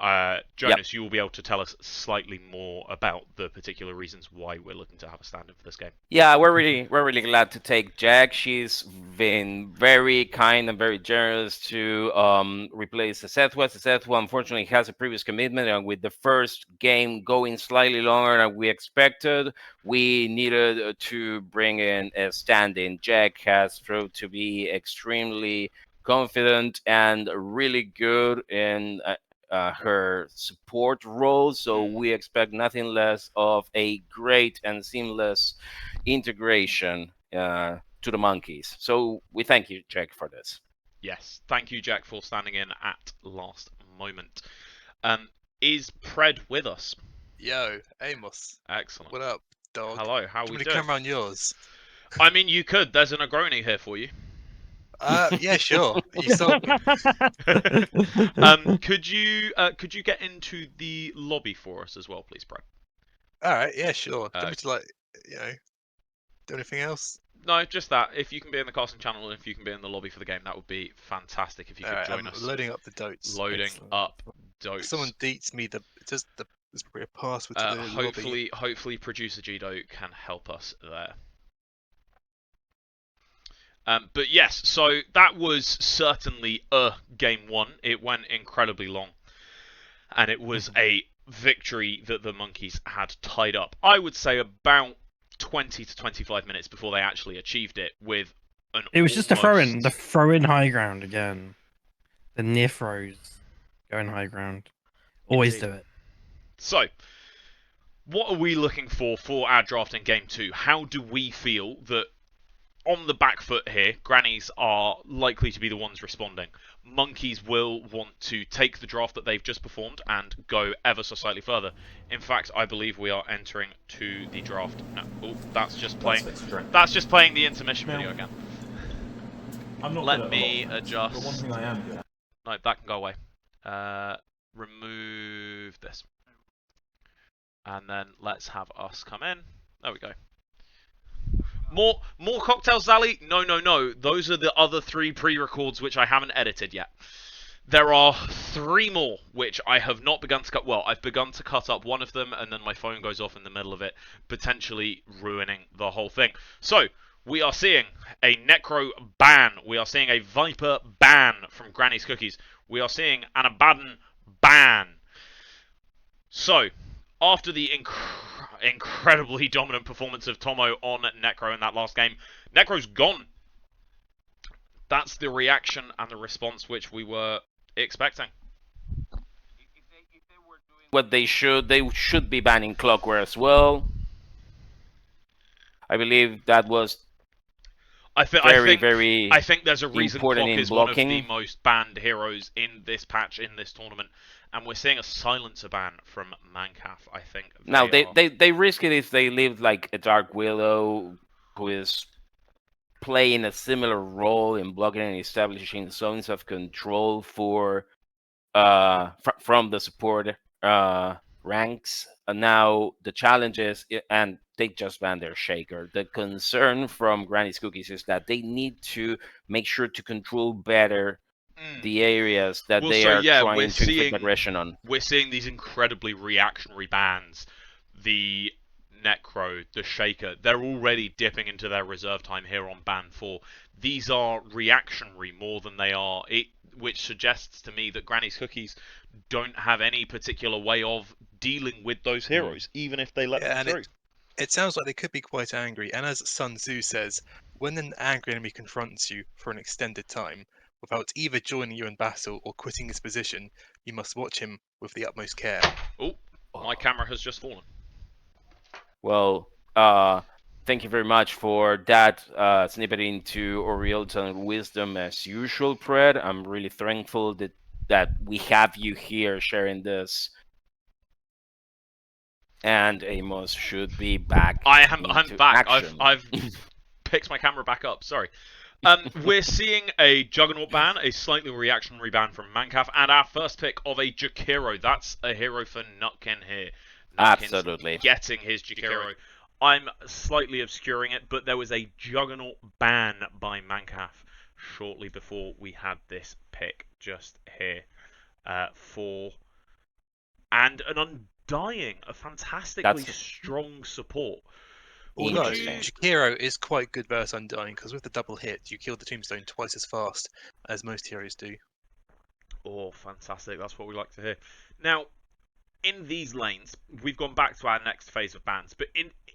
Jonas, you will be able to tell us slightly more about the particular reasons why we're looking to have a stand-in for this game. Yeah, we're really glad to take Jekk. She's been very kind and very generous to replace szethw. szethw unfortunately has a previous commitment, and with the first game going slightly longer than we expected, we needed to bring in a stand-in. Jekk has proved to be extremely confident and really good in her support role, so we expect nothing less of a great and seamless integration to the monkeys. So we thank you, Jekk, for this. Yes, thank you, Jekk, for standing in at last moment. Is Pred with us? Yo, Amos. Excellent. What up, dog? Hello, how are we doing? Do you want to come around yours? I mean, you could. There's a Negroni here for you. Yeah, sure. You sold me. Could you get into the lobby for us as well, please, Brad? All right, yeah, sure. Do you want me to do anything else? No, just that. If you can be in the casting channel and if you can be in the lobby for the game, that would be fantastic. If you could join us. Loading up the dotes. Loading up dotes. Someone deets me there's probably a password to the lobby. Hopefully, producer Gido can help us there. But yes, so that was certainly game 1. It went incredibly long. And it was a victory that the monkeys had tied up. I would say about 20 to 25 minutes before they actually achieved it with an It was just a throw-in. The throw-in high ground again. The near throws going high ground. Always do it. So, what are we looking for our draft in game 2? How do we feel that on the back foot here, grannies are likely to be the ones responding? Monkeys will want to take the draft that they've just performed and go ever so slightly further. In fact, I believe we are entering to the draft now. Oh, that's just playing. That's just playing the intermission video again. I'm not Let me adjust. The one thing I am good at. No, that can go away. Remove this. And then let's have us come in. There we go. More cocktails, Zally? No. Those are the other 3 pre-records which I haven't edited yet. There are 3 more which I have not begun to cut. Well, I've begun to cut up one of them, and then my phone goes off in the middle of it, potentially ruining the whole thing. So, we are seeing a Necro ban. We are seeing a Viper ban from Granny's Cookies. We are seeing an Abaddon ban. So, after the incredibly dominant performance of Tomo on Necro in that last game, Necro's gone. that's the reaction and the response which we were expecting. What they should be banning Clockwork as well. I believe that was I think there's a reason Clock is one of the most banned heroes in this patch, in this tournament, and we're seeing a silencer ban from Mancaf. I think now they risk it if they leave like a Dark Widow who is playing a similar role in blocking and establishing zones of control for from the support ranks. And now the challenge is, and they just banned their Shaker. The concern from Granny's Cookies is that they need to make sure to control better the areas that they are trying to inflict aggression on. We're seeing these incredibly reactionary bans. The Necro, the Shaker, they're already dipping into their reserve time here on ban 4. These are reactionary more than they are, which suggests to me that Granny's Cookies don't have any particular way of dealing with those heroes, even if they let them through. It sounds like they could be quite angry, and as Sun Tzu says, when an angry enemy confronts you for an extended time, without either joining you in battle or quitting his position, you must watch him with the utmost care. Oh, my camera has just fallen. Well, thank you very much for that snippet into Oriental wisdom as usual, Pred. I'm really thankful that we have you here sharing this. And Amos should be back. I'm back. I've picked my camera back up. Sorry. We're seeing a Juggernaut ban, a slightly reactionary ban from Mancaf, and our first pick of a Jakiro. That's a hero for Nutkin here. Nutkin's absolutely getting his Jakiro. I'm slightly obscuring it, but there was a Juggernaut ban by Mancaf shortly before we had this pick just here and an Undying, a fantastically strong support. Although Jakiro is quite good versus Undying, because with the double hit, you kill the tombstone twice as fast as most heroes do. Oh, fantastic. That's what we like to hear. Now, in these lanes, we've gone back to our next phase of bans, but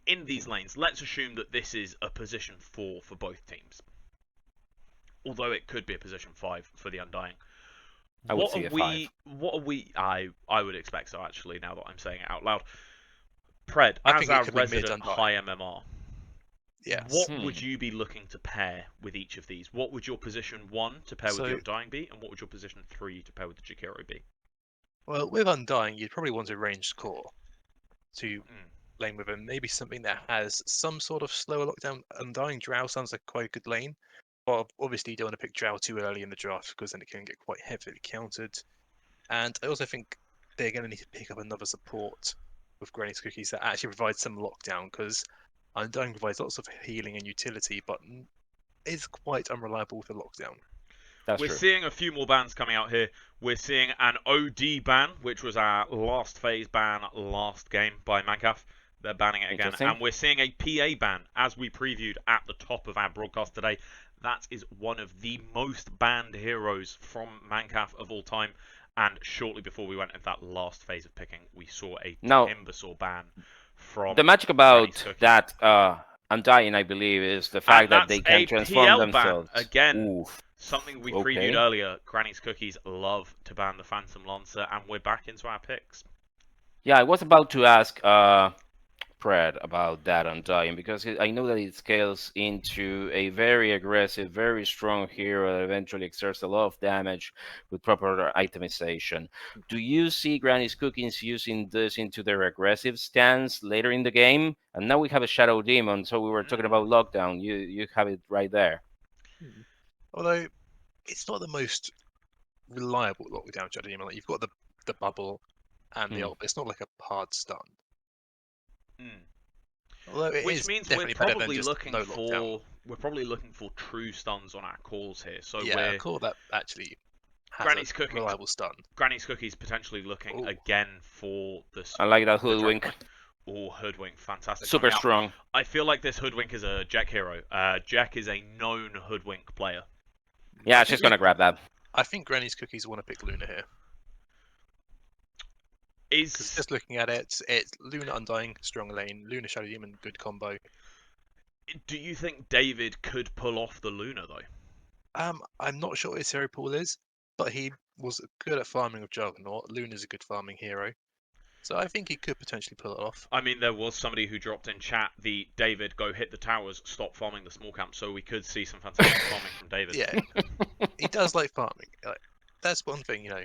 in these lanes, let's assume that this is a position 4 for both teams. Although it could be a position 5 for the Undying. I would see a 5. What are we... I would expect so, actually, now that I'm saying it out loud. Pred, as our resident high MMR, what would you be looking to pair with each of these? What would your position 1 to pair with the Undying be, and what would your position 3 to pair with the Jakiro be? Well, with Undying, you'd probably want a ranged core to lane with him. Maybe something that has some sort of slower lockdown. Undying Drow sounds like quite a good lane. But obviously, you don't want to pick Drow too early in the draft because then it can get quite heavily countered. And I also think they're going to need to pick up another support with Granny's Cookies that actually provides some lockdown, because Undying provides lots of healing and utility, but is quite unreliable with the lockdown. We're seeing a few more bans coming out here. We're seeing an OD ban, which was our last phase ban last game by Mancaf. They're banning it again. And we're seeing a PA ban, as we previewed at the top of our broadcast today. That is one of the most banned heroes from Mancaf of all time. And shortly before we went into that last phase of picking, we saw a Timbersaw ban from... The magic about that Undying, I believe, is the fact that they can transform themselves. Ban. Again, something we previewed earlier. Granny's Cookies love to ban the Phantom Lancer, and we're back into our picks. Yeah, I was about to ask Pred about that Undying, because I know that it scales into a very aggressive, very strong hero that eventually exerts a lot of damage with proper itemization. Do you see Granny's Cookies using this into their aggressive stance later in the game? And now we have a Shadow Demon, so we were talking about lockdown. You have it right there. Although it's not the most reliable lockdown Shadow Demon. Like, you've got the bubble and the ult, but it's not like a hard stun. Which means we're probably looking for true stuns on our calls here. So yeah, a call that actually has Granny's a reliable stun. Granny's Cookies potentially looking again for the... I like that Hoodwink. Oh, Hoodwink, fantastic. Super strong. I feel like this Hoodwink is a Jekk hero. Jekk is a known Hoodwink player. Yeah, she's going to grab that. I think Granny's Cookies want to pick Luna here. Just looking at it, it's Luna Undying, strong lane, Luna Shadow Demon, good combo. Do you think David could pull off the Luna, though? I'm not sure what his hero pool is, but he was good at farming with Juggernaut. Luna's a good farming hero. So I think he could potentially pull it off. I mean, there was somebody who dropped in chat the David, go hit the towers, stop farming the small camp, so we could see some fantastic farming from David. Yeah, he does like farming. That's one thing, you know.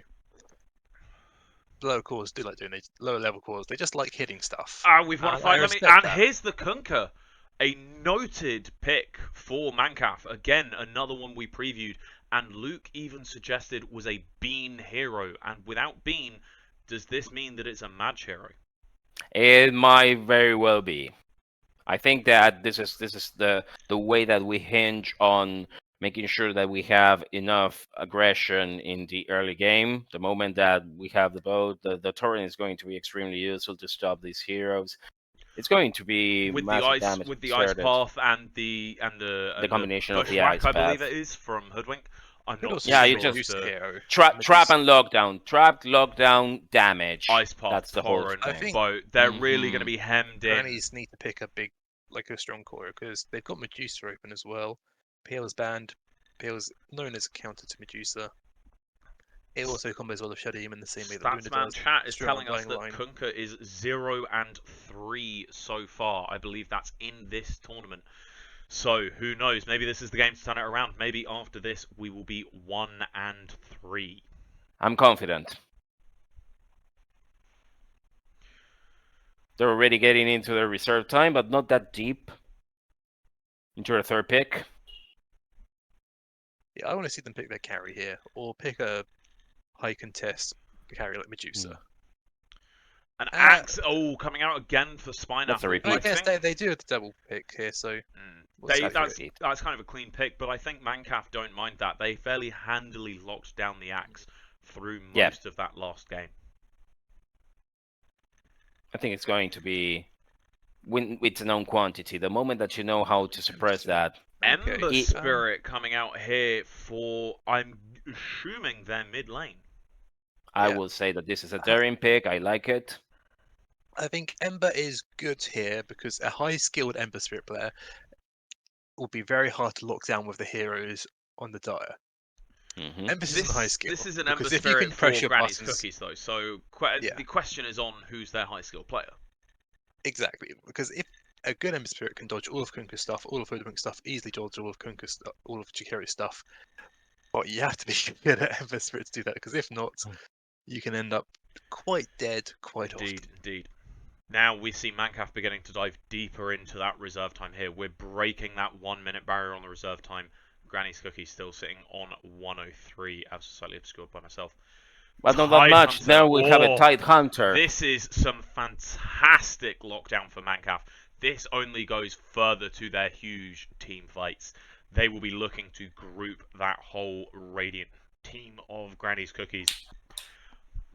Lower cores do like doing these. Lower level cores, they just like hitting stuff. We've won a And fight. I And respect that. here's the Kunkka. A noted pick for Mancaf. Again, another one we previewed. And Luke even suggested was a Bean hero. And without Bean, does this mean that it's a Madge hero? It might very well be. I think that this is the way that we hinge on making sure that we have enough aggression in the early game. The moment that we have the boat, the torrent is going to be extremely useful to stop these heroes. It's going to be with massive the ice, damage with the ice inserted. path and the combination of the bushwhack, ice I believe path. it is from Hoodwink. I'm Could not also Yeah, sure you of just- the Trap and lockdown. Trap, lockdown, damage. ice path, That's the whole torrent, I think- boat. They're really Mhm. going to be hemmed in. Grannies need to pick a strong core because they've got Medusa open as well. PL's banned. PL's known as a counter to Medusa. It also combos well with Shadow Demon the same way that Luna Statsman does. chat is Strong telling us Undying that Line. Kunkka is 0 and 3 so far. I believe that's in this tournament. So who knows? Maybe this is the game to turn it around. Maybe after this we will be 1 and 3. I'm confident. They're already getting into their reserve time, but not that deep. Into their third pick. Yeah, I want to see them pick their carry here, or pick a high contest carry like Medusa. An axe, coming out again for Spineapple. That's a repeat. I guess they do have the double pick here, so we'll see. That's kind of a clean pick, but I think Mancaf don't mind that. They fairly handily locked down the axe through most of that last game. I think it's going to be when it's a known quantity. The moment that you know how to suppress that. Ember Spirit coming out here for, I'm assuming, their mid lane. I will say that this is a daring pick. I like it. I think Ember is good here because a high skilled Ember Spirit player will be very hard to lock down with the heroes on the dire. Ember's isn't high skill. This is an Ember because if you Spirit can for pressure Granny's buttons, Cookies, though. So the question is on who's their high skill player. Exactly, because if a good Ember Spirit can dodge all of Kunkka's stuff, all of Hoodwink stuff, easily dodge all of Kunkka's stuff, all of Chikari's stuff, well, you have to be good at Ember Spirit to do that, because if not, you can end up quite dead quite often. Indeed. Now we see Mancaf beginning to dive deeper into that reserve time here. We're breaking that 1 minute barrier on the reserve time. Granny's Cookie still sitting on 103, as slightly obscured by myself. But not that much. Hunter. Now we have a tight hunter. This is some fantastic lockdown for Mancaf. This only goes further to their huge team fights. They will be looking to group that whole Radiant team of Granny's Cookies.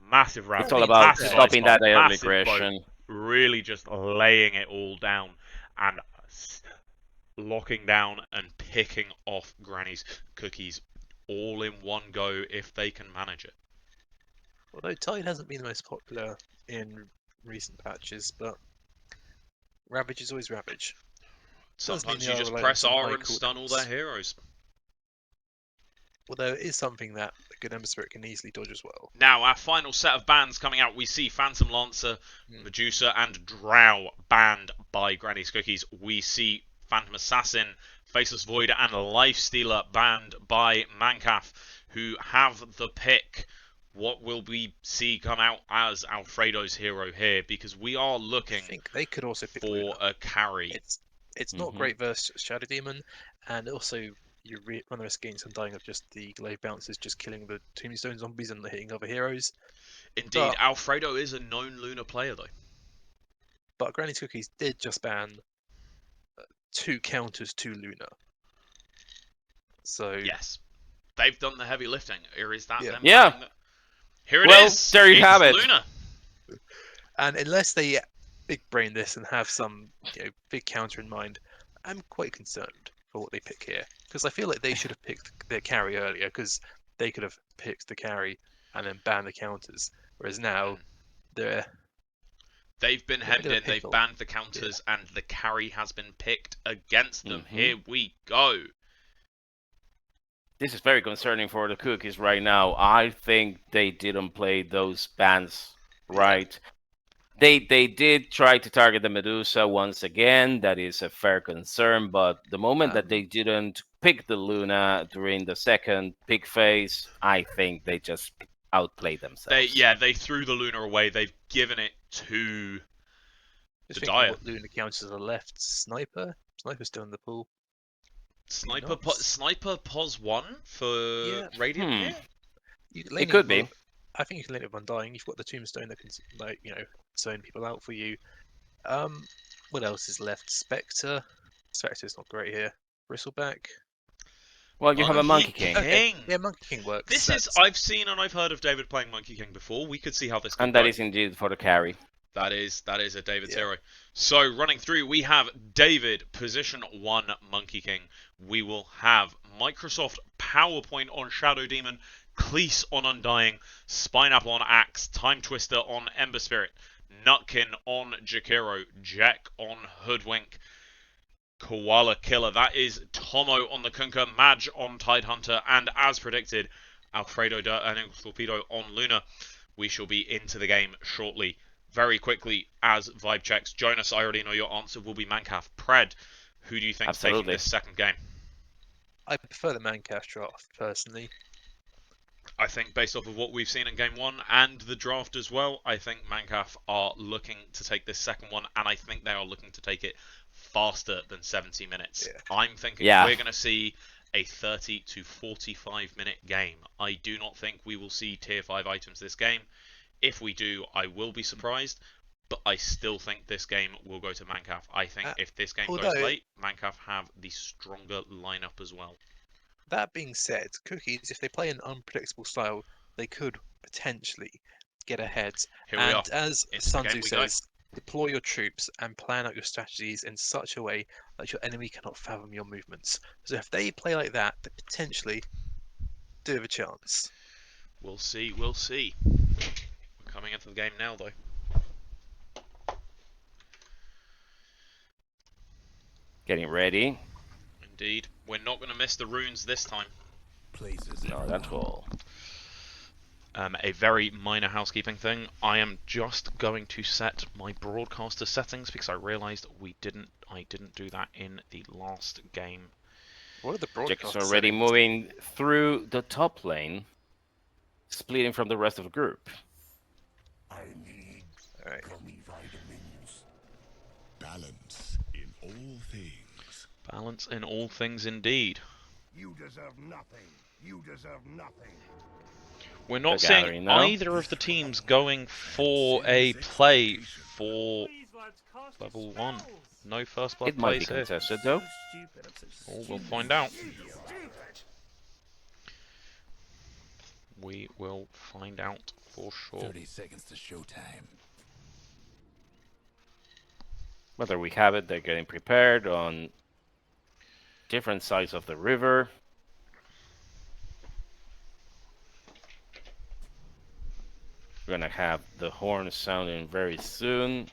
Massive round. It's all about massive stopping that early massive aggression. boat, really just laying it all down and locking down and picking off Granny's Cookies all in one go if they can manage it. Although Tide hasn't been the most popular in recent patches, but Ravage is always Ravage. Sometimes Does you mean just they are press reliant on R high and stun all their heroes. Although it is something that a good Ember Spirit can easily dodge as well. Now, our final set of bans coming out. We see Phantom Lancer, Medusa, and Drow banned by Granny's Cookies. We see Phantom Assassin, Faceless Void, and Lifestealer banned by Mancaf, who have the pick. What will we see come out as Alfredo's hero here? Because we are looking I think they could also pick for Luna. a carry. It's not great versus Shadow Demon, and also you run the risk against Undying of just the glaive bounces, just killing the Tombstone zombies and hitting other heroes. Indeed, Alfredo is a known Luna player, though. But Granny's Cookies did just ban 2 counters to Luna. So yes, they've done the heavy lifting. Or is that them? Yeah. Here it Well, is. there you It's have it. Luna. And unless they big brain this and have some big counter in mind, I'm quite concerned for what they pick here. Because I feel like they should have picked their carry earlier, because they could have picked the carry and then banned the counters. Whereas now, they've been hemmed in, they've banned the counters, and the carry has been picked against them. Here we go. This is very concerning for the cookies right now. I think they didn't play those bans right. They did try to target the Medusa once again. That is a fair concern. But the moment that they didn't pick the Luna during the second pick phase, I think they just outplayed themselves. They threw the Luna away. They've given it to Just the thinking Dire. what Luna counts as a left sniper. Sniper's still in the pool. Sniper pos 1 for Radiant here? It could be. I think you can lane it with Undying. You've got the Tombstone that can, like, you know, zone people out for you. What else is left? Spectre. Spectre's not great here. Bristleback. Well, you have a Monkey King. Okay. Yeah, Monkey King works. I've seen and I've heard of David playing Monkey King before. We could see how this could And that is indeed for the carry. That is a David's hero. So running through, we have David, position 1 Monkey King. We will have Microsoft PowerPoint on Shadow Demon, Cleese on Undying, Spineapple on Axe, ThymeTwister on Ember Spirit, Nutkin on Jakiro, Jekk on Hoodwink, Koala Killer. That is Tomo on the Kunkka, Madge on Tidehunter, and as predicted, Alfredo and Analtorpedo on Luna. We shall be into the game shortly. Very quickly, as vibe checks, Jonas, I already know your answer will be Mancaf. Pred, who do you think is taking this second game? I prefer the Mancaf draft, personally. I think based off of what we've seen in game 1 and the draft as well, I think Mancaf are looking to take this second one, and I think they are looking to take it faster than 70 minutes. Yeah. I'm thinking we're going to see a 30 to 45 minute game. I do not think we will see tier 5 items this game. If we do, I will be surprised, but I still think this game will go to Mancaf. I think if this game goes late, Mancaf have the stronger lineup as well. That being said, Cookies, if they play an unpredictable style, they could potentially get ahead. Here we are. As Sunzu says, deploy your troops and plan out your strategies in such a way that your enemy cannot fathom your movements. So if they play like that, they potentially do have a chance. We'll see, we'll see. Coming into the game now, though. Getting ready. Indeed. We're not going to miss the runes this time. No, that's all. A very minor housekeeping thing. I am just going to set my broadcaster settings because I realised I didn't do that in the last game. What are the broadcasters? Jekk's already moving through the top lane, splitting from the rest of the group. I need vitamins. Balance in all things. Balance in all things, indeed. You deserve nothing. You deserve nothing. We're not seeing either of the teams going for a play for level 1. No first blood plays here. It might be contested, though. Oh, we'll find out. We will find out for sure. 30 seconds to showtime. Whether we have it, they're getting prepared on different sides of the river. We're gonna have the horn sounding very soon.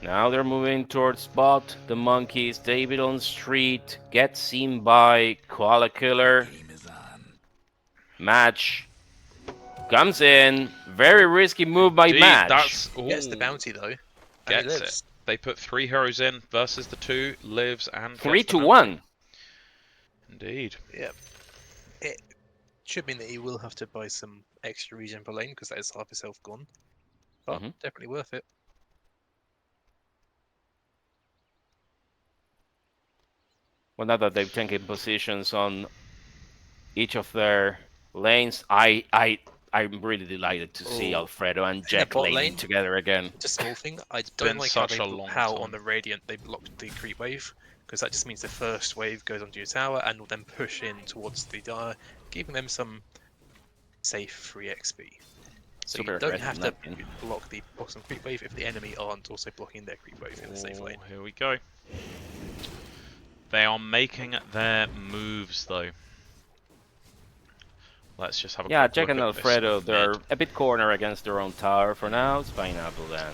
Now they're moving towards spot. The monkeys, Davidonstreet, get seen by Koala Killer. Match comes in. Very risky move by Match. Gets the bounty though. Gets it. They put 3 heroes in versus the 2, lives and 3 to 1. Indeed. Yep. It should mean that he will have to buy some extra regen per lane because that is half his health gone. But definitely worth it. Well, now that they've taken positions on each of their lanes, I'm really delighted to see Alfredo and Jekk laning together again. Just a small thing, I don't like how on the Radiant they blocked the creep wave, because that just means the first wave goes onto your tower and will then push in towards the Dire, giving them some safe free XP. So you don't have to block the bottom creep wave if the enemy aren't also blocking their creep wave in the safe lane. Here we go. They are making their moves though. Let's just have a Jekk and Alfredo, they're a bit corner against their own tower for now. Spineapple then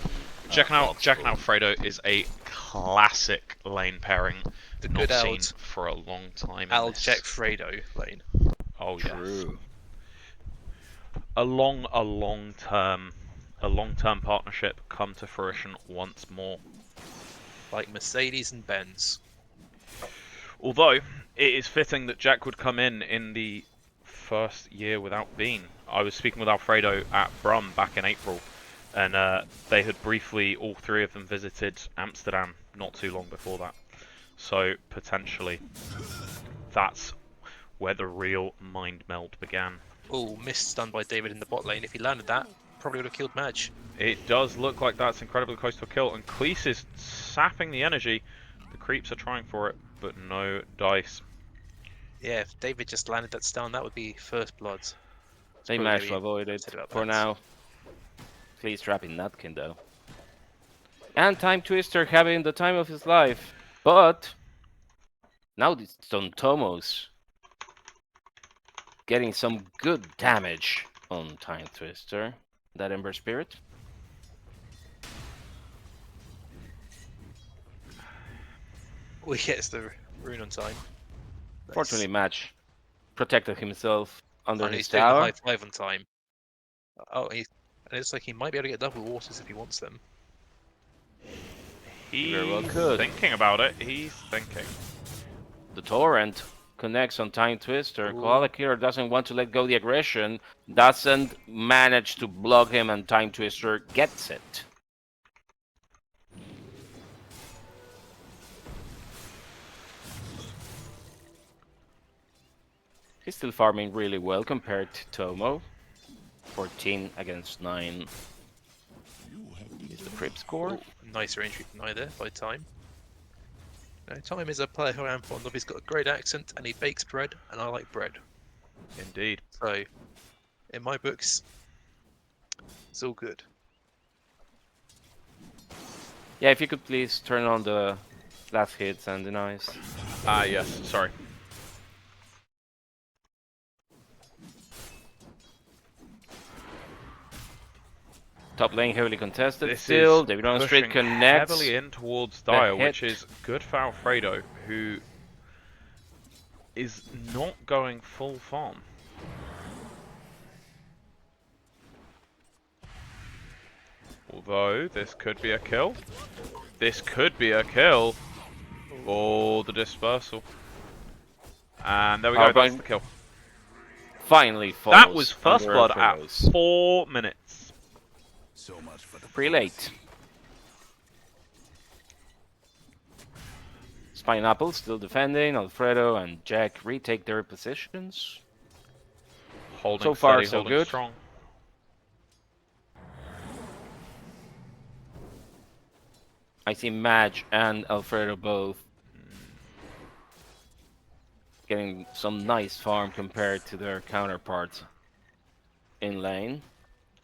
Jekk and Alfredo is a classic lane pairing, The not good seen old for a long time. Jekk-Fredo lane. Oh True. yes. A long-term partnership come to fruition once more. Like Mercedes and Benz. Although it is fitting that Jekk would come in the first year without Bean. I was speaking with Alfredo at Brum back in April, and they had briefly, all three of them, visited Amsterdam not too long before that. So potentially, that's where the real mind meld began. Oh, missed stun by David in the bot lane. If he landed that, probably would have killed Madge. It does look like that's incredibly close to a kill, and Cleese is sapping the energy. The creeps are trying for it, but no dice. Yeah, if David just landed that stun, that would be first blood. They Probably managed to gonna avoid be it upset about for that. now. Cleese trapping Nutkin though. And ThymeTwister having the time of his life. But now it's on Tomo's getting some good damage on ThymeTwister. That Ember Spirit. Oh, he gets the rune on time. Nice. Fortunately, Match protected himself under And his he's doing the tower. high five on time. Oh, and it's like he might be able to get double waters if he wants them. He's Very well could. thinking about it. He's thinking. The torrent connects on ThymeTwister. Ooh. Koala Killer doesn't want to let go the aggression, doesn't manage to block him, and ThymeTwister gets it. He's still farming really well compared to Tomo. 14 against 9 is the Prip score. Nice range deny there by time. Now, Time is a player who I am fond of. He's got a great accent and he bakes bread, and I like bread. Indeed. So, in my books, it's all good. Yeah, if you could please turn on the last hits and denies. Yes, sorry. Top lane heavily contested This still. is Davidonstreet pushing connects. heavily in towards Dire, which hit. is good for Alfredo, who is not going full farm. Although, this could be a kill. This could be a kill. Oh, the dispersal. And there we go, that's the kill. Finally falls. That was first under blood at Alfredo's. 4 minutes. So much for the Pretty late. Spineapple still defending. Alfredo and Jekk retake their positions. Holding So far, steady, so holding good. strong. I see Madge and Alfredo both getting some nice farm compared to their counterparts in lane.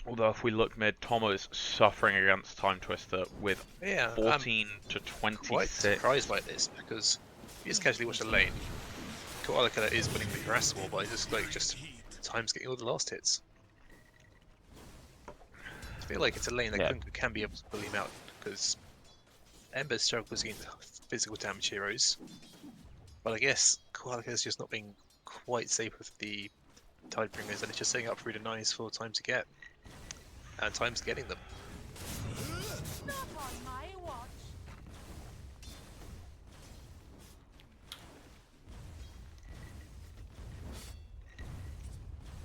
Although if we look mid, Tomo is suffering against ThymeTwister with Yeah, 14 to quite 26. surprised by this because if you just casually watch the lane, Koala Killer is winning the harassable by just Time's getting all the last hits. I feel like it's a lane that Yeah. can be able to pull him out because Ember struggles against physical damage heroes, but I guess Koala Killer's just not being quite safe with the Tidebringers, and it's just setting up through the nice for Time to get, and Time's getting them. Not on my watch.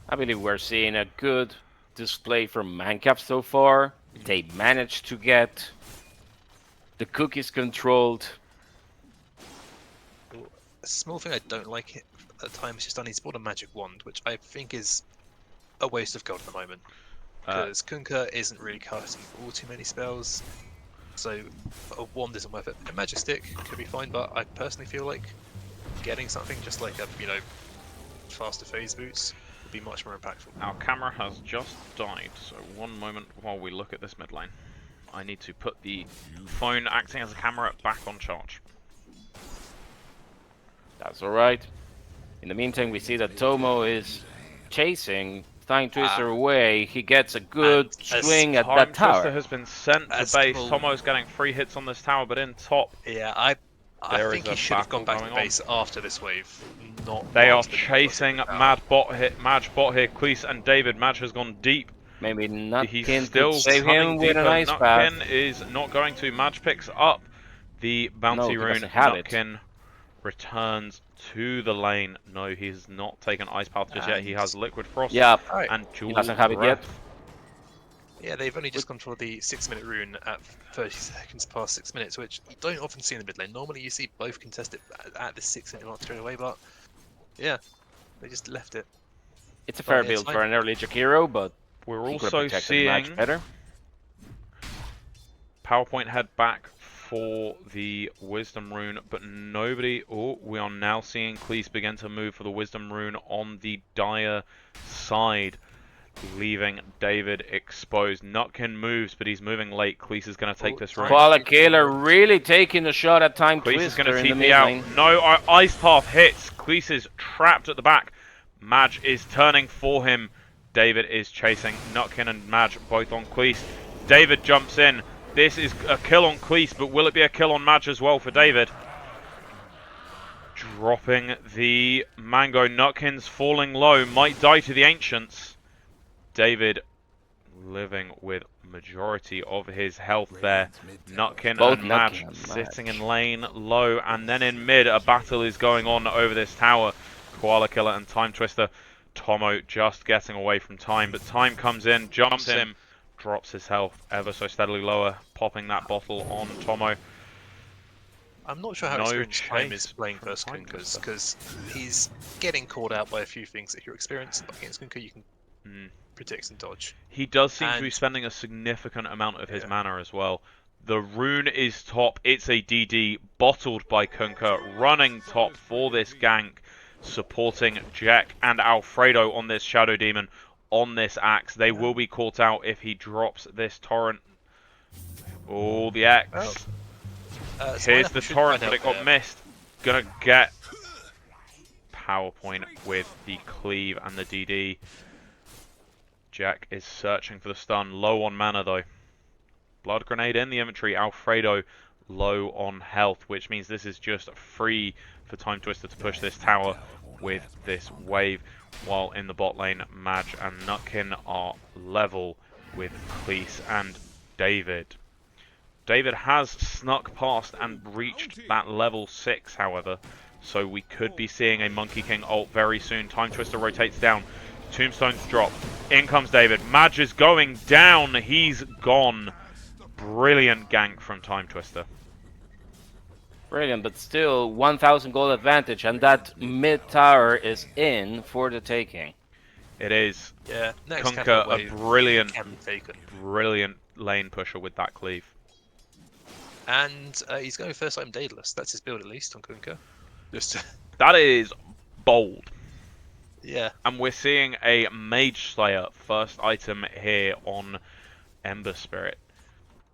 I believe we're seeing a good display from Mancap so far. They managed to get the cookies controlled. A small thing I don't like at times just done. He's bought a magic wand, which I think is a waste of gold at the moment. Because Kunkka isn't really casting all too many spells, so a wand isn't worth it. A magic stick could be fine, but I personally feel like getting something just like a faster phase boots would be much more impactful. Our camera has just died, so one moment while we look at this mid lane. I need to put the phone acting as a camera back on charge. That's alright. In the meantime, we see that Tomo is chasing ThymeTwister away, he gets a good swing at that ThymeTwister tower. has been sent to base. Tomo's getting 3 hits on this tower, but in top. Yeah, I There think is he a should have gone back battle to going base after this wave. Not They are whilst the tower was chasing in the tower. Madge bot here. Cleese and David. Madge has gone deep. Maybe He's Nutkin still could save coming him with deeper. an ice path. Nutkin is not going to. Madge picks up the bounty he rune. doesn't have it. Nutkin returns to the lane. No, he's not taken ice path just yet. He has liquid frost. Yeah, and he Jewel doesn't have it yet. Breath. Yeah, they've only just gone for the 6-minute rune at 30 seconds past 6 minutes, which you don't often see in the mid lane. Normally you see both contested at the 6-minute mark straight away, but yeah, they just left it. It's a fair yeah, it's build for fine. an early Jekk hero, but We're he could've also protected the match seeing better. PowerPoint head back for the Wisdom Rune, but nobody... Oh, we are now seeing Cleese begin to move for the Wisdom Rune on the Dire side, leaving David exposed. Nutkin moves, but he's moving late. Cleese is going to take this rune. Koala Killer really taking a shot at Cleese is going ThymeTwister to in the TP mid out. lane. No, our Ice Path hits. Cleese is trapped at the back. Madge is turning for him. David is chasing. Nutkin and Madge both on Cleese. David jumps in. This is a kill on Cleese, but will it be a kill on Madge as well for David? Dropping the Mango. Nutkin's falling low. Might die to the Ancients. David living with majority of his health there. Nutkin Both and Madge Nutkin and sitting in lane low, and then in mid a battle is going on over this tower. Koala Killer and ThymeTwister. Tomo just getting away from Time, but Time comes in, jumps him, drops his health ever so steadily lower, popping that bottle on Tomo. I'm not sure how No experienced Time chase is playing from versus Kunkka, ThymeTwister. because he's getting called out by a few things. If you're experienced against Kunkka, you can predict and dodge. He does seem to be And- spending a significant amount of his Yeah. mana as well. The rune is top, it's a DD, bottled by Kunkka, running top for this gank, supporting Jekk and Alfredo on this Shadow Demon, on this axe. They will be caught out if he drops this torrent. Oh, the X. Here's the torrent, but it got missed. Gonna get PowerPoint with the cleave and the DD. Jekk is searching for the stun, low on mana though. Blood grenade in the inventory. Alfredo low on health, which means this is just free for ThymeTwister to push this tower with this wave, while in the bot lane Madge and Nutkin are level with Cleese and David. David has snuck past and reached that level 6, however, so we could be seeing a Monkey King ult very soon. ThymeTwister rotates down, tombstones drop, in comes David. Madge is going down, he's gone. Brilliant gank from ThymeTwister. Brilliant, but still 1,000 gold advantage, and that mid tower is in for the taking. It is. Yeah, next Kunkka, wave a brilliant, can be taken. brilliant lane pusher with that cleave. And he's going first item Daedalus. That's his build at least on Kunkka. Just That is bold. yeah. And we're seeing a Mage Slayer first item here on Ember Spirit.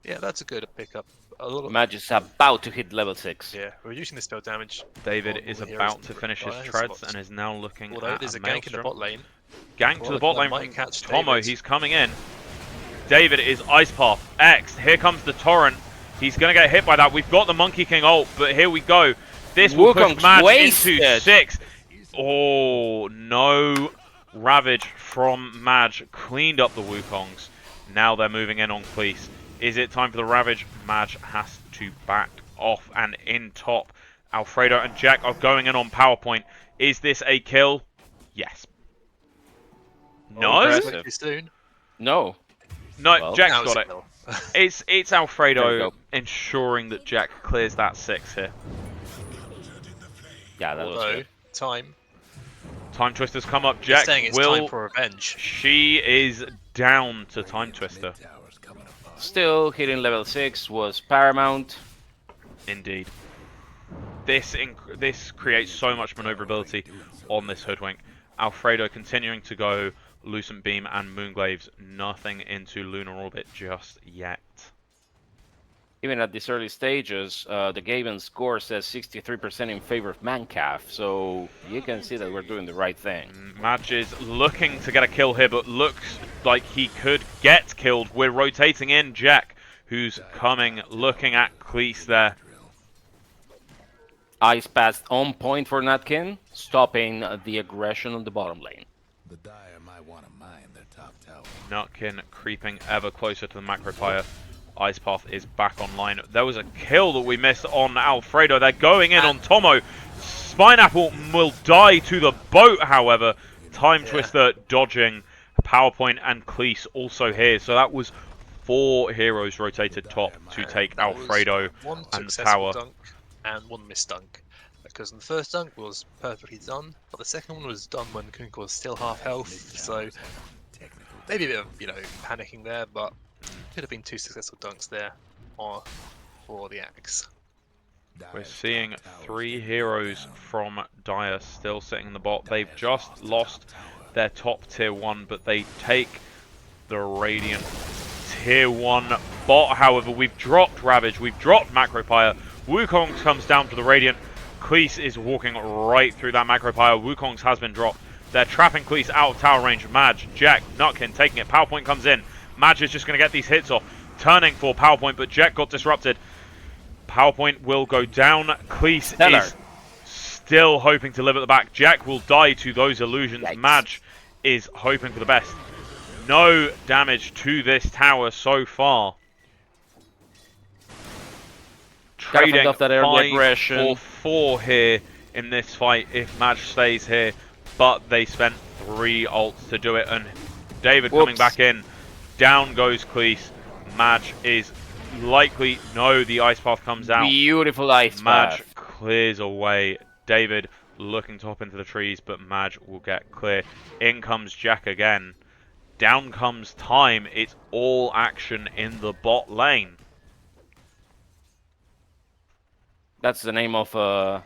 Yeah, that's a good pickup. A lot of Madge is about to hit level 6. yeah, reducing the spell damage. David on is all the about heroes to in finish his dire treads spots. and is now looking Although at there's a a gank in the Maelstrom. bot lane. Gank to the Koala bot Killer lane might from catch Tomo. David. He's coming in. David is Ice Path. X. Here comes the Torrent. He's going to get hit by that. We've got the Monkey King ult, but here we go. This will push Wukong's Madge wasted. into 6. Oh, no. Ravage from Madge cleaned up the Wukongs. Now they're moving in on Cleese. Is it time for the Ravage? Madge has to back off, and in top, Alfredo and Jekk are going in on PowerPoint. Is this a kill? Yes. No? impressive. Too soon. No. No, Well, Jekk's Now it's got a it. kill. It's There we Alfredo go. ensuring that Jekk clears that 6 here. Yeah, that was Although good. time. ThymeTwister's come up. Just saying Jekk it's will... time for revenge. She is down to ThymeTwister. Still, hitting level 6 was paramount. Indeed. This creates so much maneuverability on this Hoodwink. Alfredo continuing to go Lucent Beam and Moonglaves. Nothing into Lunar Orbit just yet. Even at these early stages, the Gaben score says 63% in favor of Mancaf, so you can see that we're doing the right thing. Madge is looking to get a kill here, but looks like he could get killed. We're rotating in Jekk, who's coming, looking at Cleese there. Ice pass on point for Nutkin, stopping the aggression on the bottom lane. The Dire might want to mine their top tower. Nutkin creeping ever closer to the macro fire. Ice Path is back online. There was a kill that we missed on Alfredo. They're going in on Tomo. Spineapple will die to the boat, however. ThymeTwister dodging. PowerPoint and Cleese also here. So that was 4 heroes rotated top to take Alfredo one and the successful tower. dunk and one missed dunk. Because the first dunk was perfectly done, but the second one was done when Kunk was still half health. So maybe a bit of, you know, panicking there, but could have been 2 successful dunks there for the Axe. We're seeing 3 heroes from Dire still sitting in the bot. They've just lost their top tier 1, but they take the Radiant tier 1 bot. However, we've dropped Ravage, we've dropped Macropire. Wukong comes down for the Radiant. Cleese is walking right through that Macropire. Wukong's has been dropped. They're trapping Cleese out of tower range. Madge, Jekk, Nutkin taking it. PowerPoint comes in. Madge is just going to get these hits off. Turning for PowerPoint, but Jekk got disrupted. PowerPoint will go down. Cleese is still hoping to live at the back. Jekk will die to those illusions. Yikes. Madge is hoping for the best. No damage to this tower so far. Trading off that early 5 aggression. for 4 here in this fight if Madge stays here. But they spent 3 ults to do it. And David coming back in. Down goes Cleese. Madge is likely... No, the Ice Path comes out. Beautiful Ice Madge Path. clears away. David looking to hop into the trees, but Madge will get clear. In comes Jekk again. Down comes Time. It's all action in the bot lane. That's the name of a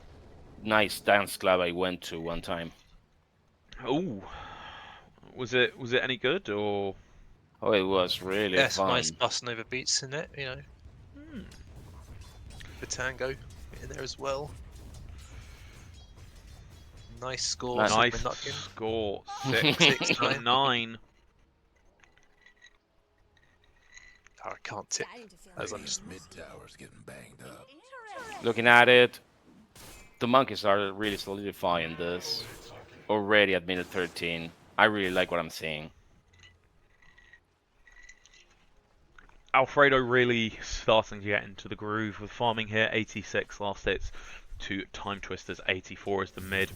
nice dance club I went to one time. Ooh. Was it any good or... Oh, it was really Yes, fun. nice busting over beats in it, you know. The tango in there as well. Nice score. Nice from Nutkin. score. 6-9. Oh, I can't tip as I'm just mid tower's getting banged up. Looking at it, the monkeys are really solidifying this. Already at minute 13. I really like what I'm seeing. Alfredo really starting to get into the groove with farming here. 86 last hits to ThymeTwister's 84 as the mid.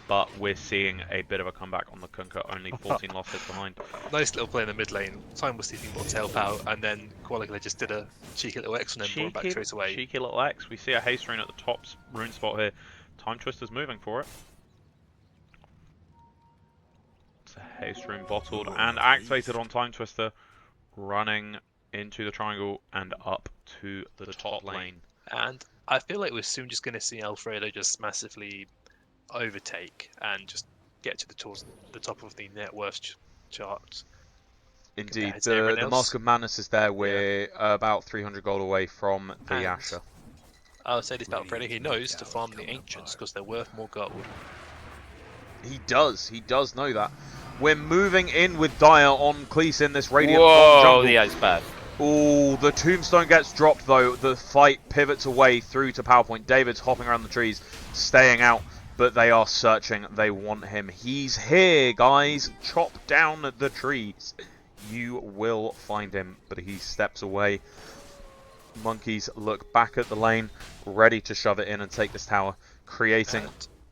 But we're seeing a bit of a comeback on the Kunkka, only 14 last hits behind. nice little play in the mid lane. Time was stealing more tail power, and then Qualicula just did a cheeky little X and then brought it back straight away. Cheeky little X. We see a haste rune at the top rune spot here. ThymeTwister's moving for it. It's a haste rune bottled and activated on ThymeTwister. Running into the triangle and up to the top lane. And I feel like we're soon just going to see Alfredo just massively overtake and just get to towards the top of the net worth charts. Indeed, the Mask of Madness is there. We're about 300 gold away from the And Asher. I'll say this about Alfredo, he knows to farm the Ancients because they're worth more gold. He does know that. We're moving in with Dire on Cleese in this Radiant Whoa, jungle. the Ice Path. Oh, the tombstone gets dropped though. The fight pivots away through to PowerPoint. David's hopping around the trees, staying out, but they are searching. They want him. He's here, guys. Chop down the trees. You will find him, but he steps away. Monkeys look back at the lane, ready to shove it in and take this tower, creating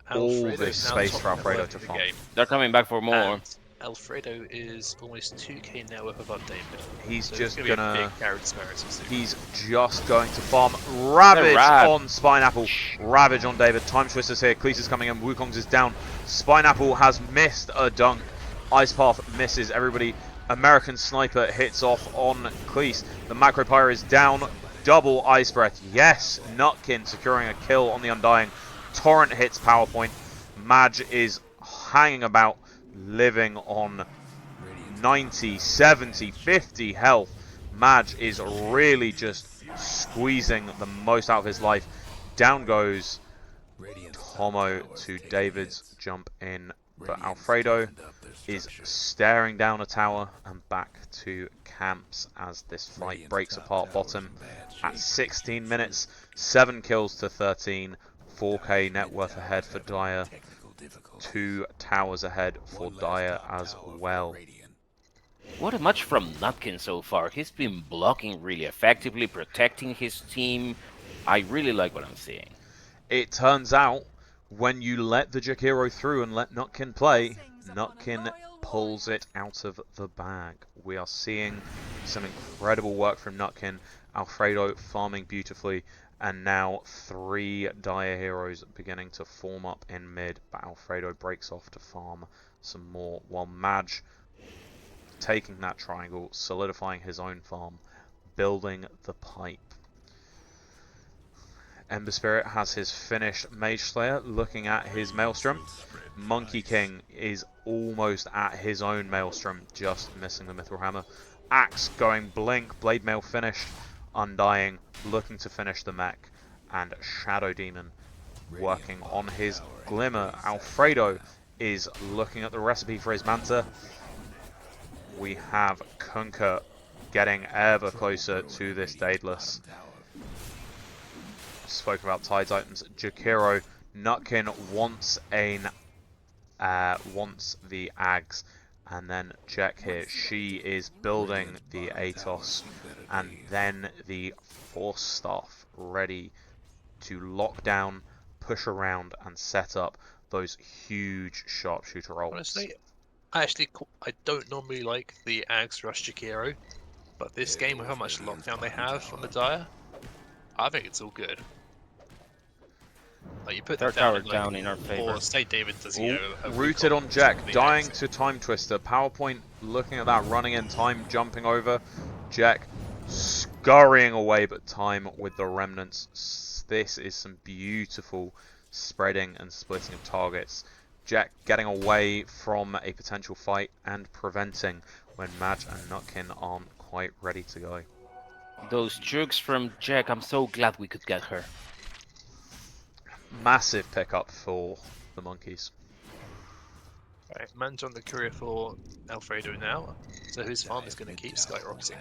all this space for Alfredo to farm. They're coming back for more. And Alfredo is almost 2k now worth of David. He's So just it's gonna be a gonna. big carry disparity soon. He's just going to farm Ravage Rab. on Spineapple. Ravage on David. ThymeTwister's here. Cleese is coming in. Wukong's is down. Spineapple has missed a dunk. Ice Path misses everybody. American Sniper hits off on Cleese. The Macropyre is down. Double Ice Breath. Yes, Nutkin securing a kill on the Undying. Torrent hits PowerPoint. Madge is hanging about, living on 90, 70, 50 health. Madge is really just squeezing the most out of his life. Down goes Tomo to David's jump in, but Alfredo is staring down a tower and back to camps as this fight breaks apart bottom at 16 minutes, 7 kills to 13, 4k net worth ahead for Dire, 2 towers ahead for Dire as well. What a match from Nutkin so far. He's been blocking really effectively, protecting his team. I really like what I'm seeing. It turns out, when you let the Jekk through and let Nutkin play, Nutkin pulls it out of the bag. We are seeing some incredible work from Nutkin. Alfredo farming beautifully, and now 3 Dire heroes beginning to form up in mid, but Alfredo breaks off to farm some more, while Madge taking that triangle, solidifying his own farm, building the pipe. Ember Spirit has his finished Mage Slayer, looking at his Maelstrom. Monkey King is almost at his own Maelstrom, just missing the Mithril Hammer. Axe going blink, Blade Mail finished, Undying looking to finish the mech, and Shadow Demon working on his Glimmer. Alfredo is looking at the recipe for his Manta. We have Kunkka getting ever closer to this Daedalus. Spoke about Tides items. Jekk, Nutkin wants the Ags, and then Jekk here. She is building the Atos, and then the Force Staff, ready to lock down, push around, and set up those huge sharpshooter rolls. Honestly, I don't normally like the Ags rush Jekk, but this game with how much lockdown they have on the Dire, I think it's all good. Like you put that down in our favor. Or say David does rooted on Jekk, dying to ThymeTwister. PowerPoint looking at that, running in time, jumping over. Jekk scurrying away, but time with the remnants. This is some beautiful spreading and splitting of targets. Jekk getting away from a potential fight and preventing when Madge and Nutkin aren't quite ready to go. Those jukes from Jekk, I'm so glad we could get her. Massive pickup for the monkeys. Right, man's on the courier for Alfredo now, so his farm is going to keep skyrocketing.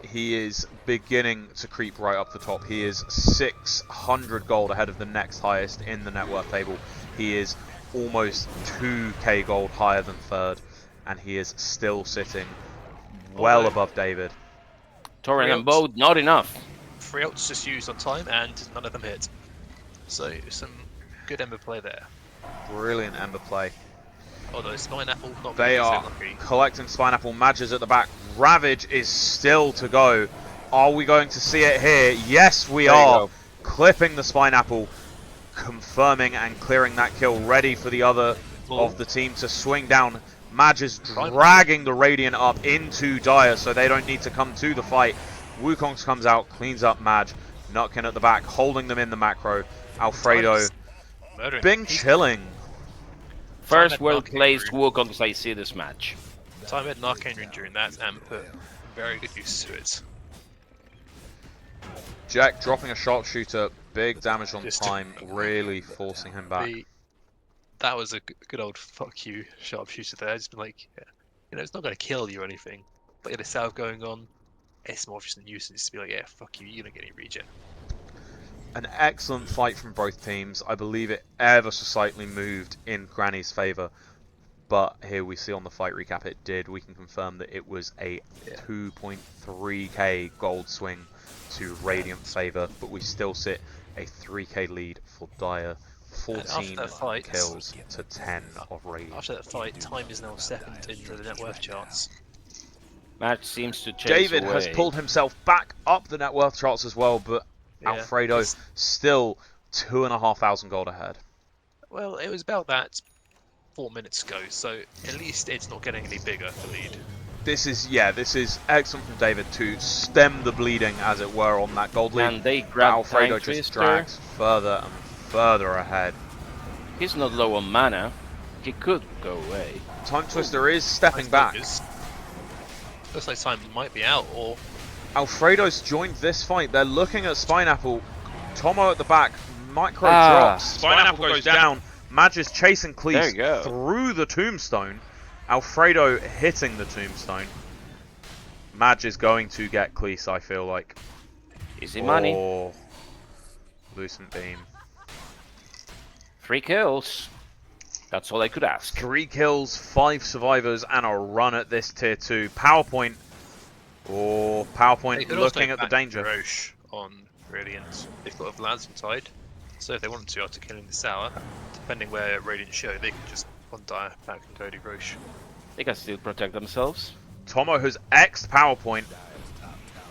He is beginning to creep right up the top. He is 600 gold ahead of the next highest in the net worth table. He is almost 2k gold higher than third, and he is still sitting well above David. Torrent and Bow, not enough. 3 ults just used on time, and none of them hit. So some good Ember play there. Brilliant Ember play. Although Spineapple not They are collecting Spineapple. Madge at the back. Ravage is still to go. Are we going to see it here? Yes, we are. Clipping the Spineapple, confirming and clearing that kill, ready for the other of the team to swing down. Madge is dragging the Radiant up into Dire so they don't need to come to the fight. Wukong comes out, cleans up Madge. Nutkin at the back, holding them in the macro. Alfredo being chilling. First well placed Wukong as I see this match. Time had an Arcane Ring during that and put very good use to it. Jekk dropping a sharpshooter, big damage on time, really forcing him back. That was a good old fuck you sharpshooter there. Just been like, yeah, you know, it's not going to kill you or anything, but you had a salve going on. It's more just a nuisance to be like, yeah, fuck you, you don't get any regen. An excellent fight from both teams. I believe it ever so slightly moved in Granny's favour, but here we see on the fight recap it did. We can confirm that it was a 2.3k gold swing to Radiant's favour, but we still sit a 3k lead for Dire. 14 kills to 10 of Radiant. After that fight, time is now second in the net worth charts. Match seems to chase David away. has pulled himself back up the net worth charts as well, but Alfredo still 2,500 gold ahead. Well, it was about that 4 minutes ago, so at least it's not getting any bigger, the lead. This is excellent from David to stem the bleeding, as it were, on that gold lead. And they grab Alfredo just drags further and further ahead. He's not low on mana. He could go away. ThymeTwister is stepping back. Looks like time might be out, or Alfredo's joined this fight. They're looking at Spineapple. Tomo at the back. Micro drops. Spineapple goes down. Madge is chasing Cleese through the tombstone. Alfredo hitting the tombstone. Madge is going to get Cleese, I feel like. Easy money. Lucent Beam. 3 kills. That's all I could ask. 3 kills, 5 survivors, and a run at this tier 2. PowerPoint. Oh, PowerPoint looking at the danger. Roche on Radiant. They've got a Vlad's inside. So if they wanted to, after killing the Sour, depending where Radiant show, they can just one-die back and Cody Roche. They can still protect themselves. Tomo has X'd PowerPoint.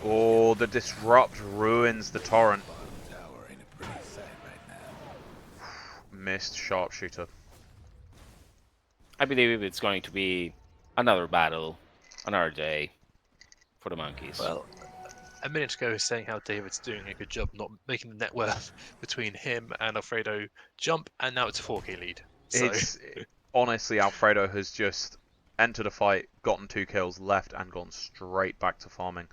Oh, the Disrupt ruins the Torrent. Missed Sharpshooter. I believe it's going to be another battle, another day for the monkeys. Well, a minute ago, saying how David's doing a good job not making the net worth between him and Alfredo jump, and now it's a 4K lead. So. Honestly, Alfredo has just entered a fight, gotten 2 kills, left, and gone straight back to farming.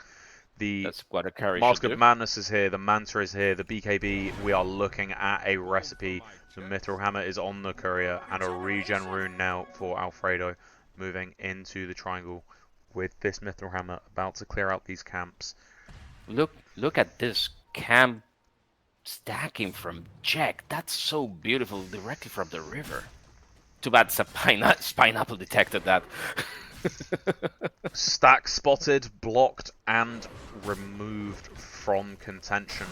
That's what a carry Mask should of do. Madness is here, the Manta is here, the BKB, we are looking at a recipe. The Mithril Hammer is on the courier, and a regen rune now for Alfredo, moving into the triangle with this Mithril Hammer, about to clear out these camps. Look at this camp stacking from Jekk. That's so beautiful, directly from the river. Too bad Spineapple detected that. Stack spotted, blocked, and removed from contention.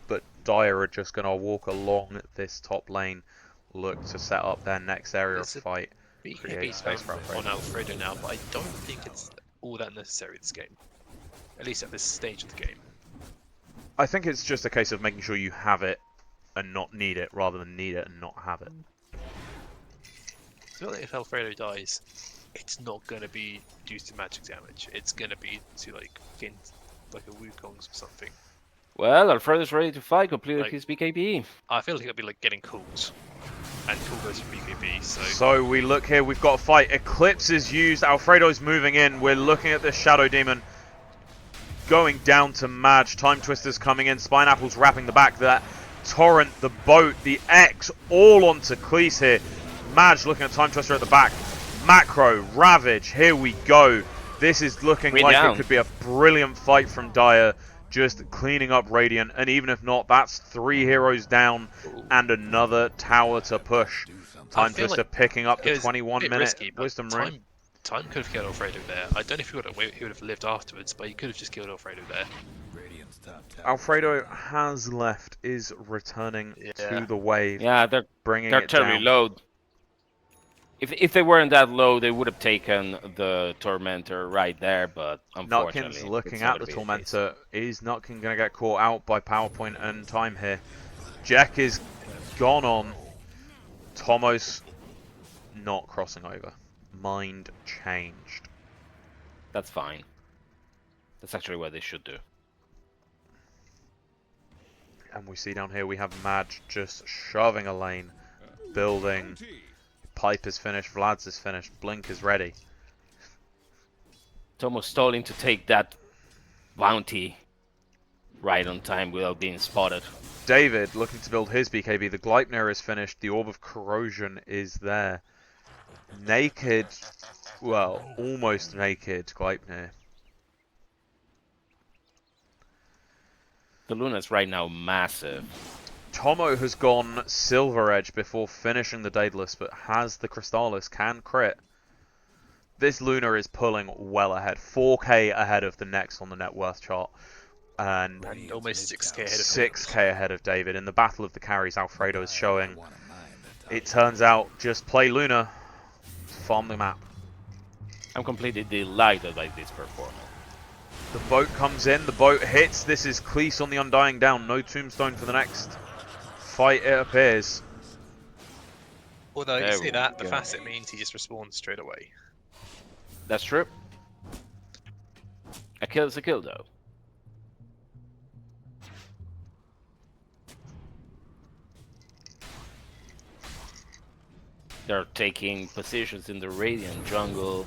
But Dire are just going to walk along this top lane, look to set up their next area of fight. BKB space on Alfredo now, but I don't think it's all that necessary this game. At least at this stage of the game. I think it's just a case of making sure you have it and not need it, rather than need it and not have it. So if Alfredo dies, it's not going to be due to magic damage. It's going to be to like a Wukong's or something. Well, Alfredo's ready to fight, completed his BKB. I feel like it'll be like getting calls. And cool goes for BKB, So we look here, we've got a fight. Eclipse is used, Alfredo's moving in. We're looking at this Shadow Demon going down to Madge. ThymeTwister's coming in, Spineapple's wrapping the back. That Torrent, the boat, the X, all onto Cleese here. Madge looking at ThymeTwister at the back. Macro, Ravage, here we go. This is looking like it could be a brilliant fight from Dire. Just cleaning up Radiant, and even if not, that's 3 heroes down and another tower to push. ThymeTwister picking up the 21-minute Wisdom Rune. Time could have killed Alfredo there. I don't know if he would have lived afterwards, but he could have just killed Alfredo there. Alfredo has left, is returning to the wave. Yeah, they're terribly low. If they weren't that low, they would have taken the Tormentor right there, but unfortunately... Nutkin's looking at the Tormentor. Is Nutkin going to get caught out by PowerPoint and time here? Jekk is gone on. Tomo's not crossing over. Mind changed. That's fine. That's actually what they should do. And we see down here we have Madge just shoving a lane, building... Pipe is finished, Vlad's is finished, Blink is ready. Tomo stalling to take that bounty right on time without being spotted. David looking to build his BKB, the Gleipnir is finished, the Orb of Corrosion is there. Naked, well, almost naked Gleipnir. The Luna's right now massive. Tomo has gone Silver Edge before finishing the Daedalus, but has the Crystallis, can crit. This Luna is pulling well ahead, 4k ahead of the next on the net worth chart, and almost 6k ahead of 6k ahead of David. In the battle of the carries, Alfredo is showing. It turns out, just play Luna, farm the map. I'm completely delighted by this performance. The boat comes in, the boat hits. This is Cleese on the Undying down, no tombstone for the next fight, it appears. Although you see that, the facet means he just respawns straight away. That's true. A kill is a kill, though. They're taking positions in the Radiant jungle.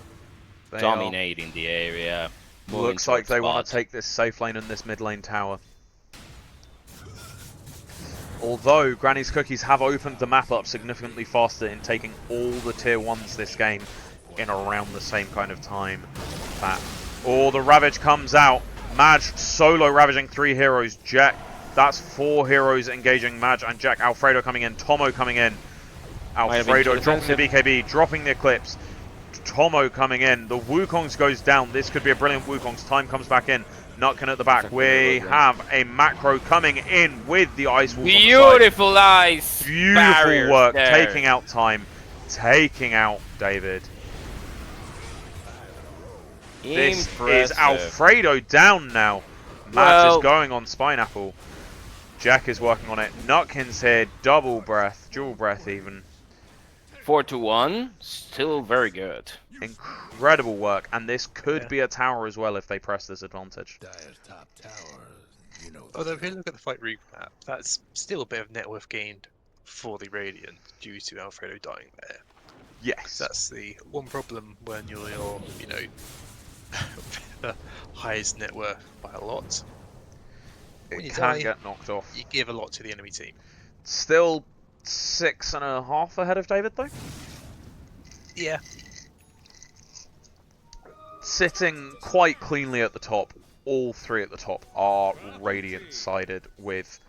They dominating the area. Looks like they want to take this safe lane and this mid lane tower. Although Granny's Cookies have opened the map up significantly faster in taking all the tier 1s this game in around the same kind of time. The Ravage comes out. Maj solo ravaging 3 heroes. Jekk, that's 4 heroes engaging Maj and Jekk. Alfredo coming in, Tomo coming in. Alfredo dropping the BKB, dropping the Eclipse. Tomo coming in. The Wukongs goes down. This could be a brilliant Wukongs. Time comes back in. Nutkin at the back. We have a macro coming in with the Ice Walls. Beautiful ice. Beautiful work. Taking out Time. Taking out David. This is Alfredo down now. Maj is going on Spineapple. Jekk is working on it. Nutkin's here. Double breath. Dual breath even. 4-1. Still very good. Incredible work. And this could be a tower as well if they press this advantage. Although if you look at the fight recap, that's still a bit of net worth gained for the Radiant due to Alfredo dying there. Yes. That's the one problem when you're the highest net worth by a lot. When you die, get knocked off. You give a lot to the enemy team. Still 6.5 ahead of David though? Yeah. Sitting quite cleanly at the top. All 3 at the top are Radiant sided, with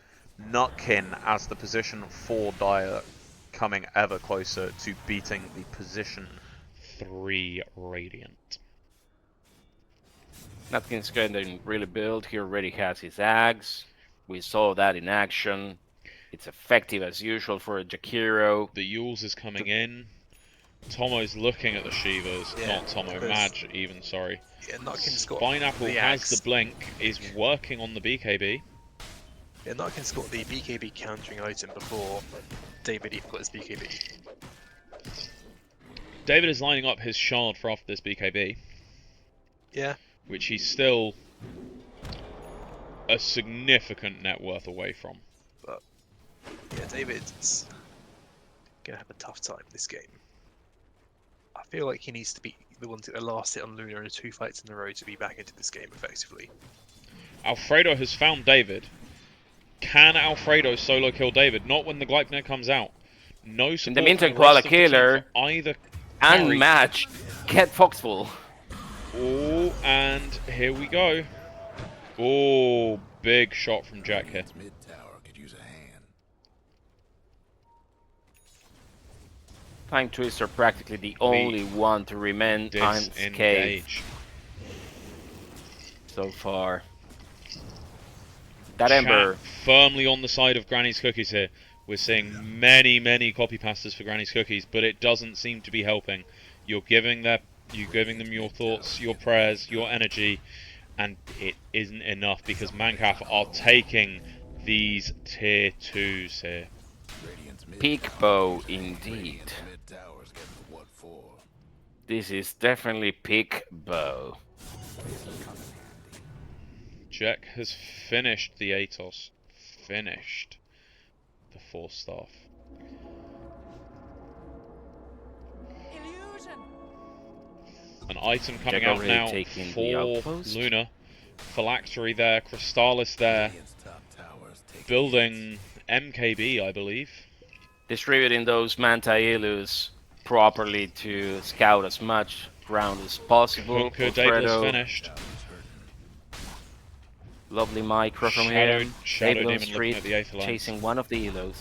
Nutkin as the position 4 Dire coming ever closer to beating the position 3 Radiant. Nutkin's getting really built. He already has his Ags. We saw that in action. It's effective as usual for a Jakiro. The Yules is coming in. Tomo's looking at the Shivas. Not Tomo, Maj even, sorry. Yeah, Nutkin's got Spineapple the has Ags. the blink, is working on the BKB. Yeah, Nutkin's got the BKB countering item before David even got his BKB. David is lining up his shard for after this BKB. Yeah. Which he's still a significant net worth away from. But yeah, David's gonna have a tough time this game. I feel like he needs to be the one to get the last hit on Luna in 2 fights in a row to be back into this game effectively. Alfredo has found David. Can Alfredo solo kill David? Not when the Gleipnir comes out. No support. In the meantime, from the rest Koala of the team Killer for either and carry. Match get Foxful. Oh, and here we go. Oh, big shot from Jekk here. ThymeTwister practically the only one to remain unscathed so far. That Ember firmly on the side of Granny's Cookies here. We're seeing many copy pastas for Granny's Cookies, but it doesn't seem to be helping. You're giving them your thoughts, your prayers, your energy, and it isn't enough because Mancaf are taking these tier 2s here. Peak bow indeed. This is definitely peak bow. Jekk has finished the Atos. Finished the 4 staff. An item coming Jekk out already now taking for the outpost. Luna. Phylactery there, Crystallis there. Building MKB, I believe. Distributing those Manta-Ilus properly to scout as much ground as possible. Daedalus Alfredo, finished. lovely micro from Shadow him. Demon looking Davidonstreet at the Aether Lance. chasing one of the Elos.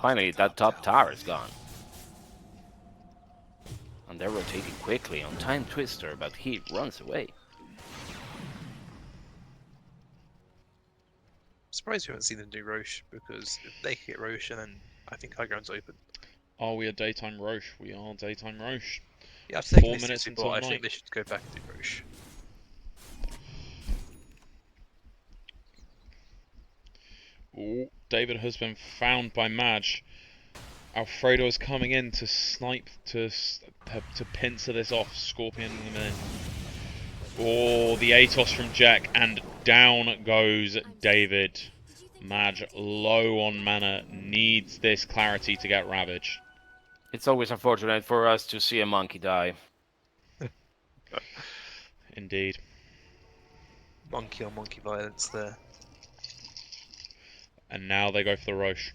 Finally, that top tower is gone. And they're rotating quickly on ThymeTwister, but he runs away. Surprised we haven't seen them do Roche, because if they hit Roche, and then I think high ground's open. Are we a daytime Roche? We are daytime Roche. Yeah, I've taken 4 this minutes before. until I night. think they should go back and do Roche. Ooh, David has been found by Maj. Alfredo is coming in to snipe, to pincer this off. Scorpion in the minute. Oh, the Atos from Jekk, and down goes David. Maj, low on mana, needs this clarity to get Ravage. It's always unfortunate for us to see a monkey die. Indeed. Monkey on monkey violence there. And now they go for the Roche.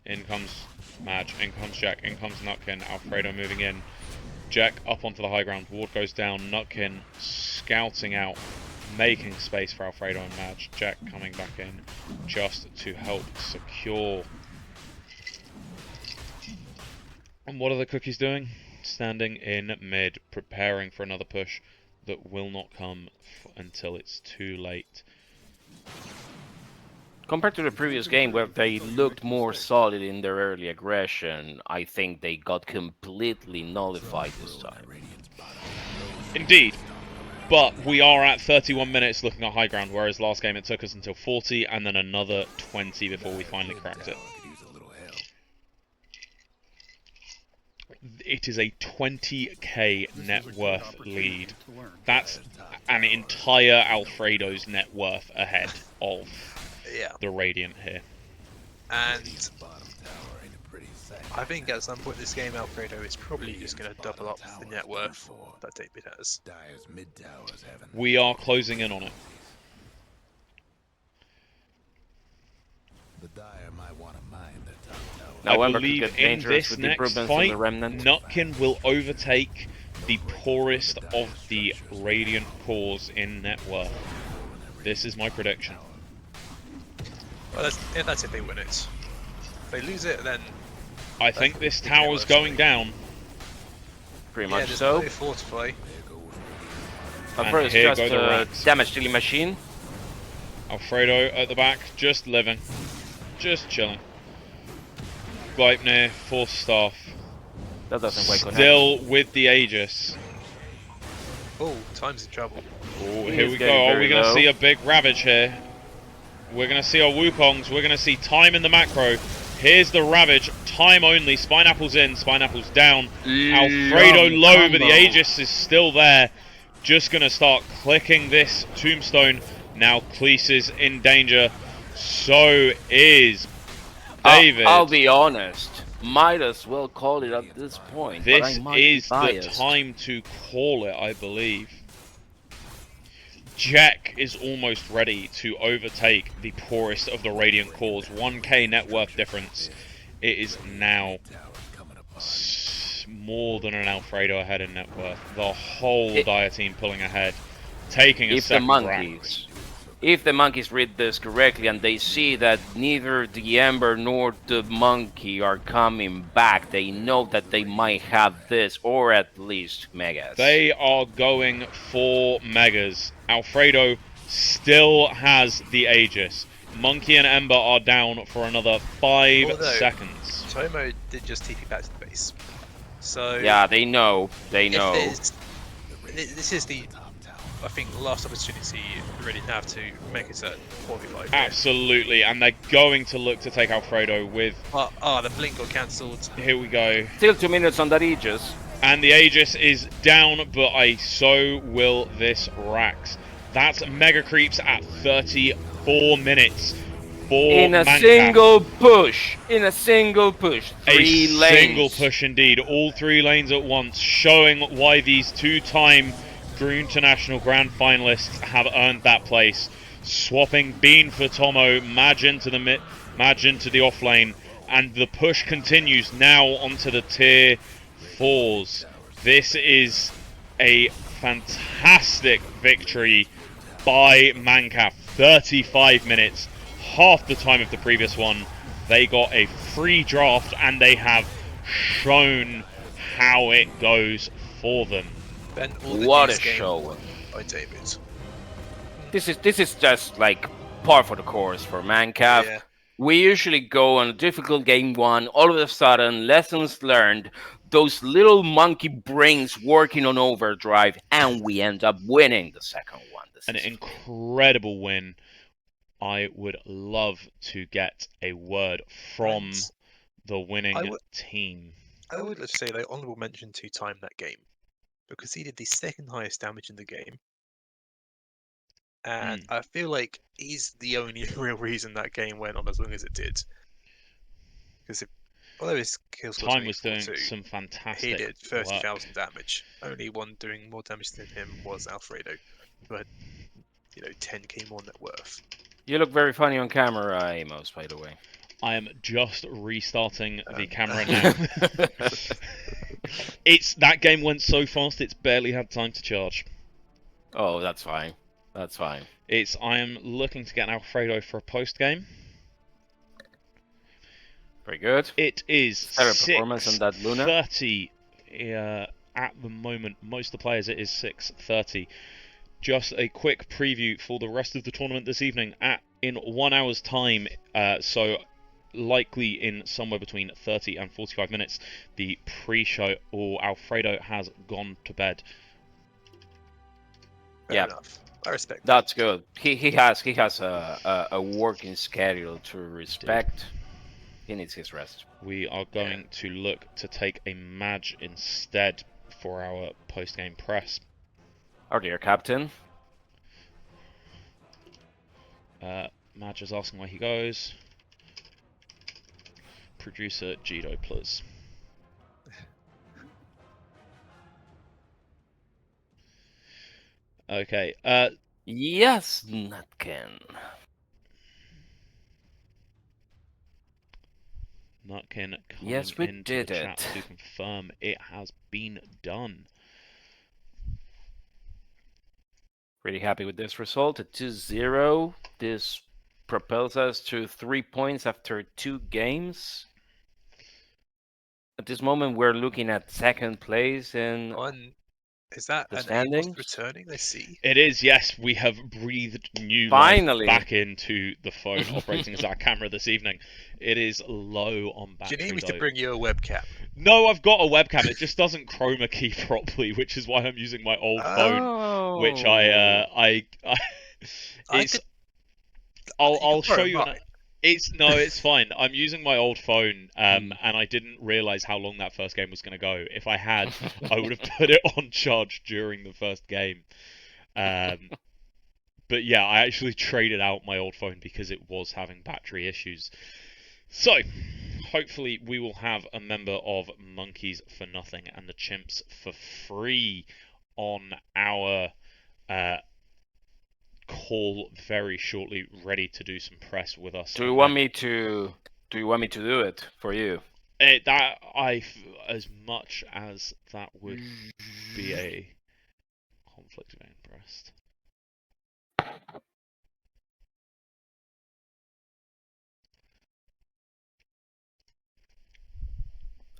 In comes Madge, in comes Jekk, in comes Nutkin, Alfredo moving in. Jekk up onto the high ground, ward goes down, Nutkin scouting out, making space for Alfredo and Madge. Jekk coming back in just to help secure. And what are the cookies doing? Standing in mid, preparing for another push that will not come until it's too late. Compared to the previous game where they looked more solid in their early aggression, I think they got completely nullified this time. Indeed. But we are at 31 minutes looking at high ground, whereas last game it took us until 40 and then another 20 before we finally cracked it. It is a 20k net worth lead. That's an entire Alfredo's net worth ahead of the Radiant here. And I think at some point this game, Alfredo is probably just going to double up the net worth that David has. We are closing in on it. Now, I believe in this next fight, Nutkin will overtake the poorest of the Radiant cores in net worth. This is my prediction. Well, that's if they win it. If they lose it, then I think this tower's going down. Pretty much there's so. no fortify. Alfredo's just a damage-dealing machine. Alfredo at the back, just living. Just chilling. Gleipnir, Force Staff. That doesn't quite connect. Still with the Aegis. Oh, time's in trouble. Oh, here we go. Are we going to see a big Ravage here? We're going to see our Wukongs. We're going to see time in the macro. Here's the Ravage. Time only. Spineapple's in. Spineapple's down. Alfredo low, but the Aegis is still there. Just going to start clicking this Tombstone. Now Cleese is in danger. So is David. I'll be honest. Might as well call it at this point. This is the time to call it, I believe. Jekk is almost ready to overtake the poorest of the Radiant cores. 1k net worth difference. It is now more than an Alfredo ahead in net worth. The whole Dire team pulling ahead, taking a second rank. If the monkeys read this correctly and they see that neither the Ember nor the monkey are coming back, they know that they might have this, or at least Megas. They are going for Megas. Alfredo still has the Aegis. Monkey and Ember are down for another 5 seconds. Tomo did just TP back to the base. So yeah, they know. They know. This is the, I think, last opportunity you really have to make it a 45. Absolutely, and they're going to look to take Alfredo with... the blink got cancelled. Here we go. Still 2 minutes on that Aegis. And the Aegis is down, but so will this Rax. That's Mega Creeps at 34 minutes. In a single push. In a single push. 3 lanes. A single push indeed. All 3 lanes at once, showing why these 2-time Green International Grand Finalists have earned that place. Swapping Bean for Tomo, Madge into the off lane, and the push continues now onto the tier 4s. This is a fantastic victory by Mancaf. 35 minutes, half the time of the previous one. They got a free draft and they have shown how it goes for them. What a show by David. This is just like par for the course for Mancaf. Yeah. We usually go on a difficult game 1, all of a sudden, lessons learned, those little monkey brains working on overdrive, and we end up winning the second one. An incredible win. I would love to get a word from the winning team. I would say, like, honourable mention to Time that game, because he did the second highest damage in the game. And I feel like he's the only real reason that game went on as long as it did. Because Although his kills were Time was 24 doing too, some he fantastic did work. 30,000 damage. Only one doing more damage than him was Alfredo, who had 10k more net worth. You look very funny on camera, Amos, by the way. I am just restarting the camera now. That game went so fast it's barely had time to charge. Oh, that's fine. That's fine. I am looking to get Alfredo for a post game. Very good. It is Stellar performance on that Luna. 6:30 at the moment. Most of the players, it is 6:30. Just a quick preview for the rest of the tournament this evening in 1 hour's time. So likely in somewhere between 30 and 45 minutes, the pre-show. Alfredo has gone to bed. Fair enough. I respect that. That's good. He has a working schedule to respect. He needs his rest. We are going to look to take a Madge instead for our post-game press. Our dear captain. Madge is asking where he goes. Producer Gido, please. Okay. Yes, Nutkin. Nutkin coming Yes, we into did the chat it. to confirm it has been done. Pretty happy with this result. A 2-0. This propels us to 3 points after 2 games. At this moment, we're looking at second place in Is that the an standings. Amos returning? Let's see. It is, yes. We have breathed new Finally. life back into the phone operating as our camera this evening. It is low on battery. Do you need me to though. bring you a webcam? No, I've got a webcam. It just doesn't chroma key properly, which is why I'm using my old phone, which I'll show you. It's fine. I'm using my old phone, and I didn't realize how long that first game was going to go. If I had, I would have put it on charge during the first game. But yeah, I actually traded out my old phone because it was having battery issues. So, hopefully we will have a member of Monkeys for Nothing and the Chimps for free on our call very shortly, ready to do some press with us. Do you want me to do it for you? As much as that would be a conflict of interest.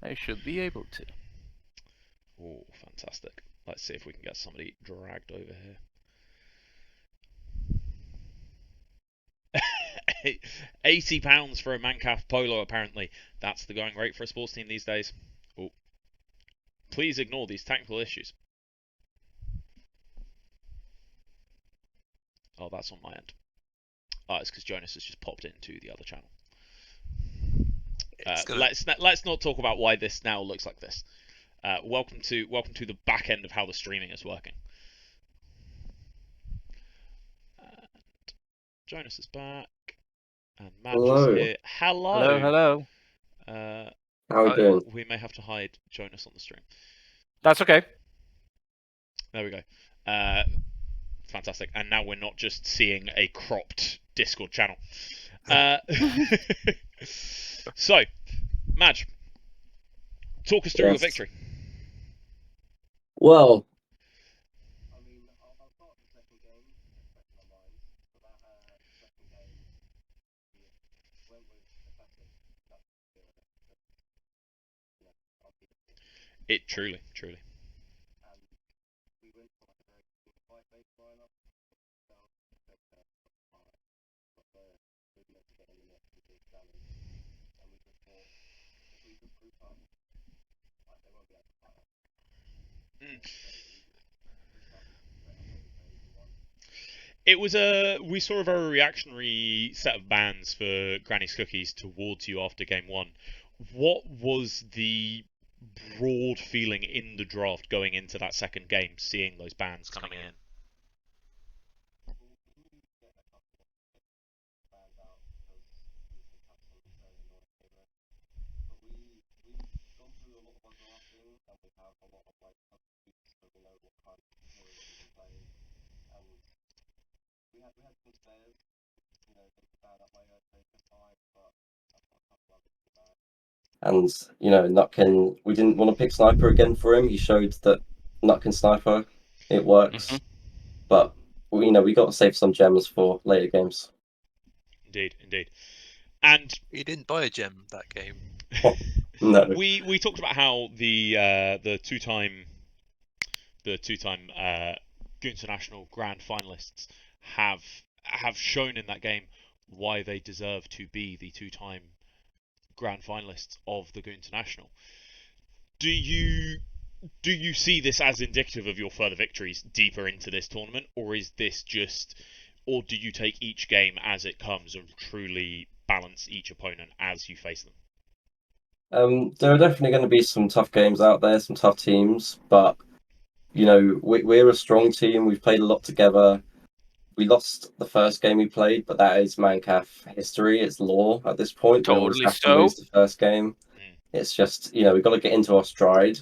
I should be able to. Oh, fantastic. Let's see if we can get somebody dragged over here. £80 for a Mancaf Polo, apparently. That's the going rate for a sports team these days. Oh. Please ignore these technical issues. Oh, that's on my end. Oh, it's because Jonas has just popped into the other channel. Let's not talk about why this now looks like this. Welcome to the back end of how the streaming is working. And Jonas is back, and Madge is here. Hello. Hello. How are we doing? We may have to hide Jonas on the stream. That's okay. There we go. Fantastic. And now we're not just seeing a cropped Discord channel. So, Madge, talk us through your victory. Well, it truly. It was we saw a very reactionary set of bans for Granny's Cookies towards you after game 1. What was the broad feeling in the draft going into that second game, seeing those bans coming in? And, you know, Nutkin, we didn't want to pick Sniper again for him. He showed that Nutkin Sniper, it works. But, you know, we got to save some gems for later games. Indeed, indeed. And he didn't buy a gem that game. No. We talked about how the two-time International Grand Finalists have shown in that game why they deserve to be the two-time Grand Finalists of the International. Do you see this as indicative of your further victories deeper into this tournament, or is this just, or do you take each game as it comes and truly balance each opponent as you face them? There are definitely going to be some tough games out there, some tough teams, but you know, we're a strong team. We've played a lot together. We lost the first game we played, but that is Mancaf history. It's law at this point. We always have to lose the first game. It's just, you know, we've got to get into our stride,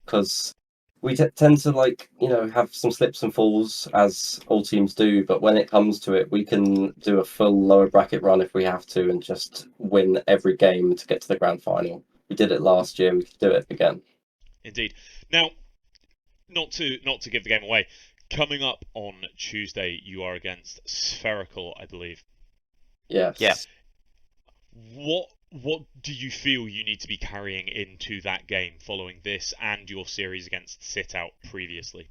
because we tend to, like, you know, have some slips and falls, as all teams do, but when it comes to it, we can do a full lower bracket run if we have to and just win every game to get to the grand final. We did it last year, we could do it again. Indeed. Now, not to give the game away, coming up on Tuesday, you are against Spherical, I believe. Yes. Yeah. What do you feel you need to be carrying into that game following this and your series against szethw previously?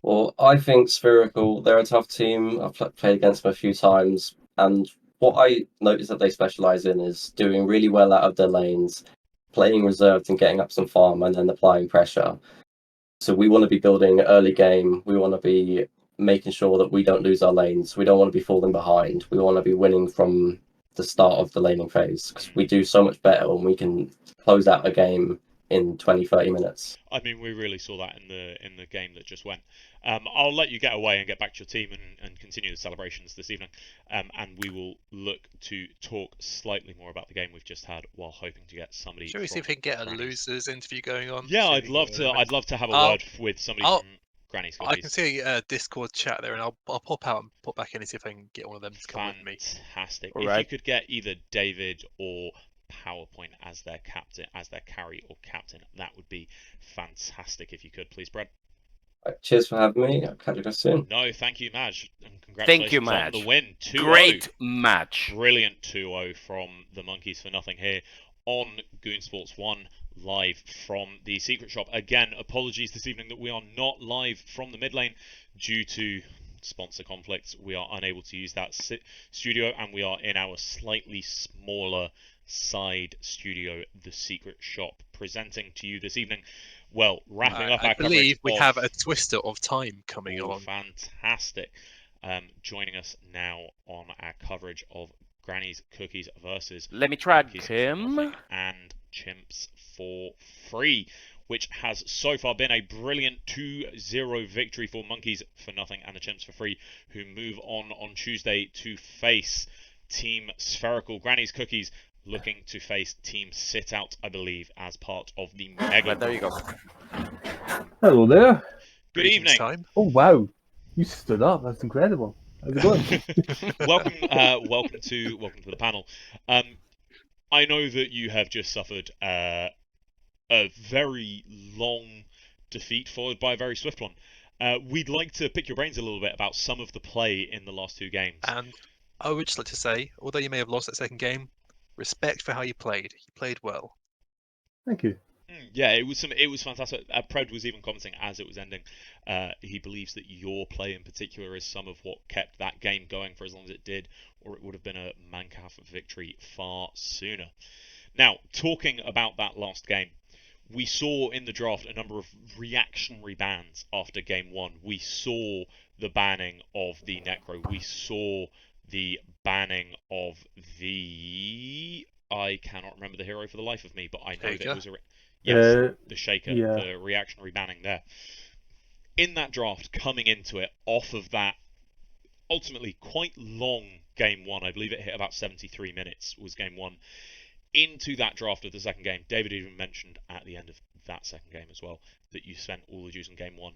Well, I think Spherical, they're a tough team. I've played against them a few times, and what I notice that they specialise in is doing really well out of their lanes, playing reserved and getting up some farm, and then applying pressure. So we want to be building early game. We want to be making sure that we don't lose our lanes. We don't want to be falling behind. We want to be winning from the start of the laning phase, because we do so much better when we can close out a game in 20-30 minutes. I mean, we really saw that in the game that just went. I'll let you get away and get back to your team and continue the celebrations this evening, and we will look to talk slightly more about the game we've just had while hoping to get somebody. Shall we see if we can get a losers interview going on? Yeah, I'd love to have a word with somebody from Granny's Cookies. I can see a Discord chat there, and I'll pop out and pop back in and see if I can get one of them to come with me. Fantastic. All if right. you could get either David or PowerPoint as their captain, as their carry or captain, that would be fantastic if you could, please, Brad. Cheers for having me. I'll catch you guys soon. No, thank you, Madge, and congratulations on the win. 2-0. Great match. Brilliant 2-0 from the Monkeys for Nothing here on Goon Sports 1, live from the secret shop. Again, apologies this evening that we are not live from the mid lane due to sponsor conflicts. We are unable to use that studio, and we are in our slightly smaller side studio, the secret shop, presenting to you this evening. Well, wrapping up our coverage. I believe we have a Twister of Time coming on. Fantastic. Joining us now on our coverage of Granny's Cookies versus Let me try him and Chimps for free, which has so far been a brilliant 2-0 victory for Monkeys for Nothing and the Chimps for free, who move on Tuesday to face Team Spherical. Granny's Cookies looking to face Team szethw, I believe, as part of the Mega. There you go. Hello there. Good evening. Oh wow, you stood up. That's incredible. How's it going? welcome to the panel. I know that you have just suffered a very long defeat followed by a very swift one. We'd like to pick your brains a little bit about some of the play in the last two games. And I would just like to say, although you may have lost that second game, respect for how you played. You played well. Thank you. Yeah, it was fantastic. Pred was even commenting as it was ending. He believes that your play in particular is some of what kept that game going for as long as it did, or it would have been a Mancaf victory far sooner. Now, talking about that last game, we saw in the draft a number of reactionary bans after game one. We saw the banning of the Necro. We saw the banning of the... I cannot remember the hero for the life of me, but I know that it was a... the Shaker, the reactionary banning there. In that draft, coming into it, off of that ultimately quite long game one, I believe it hit about 73 minutes was game one. into that draft of the second game, David even mentioned at the end of that second game as well that you spent all the juice in game 1.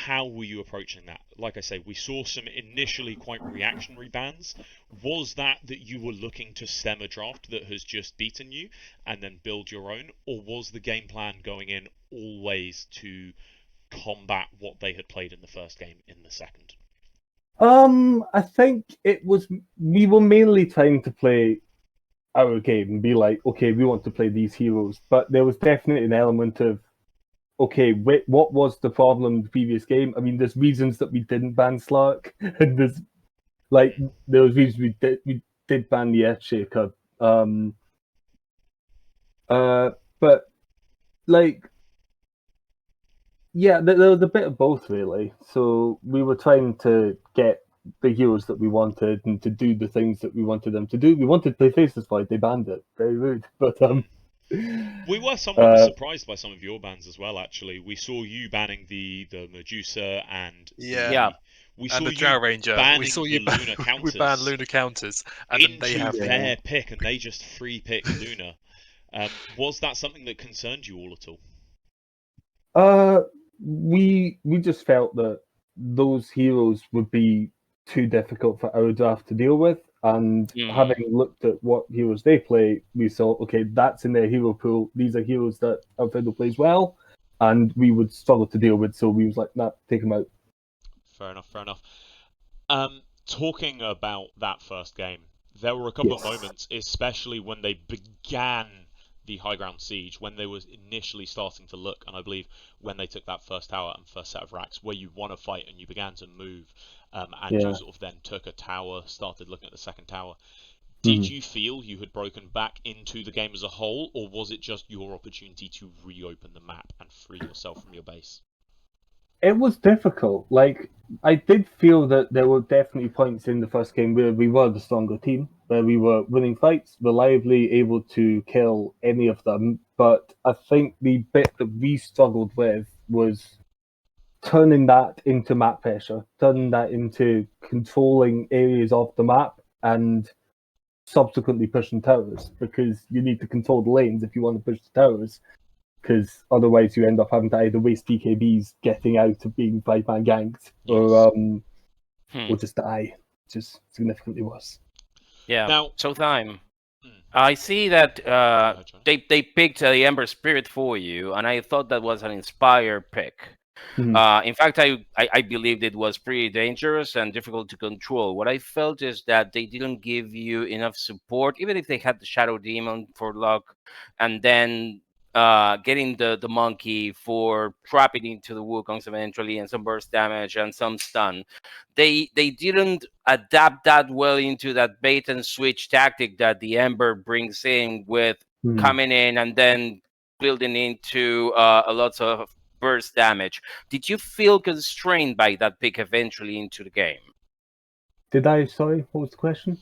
How were you approaching that? Like I say, we saw some initially quite reactionary bans. Was that you were looking to stem a draft that has just beaten you and then build your own? Or was the game plan going in always to combat what they had played in the first game in the second? I think it was, we were mainly trying to play our game and be like, okay, we want to play these heroes. But there was definitely an element of, okay, wait, what was the problem in the previous game? I mean, there's reasons that we didn't ban Slark, and there was reasons we did ban the Earthshaker. But yeah, there was a bit of both really. So we were trying to get the heroes that we wanted and to do the things that we wanted them to do. We wanted to play Faceless Fight, they banned it. Very rude, but we were somewhat surprised by some of your bans as well. Actually, we saw you banning the Medusa and we saw the you Drow Ranger. We saw you Lunar counters. We banned Lunar counters, and into then they have their pick, and they just free picked Lunar. Was that something that concerned you all at all? We just felt that those heroes would be too difficult for our draft to deal with. And having looked at what heroes they play, we saw, okay, that's in their hero pool. These are heroes that Alfredo plays well, and we would struggle to deal with. So we was like, nah, take them out. Fair enough. Talking about that first game, there were a couple of moments, especially when they began the high ground siege, when they were initially starting to look, and I believe when they took that first tower and first set of racks, where you won a fight and you began to move, and you sort of then took a tower, started looking at the second tower. Did you feel you had broken back into the game as a whole, or was it just your opportunity to reopen the map and free yourself from your base? It was difficult. I did feel that there were definitely points in the first game where we were the stronger team, where we were winning fights, reliably able to kill any of them. But I think the bit that we struggled with was turning that into map pressure, turning that into controlling areas of the map and subsequently pushing towers, because you need to control the lanes if you want to push the towers. Because otherwise you end up having to either waste BKBs getting out of being 5-man ganked, or just die, which is significantly worse. Yeah. Now, so Thyme, I see that they picked the Ember Spirit for you, and I thought that was an inspired pick. In fact, I believed it was pretty dangerous and difficult to control. What I felt is that they didn't give you enough support, even if they had the Shadow Demon for luck, and then getting the monkey for trapping into the Wukongs eventually, and some burst damage and some stun. They didn't adapt that well into that bait and switch tactic that the Ember brings in with coming in and then building into a lot of burst damage. Did you feel constrained by that pick eventually into the game? Sorry, what was the question?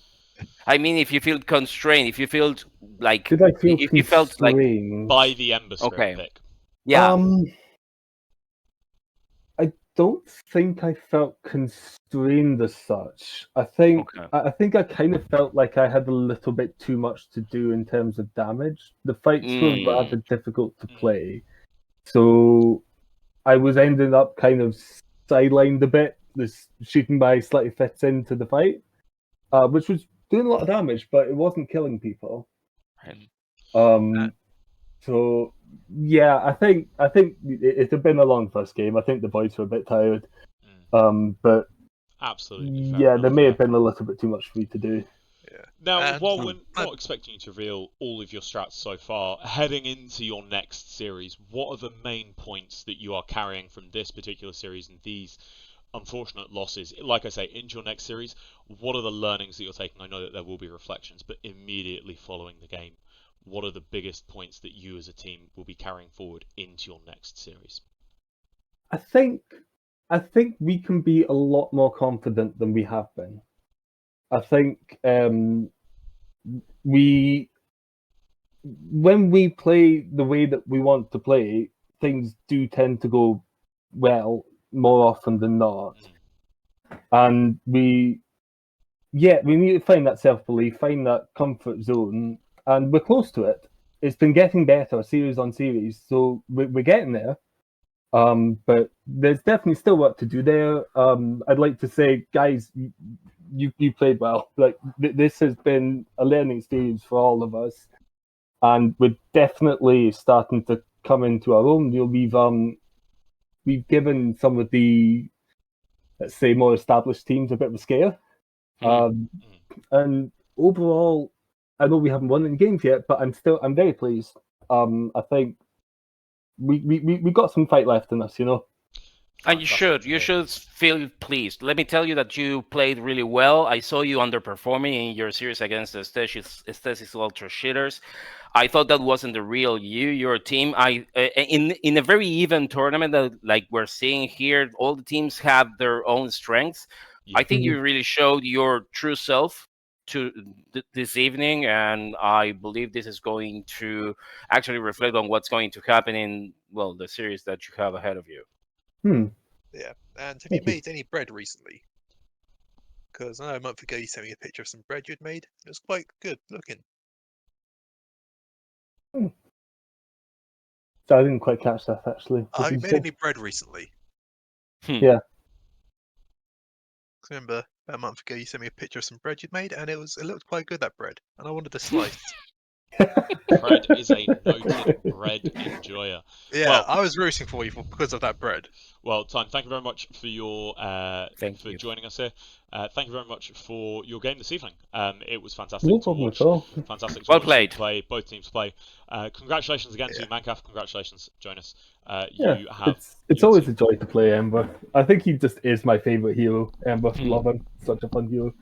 I mean, if you feel constrained, if you feel like, did I feel if you felt like by the Ember Spirit pick? Yeah. I don't think I felt constrained as such. I think I kind of felt like I had a little bit too much to do in terms of damage. The fights were rather difficult to play, so I was ending up kind of sidelined a bit. This shooting by slightly fits into the fight, which was doing a lot of damage, but it wasn't killing people. So yeah, I think it had been a long first game. I think the boys were a bit tired. But absolutely, there may have been a little bit too much for me to do. Now, while we're not expecting you to reveal all of your strats so far, heading into your next series, what are the main points that you are carrying from this particular series and these unfortunate losses? Like I say, into your next series, what are the learnings that you're taking? I know that there will be reflections, but immediately following the game, what are the biggest points that you as a team will be carrying forward into your next series? I think we can be a lot more confident than we have been. I think when we play the way that we want to play, things do tend to go well more often than not. And we need to find that self-belief, find that comfort zone, and we're close to it. It's been getting better, series on series, so we're getting there. But there's definitely still work to do there. I'd like to say, guys, you played well. Like this has been a learning stage for all of us, and we're definitely starting to come into our own. We've given some of the, let's say, more established teams a bit of a scare. And overall, I know we haven't won any games yet, but I'm very pleased. I think we got some fight left in us, you know. And you should feel pleased. Let me tell you that you played really well. I saw you underperforming in your series against the Stasis Ultra Shitters. I thought that wasn't the real you, your team. In a very even tournament that like we're seeing here, all the teams have their own strengths. I think you really showed your true self to this evening, and I believe this is going to actually reflect on what's going to happen in the series that you have ahead of you. Yeah, and have you made any bread recently? Because I know a month ago you sent me a picture of some bread you'd made. It was quite good looking. So I didn't quite catch that actually. Have you made any bread recently? Yeah. Remember about a month ago you sent me a picture of some bread you'd made, and it looked quite good, that bread, and I wanted a slice. Fred is a noted bread enjoyer. Yeah, well, I was rooting for you because of that bread. Well, Time, thank you very much for your joining us here. Thank you very much for your game this evening. It was fantastic No to problem watch. at all. Fantastic to Well watch played. play, both teams play. Congratulations again to Mancaf. Congratulations, Jonas. You have. It's always a joy to play Ember. I think he just is my favourite hero. Ember, love him. Such a fun hero.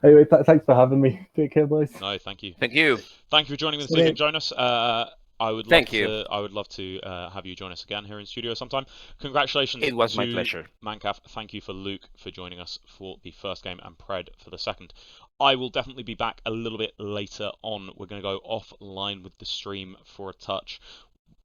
Anyway, thanks for having me. Take care, boys. No, thank you. Thank you. Thank you for joining me this evening, Jonas. I would love to have you join us again here in studio sometime. Congratulations. It was my pleasure. Mancaf, thank you for Luke for joining us for the first game and Pred for the second. I will definitely be back a little bit later on. We're going to go offline with the stream for a touch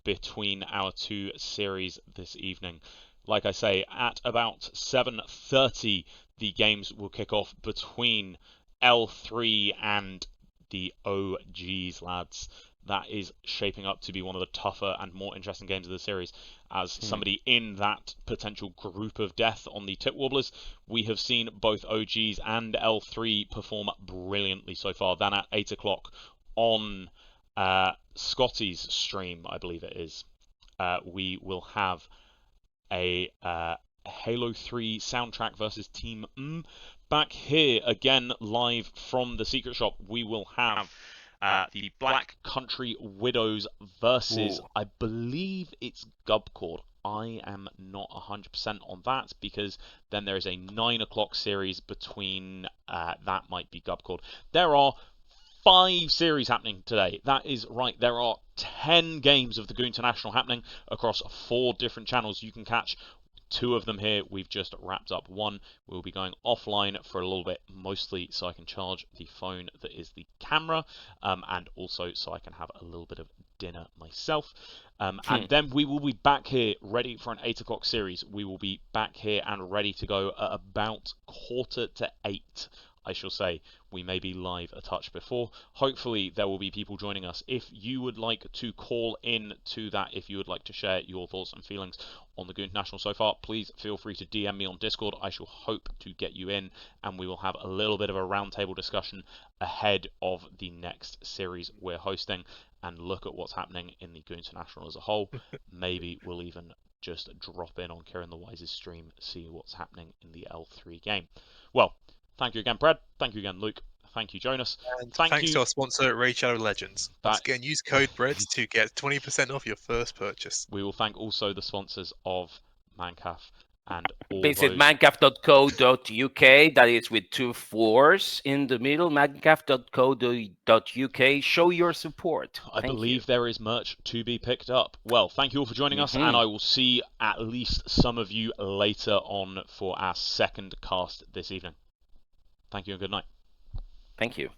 between our two series this evening. Like I say, at about 7:30, the games will kick off between L3 and the OGs, lads. That is shaping up to be one of the tougher and more interesting games of the series. As somebody in that potential group of death on the Tip Warblers, we have seen both OGs and L3 perform brilliantly so far. Then at 8 o'clock on Scotty's stream, I believe it is, we will have a Halo 3 soundtrack versus Team M. Back here again, live from the Secret Shop, we will have the Black Country Widows versus, I believe it's Gubcord. I am not 100% on that, because then there is a 9 o'clock series between, that might be Gubcord. There are 5 series happening today. That is right. There are 10 games of the Goon International happening across 4 different channels. You can catch 2 of them here. We've just wrapped up one. We'll be going offline for a little bit, mostly so I can charge the phone that is the camera, and also so I can have a little bit of dinner myself. And then we will be back here ready for an 8 o'clock series. We will be back here and ready to go at about 7:45. I shall say. We may be live a touch before. Hopefully there will be people joining us. If you would like to call in to that, if you would like to share your thoughts and feelings on the Goon International so far, please feel free to DM me on Discord. I shall hope to get you in, and we will have a little bit of a roundtable discussion ahead of the next series we're hosting, and look at what's happening in the Goon International as a whole. Maybe we'll even just drop in on Kieran the Wise's stream, see what's happening in the L3 game. Well, thank you again, Brad. Thank you again, Luke. Thank you, Jonas. And thanks to our sponsor, Raid Shadow Legends. Once again, use code BREAD to get 20% off your first purchase. We will thank also the sponsors of Mancaf and all Visit those... mancaf.co.uk. That is with 2 4s in the middle. mancaf.co.uk. Show your support. I believe there is merch to be picked up. Well, thank you all for joining us, and I will see at least some of you later on for our second cast this evening. Thank you and good night. Thank you.